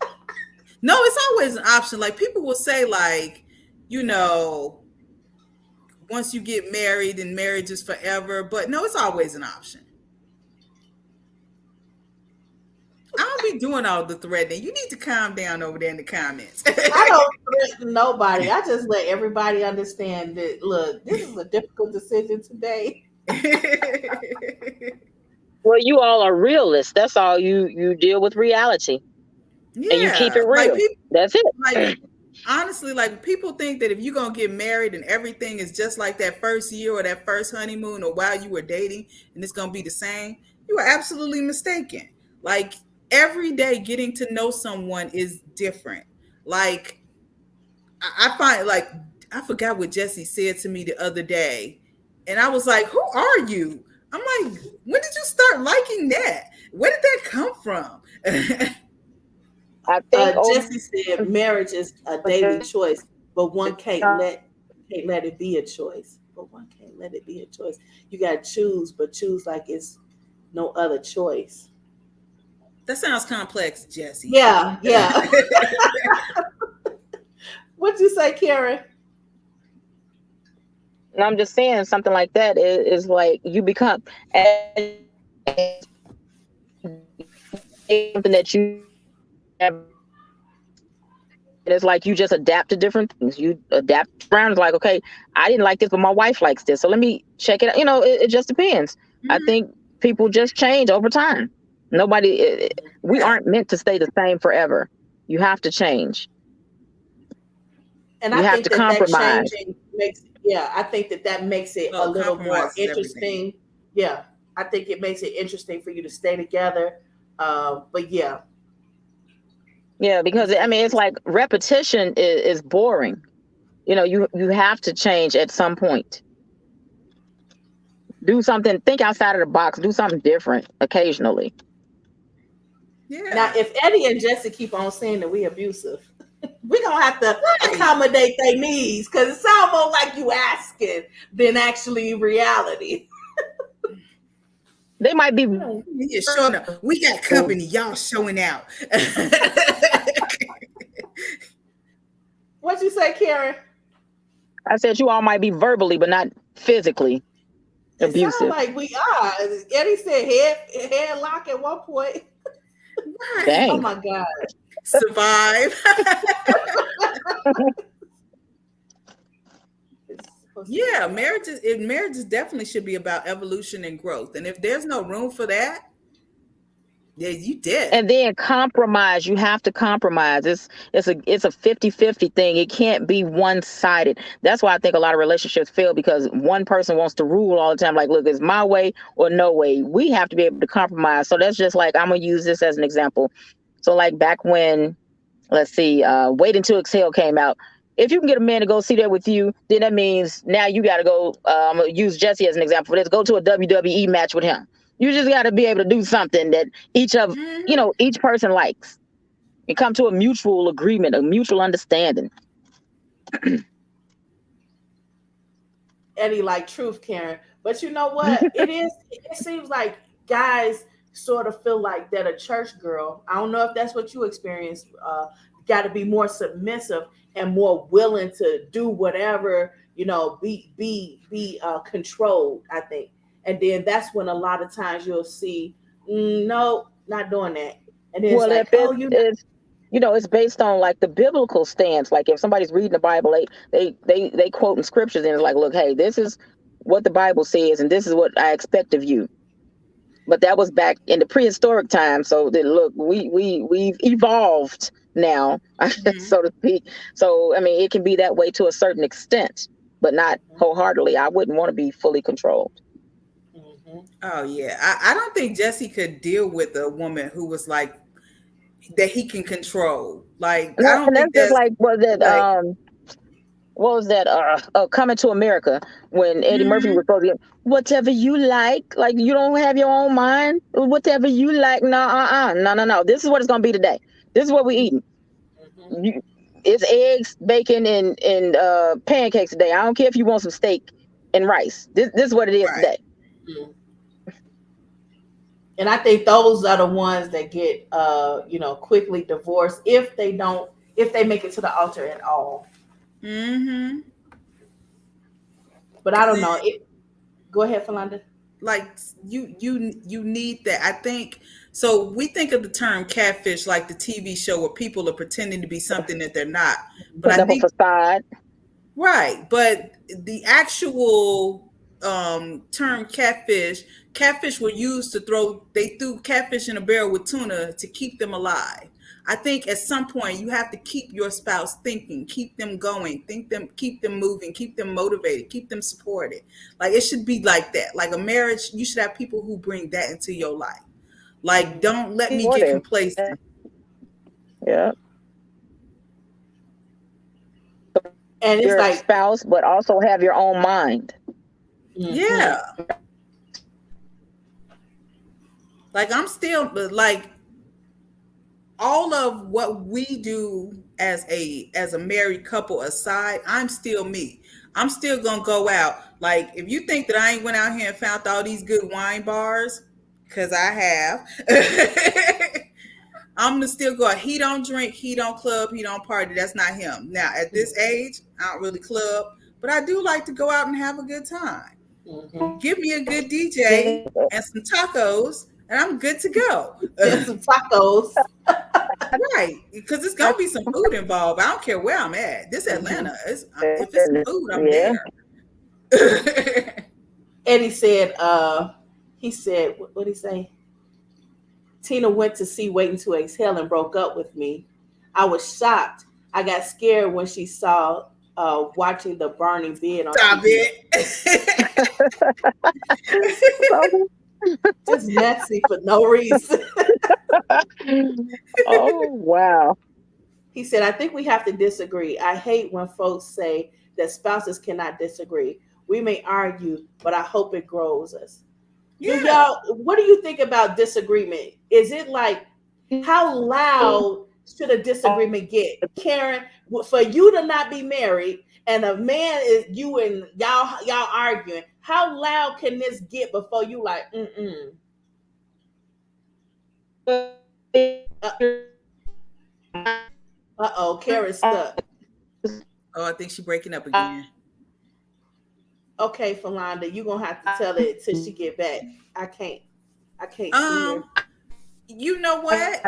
no, it's always an option. Like people will say, like, you know, once you get married, then marriage is forever. But no, it's always an option. I don't be doing all the threatening. You need to calm down over there in the comments. I don't threaten nobody. I just let everybody understand that. Look, this is a difficult decision today. Well, you all are realists. That's all. You deal with reality and you keep Yeah, it like real. people, That's like it. honestly, like people think that if you're gonna get married and everything is just like that first year or that first honeymoon or while you were dating and it's gonna be the same, you are absolutely mistaken. Like every day getting to know someone is different. Like I find like I forgot what Jesse said to me the other day, and I was like, "Who are you?" I'm like, "When did you start liking that? Where did that come from?" I think over Jesse said marriage is a daily choice, but one can't let it be a choice. But one can't let it be a choice. You got to choose, but choose like it's no other choice. That sounds complex, Jesse. Yeah, yeah. What'd you say, Karen? and I'm just saying something like that is like you become as something that you And it's like you just adapt to different things. You adapt around. It's like, okay, I didn't like this, but my wife likes this. So let me check it out. It just depends. I Mhm. think people just change over time. Nobody, we Yeah. aren't meant to stay the same forever. You have to change. And I You have think to that compromise. changing makes, yeah, I think that makes it a Oh, little more compromise is everything. interesting. Yeah, I think it makes it interesting for you to stay together. But yeah, Yeah, because it's I mean, it's interesting. like repetition is boring. You have to change at some point. Do something, think outside of the box, do something different occasionally. Now, Yeah. if Eddie and Jesse keep on saying that we abusive, we're gonna have to Right. accommodate their needs because it sounds more like you asking than actually reality. They might be Yeah. Yeah, showing up. We got company. Y'all showing out. What you say, Karen? I said you all might be verbally, but not physically It sounds abusive. like we are. Eddie said head lock at one point. Oh Right. Dang. my God. Survive. It's supposed to be Yeah, survival. marriages definitely should be about evolution and growth. And if there's no room for that, yeah, you did. And then compromise. You have to compromise. It's a 50-50 thing. It can't be one-sided. That's why I think a lot of relationships fail, because one person wants to rule all the time. Like, look, it's my way or no way. We have to be able to compromise. So that's just like, I'm gonna use this as an example. So like back when, let's see, Wait Until Exhale came out. If you can get a man to go see that with you, then that means now you got to go. I'm gonna use Jesse as an example for this. Go to a WWE match with him. You just got to be able to do something that Hmm. each person likes, and come to a mutual agreement, a mutual understanding. Eddie like truth, Karen. But you know what? It seems like guys sort of feel like that a church girl. I don't know if that's what you experienced. Got to be more submissive and more willing to do whatever, be controlled. I think, and then that's when a lot of times you'll see, no, not doing that, and then it's Well, like, if oh, it's based on like the biblical stance. Like if somebody's reading the Bible, they quote in scriptures, and it's like, look, hey, this is what the Bible says, and this is what I expect of you. But that was back in the prehistoric time. So that, look, we've evolved now, Hmm. so to speak. So I mean, it can be that way to a certain extent, but not wholeheartedly. I wouldn't want to be fully controlled. Mhm. Oh yeah. I don't think Jesse could deal with a woman who was like that he can control. Like I don't And think that's just that's like, was it like. what was that? Coming to America, when Eddie Murphy Hmm. was supposed to get whatever you like you don't have your own mind. Whatever you like, no, no, no, no. This is what it's gonna be today. This is what we're eating. Mhm. You, it's eggs, bacon, and pancakes today. I don't care if you want some steak and rice. This is what it is Right. today. Mhm. And I think those are the ones that get quickly divorced if they make it to the altar at all. Hmm. But I don't know. Go ahead, Philanda. Like you need that. I think so. We think of the term catfish like the TV show where people are pretending to be something that they're not. But I Putting up a think facade. right, but the actual term catfish were used to they threw catfish in a barrel with tuna to keep them alive. I think at some point you have to keep your spouse thinking, keep them going, keep them moving, keep them motivated, keep them supported. Like it should be like that. Like a marriage, you should have people who bring that into your life. Like Mm-hmm. don't let me get Supportive. complacent. Yeah. And it's Your like, spouse, but also have your own mind. mm-hmm, Yeah. Like I'm still but like all of what we do as a married couple aside, I'm still me. I'm still gonna go out. Like if you think that I ain't went out here and found all these good wine bars, because I have, I'm gonna still go. He don't drink, he don't club, he don't party. That's not him. Now at this age, I don't really club, but I do like to go out and have a good time. mm-hmm. Give me a good DJ and some tacos, and I'm good to go. And some tacos. Right, because it's gonna be some food involved. I don't care where I'm at. This Atlanta, if it's some food, I'm Yeah. there. And he said, what did he say? Tina went to see Waiting to Exhale and broke up with me. I was shocked. I got scared when she saw watching the burning bed on Stop TV. it. So, Just messy for no reason. oh wow. He said, I think we have to disagree. I hate when folks say that spouses cannot disagree. We may argue, but I hope it grows us. Yeah. What do you think about disagreement? Is it like, how loud should a disagreement get? Karen, for you to not be married and a man is you and y'all arguing, how loud can this get before you like, uh, uh-oh, Karen's stuck. Oh, I think she's breaking up again. Okay, Philonda, you're gonna have to tell it till she get back. I can't see her. Um, you know what?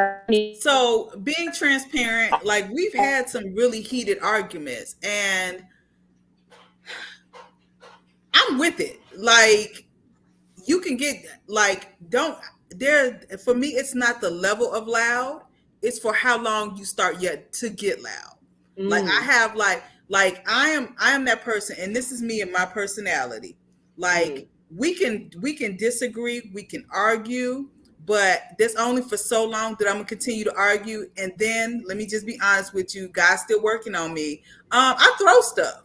So being transparent, like we've had some really heated arguments, and I'm with it. Like you can get like don't there for me. It's not the level of loud. It's for how long you start yet to get loud. Like I Mm, have like I am that person, and this is me and my personality. mm. Like we can disagree, we can argue, but that's only for so long that I'm gonna continue to argue. And then let me just be honest with you, God's still working on me. I throw stuff.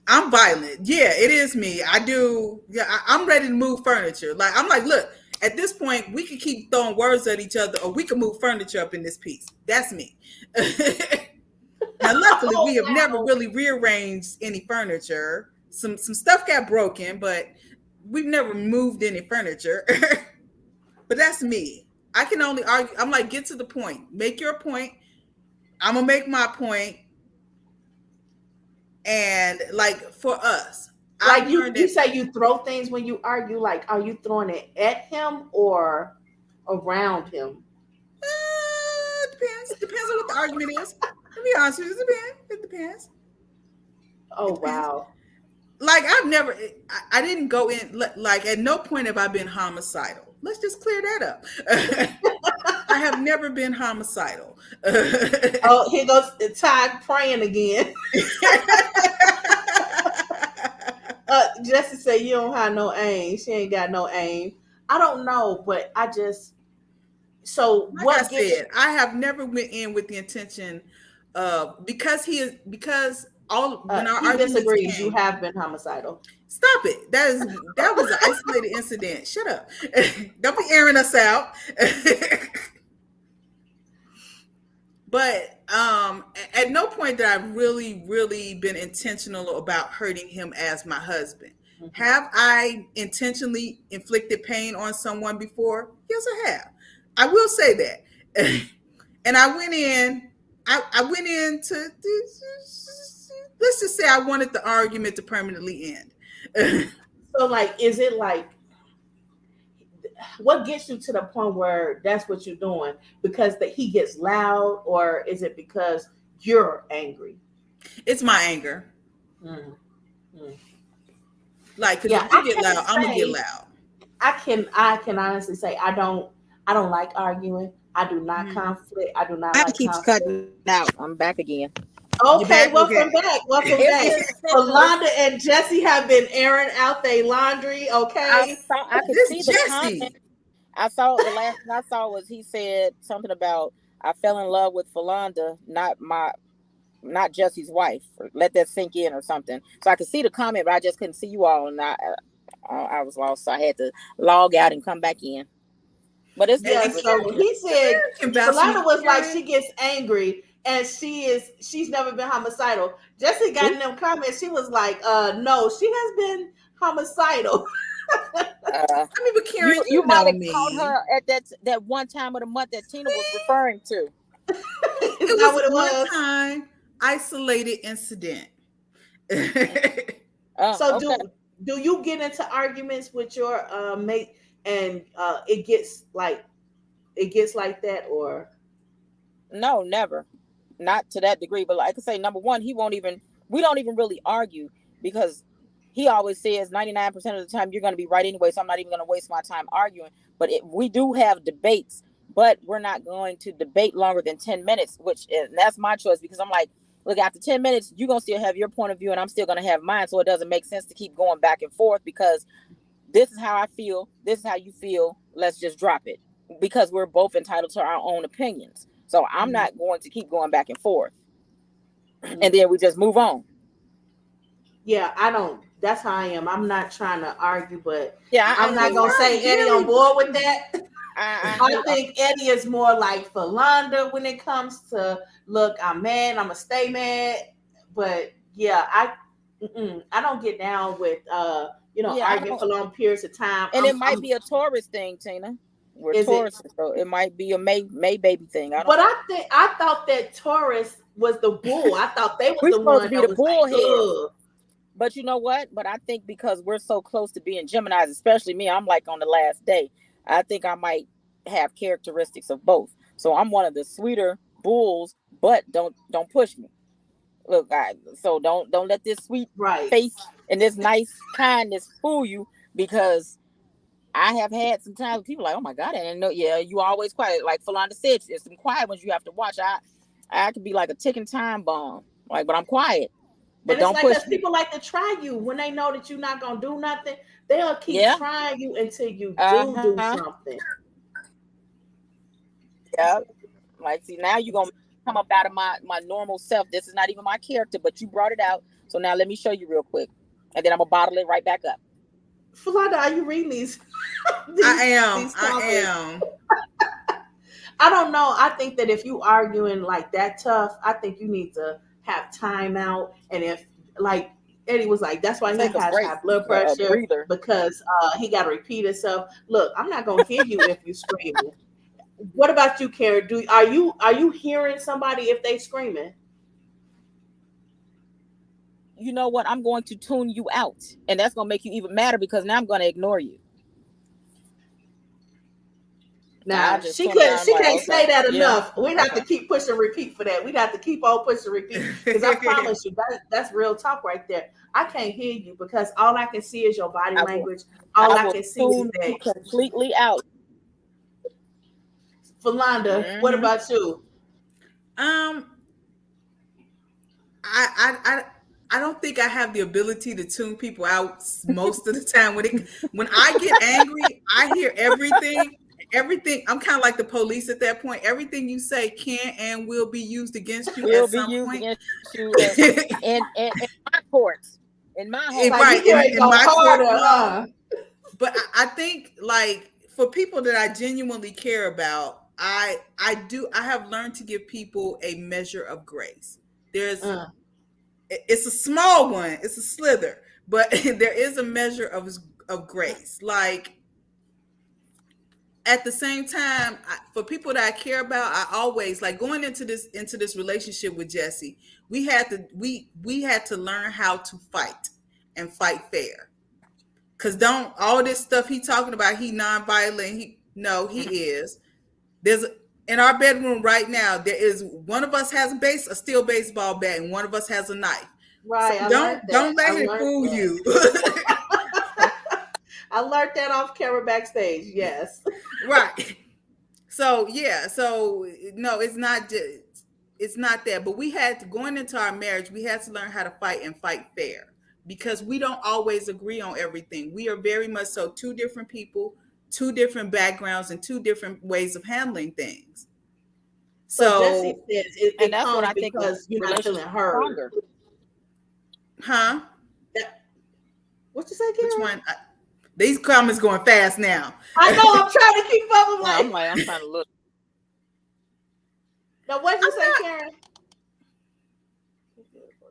I'm violent. Yeah, it is me. I do. Yeah, I'm ready to move furniture. Like I'm like, look, at this point, we can keep throwing words at each other, or we can move furniture up in this piece. That's me. Now, luckily, we Oh have never wow! really rearranged any furniture. Some stuff got broken, but we've never moved any furniture. But that's me. I can only argue. I'm like, get to the point. Make your point. I'm gonna make my point. And like for us, Like I've you, learned you that say you throw things when you argue. Like, are you throwing it at him or around him? depends. Depends on what the argument is. Let me be honest with you. It depends. It depends. Oh It depends. wow! Like I've never, I didn't go in. Like at no point have I been homicidal. Let's just clear that up. I have never been homicidal. Oh, here goes Todd praying again. Jesse said you don't have no aim. She ain't got no aim. I don't know, but I just so Like I what gets said, I have never went in with the intention of because all when our he arguments disagrees. You came. have been homicidal. Stop it. That was an isolated incident. Shut up. Don't be airing us out. But at no point that I've really been intentional about hurting him as my husband. Mhm. Have I intentionally inflicted pain on someone before? Yes, I have. I will say that. And I went in. I went in to let's just say I wanted the argument to permanently end. So, like, is it like what gets you to the point where that's what you're doing because that he gets loud, or is it because you're angry? It's my anger. Mm, mm. Like, because Yeah, if you get loud, I'm gonna get loud. I can honestly say I don't like arguing. I do not Mhm. conflict. I do not Mine like keeps conflict. cutting out. I'm back again. You Okay, back? welcome Okay. back. Welcome It's back. just Rolanda and Jesse have been airing out their laundry. I Okay. saw I could see This the comment. Jesse. I saw the last thing I saw was he said something about I fell in love with Philonda, not Jesse's wife. Or let that sink in or something. So I could see the comment, but I just couldn't see you all, and I was lost. So I had to log out and come back in. But it's And, Yeah, good. and so Karen, he said Karen can vouch for me. Rolanda was like she Karen, gets angry and she's never been homicidal. Jesse got in them comments, she was like, no, she has been homicidal. Uh, I mean, but Karen, you you might know have caught me. her at that one time of the month that Tina was See, referring to. Is it that was what it one was? time isolated incident. So Okay. do you get into arguments with your mate and it gets like it gets like that, or No, never. Not to that degree. But like I say, number one, we don't even really argue because he always says 99% of the time you're going to be right anyway. So I'm not even going to waste my time arguing. But we do have debates, but we're not going to debate longer than 10 minutes, and that's my choice because I'm like, look, after 10 minutes, you're going to still have your point of view and I'm still going to have mine. So it doesn't make sense to keep going back and forth because this is how I feel. This is how you feel. Let's just drop it because we're both entitled to our own opinions. So I'm not going to keep going back and forth. And then we just move on. Yeah, I don't. That's how I am. I'm not trying to argue, but yeah, I'm not gonna say Eddie on board with that. I think Eddie is more like Philanda when it comes to look. I'm mad. I'm gonna stay mad. But yeah, I don't get down with arguing for long periods of time. And it might be a Taurus thing, Tina. We're Taurus, so it might be a May baby thing. I don't know. I thought that Taurus was the bull. I thought they was we're the supposed one to be that the was bullhead. like, but you know what? But I think because we're so close to being Geminis, especially me, I'm like on the last day. I think I might have characteristics of both. So I'm one of the sweeter bulls, but don't push me. Look, so don't let this sweet face and this nice kindness fool you because I have had some times people like, oh my God, I didn't know. Yeah, you always quiet. Like Philanda said, there's some quiet ones you have to watch. I could be like a ticking time bomb, like, but I'm quiet. But and don't it's like push me. people like to try you when they know that you're not gonna do nothing. They'll keep trying you until you do something. Yeah, like see now you're gonna come up out of my normal self. This is not even my character, but you brought it out. So now let me show you real quick, and then I'm gonna bottle it right back up. Philanda, are you reading these? I am. I don't know. I think that if you arguing like that tough, I think you need to have time out. And if like Eddie was like, that's why he has high blood pressure because he got to repeat himself. Look, I'm not gonna hear you if you screaming. What about you, Karen? Are you hearing somebody if they screaming? You know what? I'm going to tune you out, and that's gonna make you even madder because now I'm gonna ignore you. Now she can't say that enough. We'd have to keep pushing repeat for that. We'd have to keep on pushing repeat because I promise you that's real talk right there. I can't hear you because all I can see is your body language. All I can see is that completely out. Philanda, what about you? I don't think I have the ability to tune people out most of the time. When I get angry, I hear everything. I'm kind of like the police at that point. Everything you say can and will be used against you at some point. in my courts, in my home. In my court. But I think like for people that I genuinely care about, I have learned to give people a measure of grace. It's a small one, it's a slither, but there is a measure of grace. Like at the same time, for people that I care about, I always like going into this relationship with Jesse. We had to learn how to fight and fight fair. Cause don't all this stuff he talking about, he nonviolent. He is. There's in our bedroom right now. There is one of us has a steel baseball bat, and one of us has a knife. Right. So don't let him fool you. I learned that off camera backstage. Yes. Right. So yeah. So no, it's not that. But we had to going into our marriage. We had to learn how to fight and fight fair. Because we don't always agree on everything. We are very much so two different people, two different backgrounds, and two different ways of handling things. So Jesse says and that's what I think because you're not feeling heard. Huh? What you say, Karen? Which one? These comments going fast now. I know. I'm trying to keep up. I'm trying to look. Now, what you say, Karen?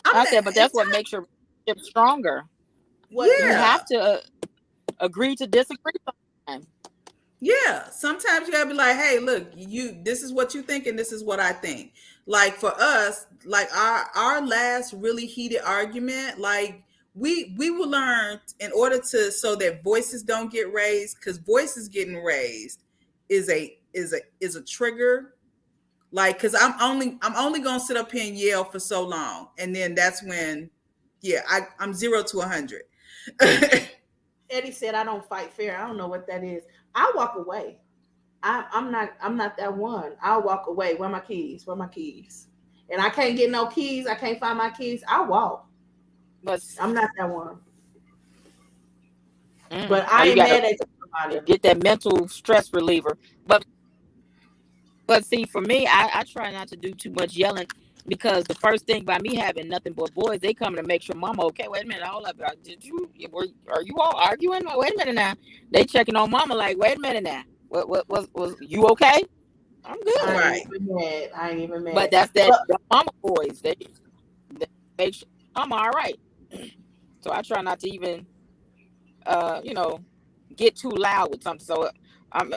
I said, but that's what makes your relationship stronger. Yeah. You have to agree to disagree sometimes. Yeah. Sometimes you gotta be like, hey, look, this is what you think and this is what I think. Like for us, like our last really heated argument, like we will learn in order to so that voices don't get raised, because voices getting raised is a is a trigger. Like, cause I'm only gonna sit up here and yell for so long, and then that's when, yeah, I'm 0 to 100. Eddie said, "I don't fight fair." I don't know what that is. I walk away. I'm not that one. I'll walk away. Where are my keys? Where are my keys? And I can't get no keys. I can't find my keys. I walk. But I'm not that one. mm, But now I you ain't gotta mad at somebody. get that mental stress reliever. But see, for me, I try not to do too much yelling because the first thing by me having nothing but boys, they coming to make sure mama okay. Wait a minute, hold up. Are you all arguing? Wait a minute now. They checking on mama like, wait a minute now. What was you okay? I'm good. I ain't Right. even mad. I ain't even mad. But that's that But the mama boys. They make sure mama all right. So I try not to even you know, get too loud with something. So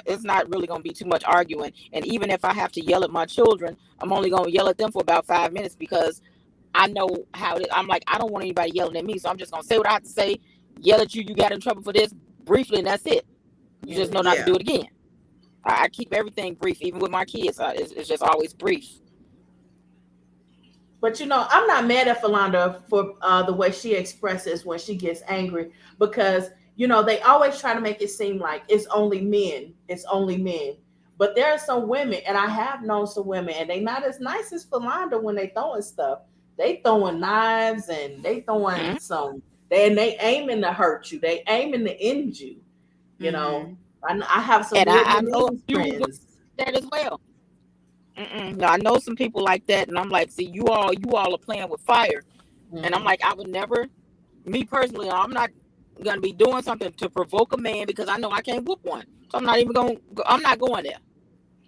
it's not really going to be too much arguing. And even if I have to yell at my children, I'm only going to yell at them for about 5 minutes because I know how it is. I'm like, I don't want anybody yelling at me. So I'm just going to say what I have to say, yell at you. You got in trouble for this briefly, and that's it. You just know not to Yeah. do it again. I keep everything brief, even with my kids. It's just always brief. But I'm not mad at Philanda for the way she expresses when she gets angry because they always try to make it seem like it's only men. It's only men. But there are some women, and I have known some women, and they not as nice as Philanda when they throwing stuff. They throwing knives and they throwing Mhm. they aiming to hurt you. They aiming to end you. You know, I have some And I know Vietnamese you with friends. that as well. No, I know some people like that, and I'm like, see, you all are playing with fire, and I'm Mhm. like, I would never, me personally, I'm not gonna be doing something to provoke a man because I know I can't whoop one, so I'm not going there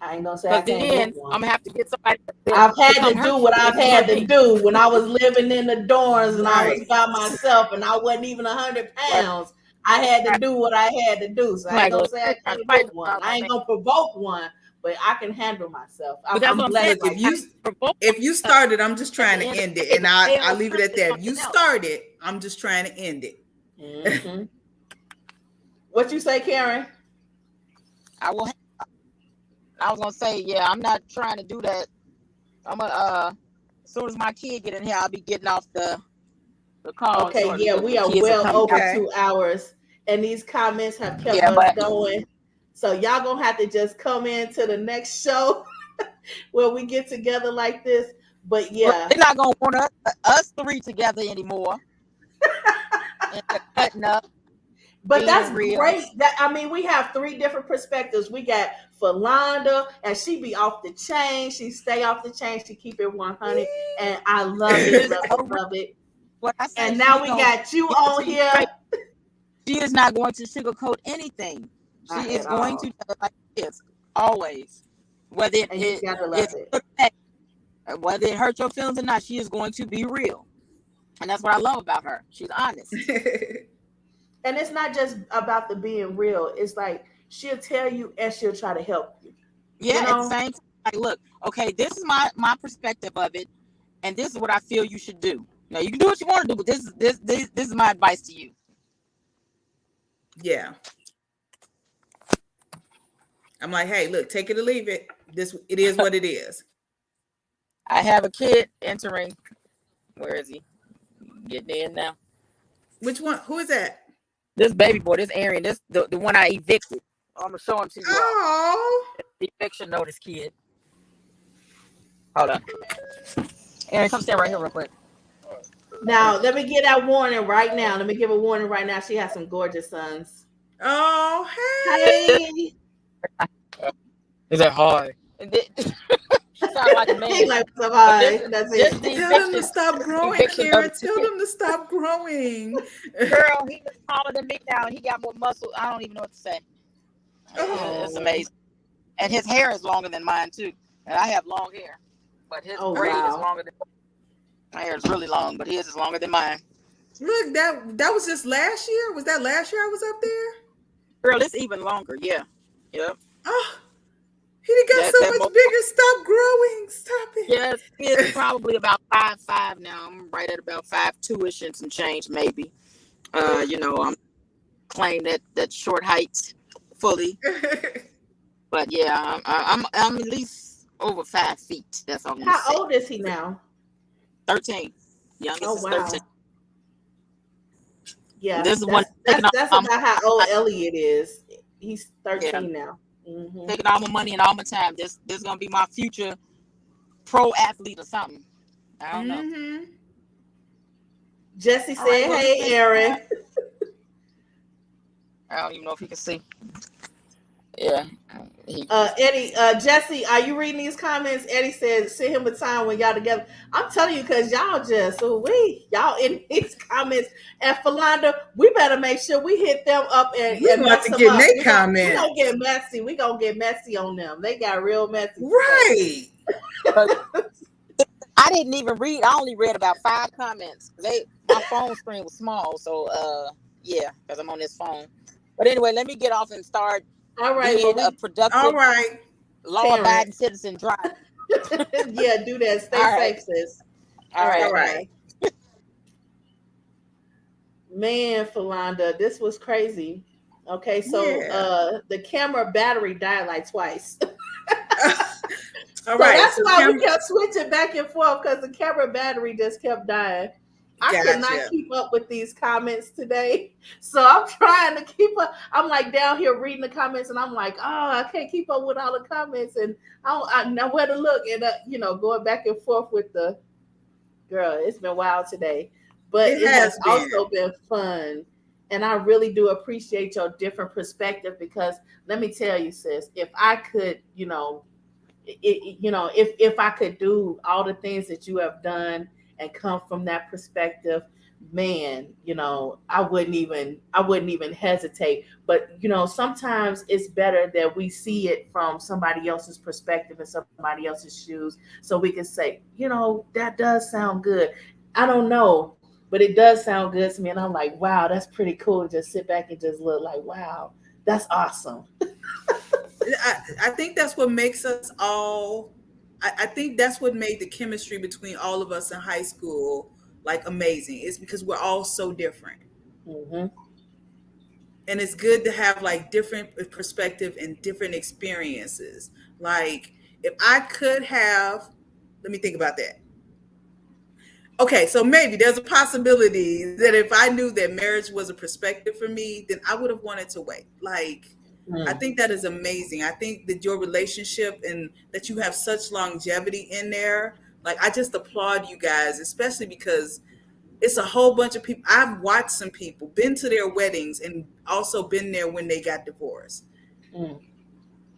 I ain't gonna say I because can't whoop then one. I'm gonna have to get somebody I've to had come to do hurt what you I've if you had hurt to me. do when I was living in the dorms and I was Right. by myself and I wasn't even 100 Right, pounds. I had to do what I had to do. So I'm I ain't like, gonna look, say I I can't fight whoop one. around I my ain't man, gonna provoke one, but I can handle myself. but that's I'm what I'm saying. blessed Look, like I provoke one if you because started, I'm just at trying the to end of end the it, day, and the I tail will leave it turn at to that. If you something else. started, I'm just trying to end it. that. What you say, Karen? I will. I was gonna say, yeah, I'm not trying to do that. I'm gonna as soon as my kid get in here, I'll be getting off the call Okay, shortly yeah, because we the are kids are well coming over down. Okay. 2 hours, and these comments have kept Yeah, us but going. So y'all gonna have to just come in to the next show where we get together like this. But yeah, they're not gonna want us three together anymore. And they're cutting up, but being that's real. great. That I mean, we have three different perspectives. We got Philanda, and she be off the chain. She stay off the chain. She keep it 100, and I love She it, is love so it, real. love it. What I say, And she now we gonna got you give it on to you here. straight. She is not going to sugarcoat anything. Not She at is going all, to tell it like it is, always. Whether and you gotta love it's it. good or bad, whether it hurt your feelings or not, she is going to be real. And that's what I love about her. She's honest. And it's not just about the being real. It's like she'll tell you and she'll try to help you. You Yeah, at the know? same time, like, look, okay, this is my perspective of it, and this is what I feel you should do. Now you can do what you want to do, but this is my advice to you. Yeah. I'm like, hey, look, take it or leave it. It is what it is. I have a kid entering. Where is he? Getting in now. Which one? Who is that? This baby boy, this Arian, this the one I evicted. I'm gonna show him to you all. Oh. The eviction notice kid. Hold on. Aaron, come stand right here real quick. Now, let me get that warning right now. Let me give a warning right now. She has some gorgeous sons. Oh, Hey. Is that hard? Sound like a man. Like, But hi. That's this it. the tell them to eviction, stop growing, eviction Karen. notice Tell kid. them to stop growing. Girl, he is taller than me now, and he got more muscle. I don't even know what to say. It's Oh. amazing. And his hair is longer than mine too. And I have long hair, but his Oh, braid is wow. longer than my hair is really long, but his is longer than mine. Look, that was just last year. Was that last year I was up there? Girl, it's even longer. Yeah. Yep. Oh, he got so That much more. bigger. Stop growing. Stop Yes, he is it. probably about 5'5" now. I'm right at about 5'2" and some change, maybe. I'm claim that short height fully. But yeah, I'm at least over 5 feet. That's all I'm gonna How say. old is he now? 13. Oh Youngest is 13. wow. Yeah, This is one taking that's all about how old Elliot is. He's yeah, 13 now. Hmm. taking all my money and all my time. This is gonna be my future pro athlete or something. I don't know. Mm-hmm. Jesse All right, said, well this "Hey, been Aaron." I don't even know if you can see. Yeah. He, Eddie, Jesse, are you reading these comments? Eddie said, "Send him a time when y'all together." I'm telling you, cause y'all just, y'all in these comments. And Philanda, we better make sure we hit them up We and want mess to them get in up. their We gonna comments. get messy. We gonna get messy on them. They got real messy today. Right. I didn't even read. I only read about 5 comments. My phone screen was small, so yeah, because I'm on this phone. But anyway, let me get off and start All right, well being a we All productive, right. parent. law-abiding citizen driving. Yeah, do that. Stay All right, safe, sis. all All right, All right, right. bye. Man, Philanda, this was crazy. Okay, so Yeah. the camera battery died like twice. All So right. that's So why we Kim, kept switching back and forth because the camera battery just kept dying. I could not gotcha. keep up with these comments today. So I'm trying to keep up. I'm like down here reading the comments and I'm like, oh, I can't keep up with all the comments and I know where to look. And, going back and forth with the girl. It's been wild today, but It it has has been. also been fun. And I really do appreciate your different perspective because let me tell you, sis, if I could, if I could do all the things that you have done and come from that perspective, man, I wouldn't even hesitate. But sometimes it's better that we see it from somebody else's perspective and somebody else's shoes, so we can say, that does sound good. I don't know, but it does sound good to me, and I'm like, wow, that's pretty cool. Just sit back and just look like, wow, that's awesome. I think that's what makes us all. I think that's what made the chemistry between all of us in high school like amazing. It's because we're all so different. Hmm. And it's good to have like different perspective and different experiences. Like if I could have, let me think about that. Okay, so maybe there's a possibility that if I knew that marriage was a perspective for me, then I would have wanted to wait. Like, I think that is amazing. I think that your relationship and that you have such longevity in there, like, I just applaud you guys, especially because it's a whole bunch of people. I've watched some people, been to their weddings, and also been there when they got divorced Mm.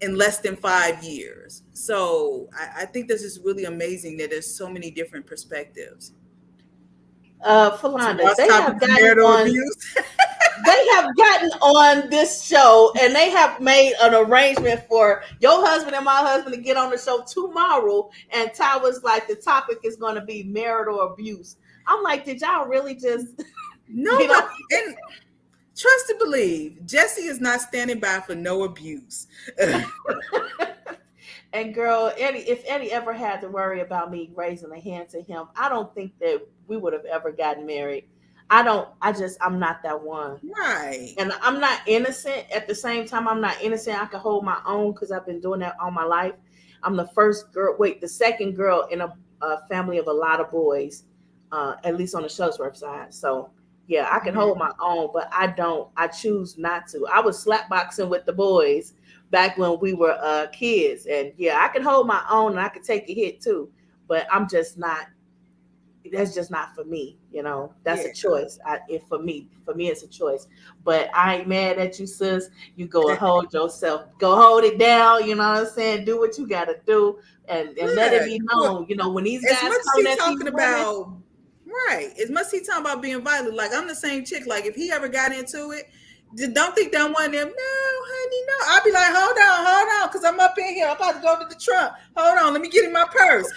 in less than 5 years. So I think this is really amazing that there's so many different perspectives. To Philanda, Ross topic of marital abuse. they have gotten on this show and they have made an arrangement for your husband and my husband to get on the show tomorrow. And Ty was like, the topic is going to be marital abuse. I'm like, did y'all really just No, get on? but and trust and believe, Jesse is not standing by for no abuse. And girl, if Eddie ever had to worry about me raising a hand to him, I don't think that we would have ever gotten married. I'm not that one. Right. And I'm not innocent. At the same time, I'm not innocent. I can hold my own because I've been doing that all my life. I'm the second girl in a family of a lot of boys, at least on the Shuttlesworth side. So yeah, I can hold my own, but I choose not to. I was slapboxing with the boys back when we were kids. And yeah, I can hold my own and I can take a hit too. But that's just not for me. That's Yeah. a choice. For me it's a choice. But I ain't mad at you, sis. You go and hold yourself, go hold it down. You know what I'm saying? Do what you gotta do, and let it Look, be known. When these as guys much as coming he at these talking women. about, right, as much as he talking about being violent, like, I'm the same chick. Like, if he ever got into it, don't think that one of them, no, honey, no. I'll be like, hold on, because I'm up in here. I'm about to go to the trunk. Hold on, let me get in my purse.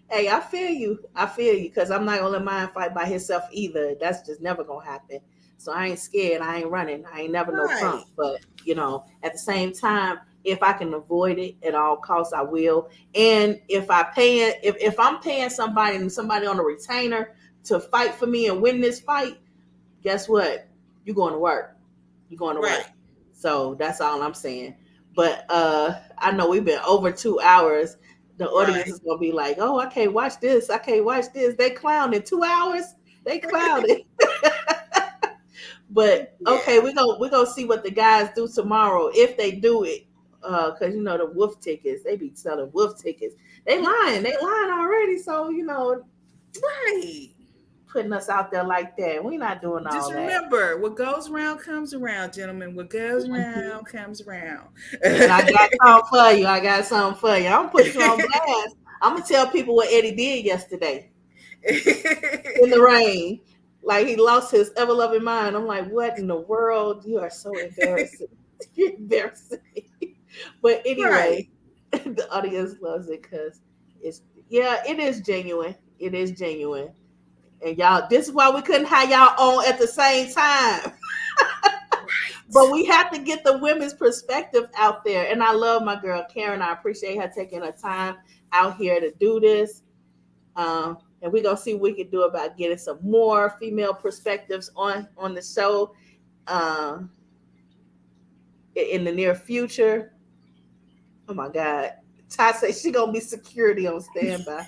Hey, I feel you. Because I'm not gonna let mine fight by himself either. That's just never gonna happen. So I ain't scared. I ain't running. I ain't never no Right. punk. But at the same time, if I can avoid it at all costs, I will. And if I'm paying somebody and somebody on a retainer to fight for me and win this fight, guess what? You're going to work. You're going to Right. work. So that's all I'm saying. But I know we've been over 2 hours. The audience Right. is gonna be like, "Oh, I can't watch this. I can't watch this. They clowned in 2 hours. They clowned it." But okay, Yeah. we're gonna see what the guys do tomorrow if they do it. Cause the wolf tickets, they be selling wolf tickets. They lying already. So Right. putting us out there like that. We not doing Just all that. remember, what goes around comes around, gentlemen. What goes Mhm. around comes around. And I got something for you. I got something for you. I'm gonna put you on blast. I'm gonna tell people what Eddie did yesterday in the rain. Like he lost his ever loving mind. I'm like, what in the world? You are so embarrassing. You're embarrassing. But Right. anyway, the audience loves it because it is genuine. It is genuine. And y'all, this is why we couldn't have y'all on at the same time. But Right. we have to get the women's perspective out there. And I love my girl Karen. I appreciate her taking her time out here to do this. And we're gonna see what we can do about getting some more female perspectives on the show in the near future. Oh my God. Ty says she gonna be security on standby.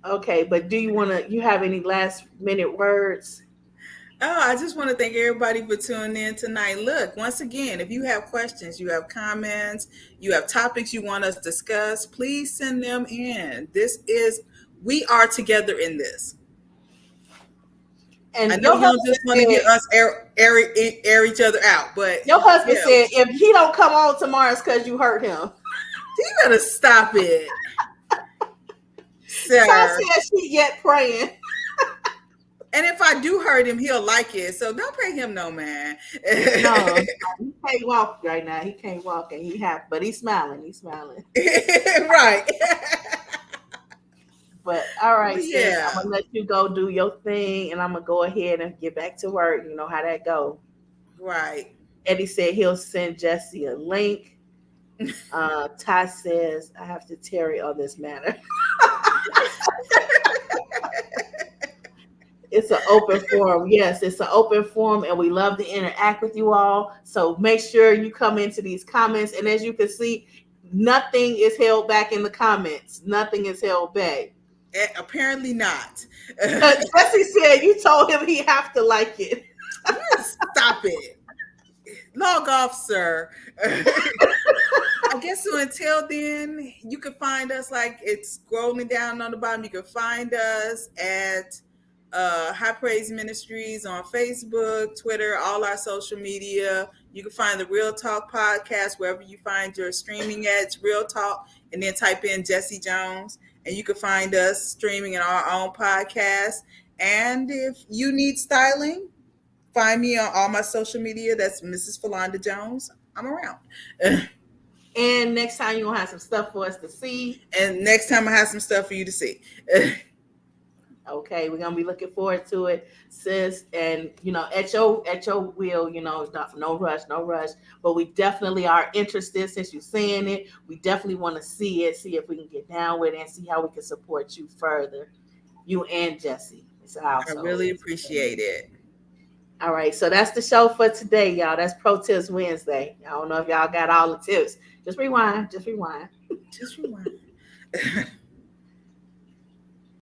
Okay, but do you have any last minute words? Oh, I just want to thank everybody for tuning in tonight. Look, once again, if you have questions, you have comments, you have topics you want us to discuss, please send them in. We are together in this. I And know you don't just want to hear us air each other out, but your husband yeah, said if he don't come on tomorrow, it's because you hurt him. you gotta stop it, Ty sir. said she yet praying. And if I do hurt him, he'll like it. So don't pay him no man. No, he can't walk right now. He can't walk, and but he's smiling. He's smiling. Right. But all right, But sis, I'm yeah, gonna let you go do your thing, and I'm gonna go ahead and get back to work. You know how that go. right. Eddie said he'll send Jesse a link. Ty says I have to tarry on this matter. It's an open forum. Yes, it's an open forum, and we love to interact with you all. So make sure you come into these comments. And as you can see, nothing is held back in the comments. Nothing is held back. Apparently not. Jesse said you told him he have to like it. Stop it. Log off, sir. I guess so until then, you can find us like it's scrolling down on the bottom. You can find us at High Praise Ministries on Facebook, Twitter, all our social media. You can find the Real Talk podcast wherever you find your streaming at. It's Real Talk, and then type in Jesse Jones, and you can find us streaming in our own podcast. And if you need styling, find me on all my social media. That's Mrs. Philonda Jones. I'm around. And next time you're gonna have some stuff for us to see. And next time I have some stuff for you to see. Okay, we're gonna be looking forward to it, sis. And at your will, no rush, no rush. But we definitely are interested since you're saying it. We definitely want to see it, see if we can get down with it, and see how we can support you further. You and Jesse. It's a I household. really appreciate it. All right, so that's the show for today, y'all. That's Pro Tips Wednesday. I don't know if y'all got all the tips. Just rewind. Just rewind.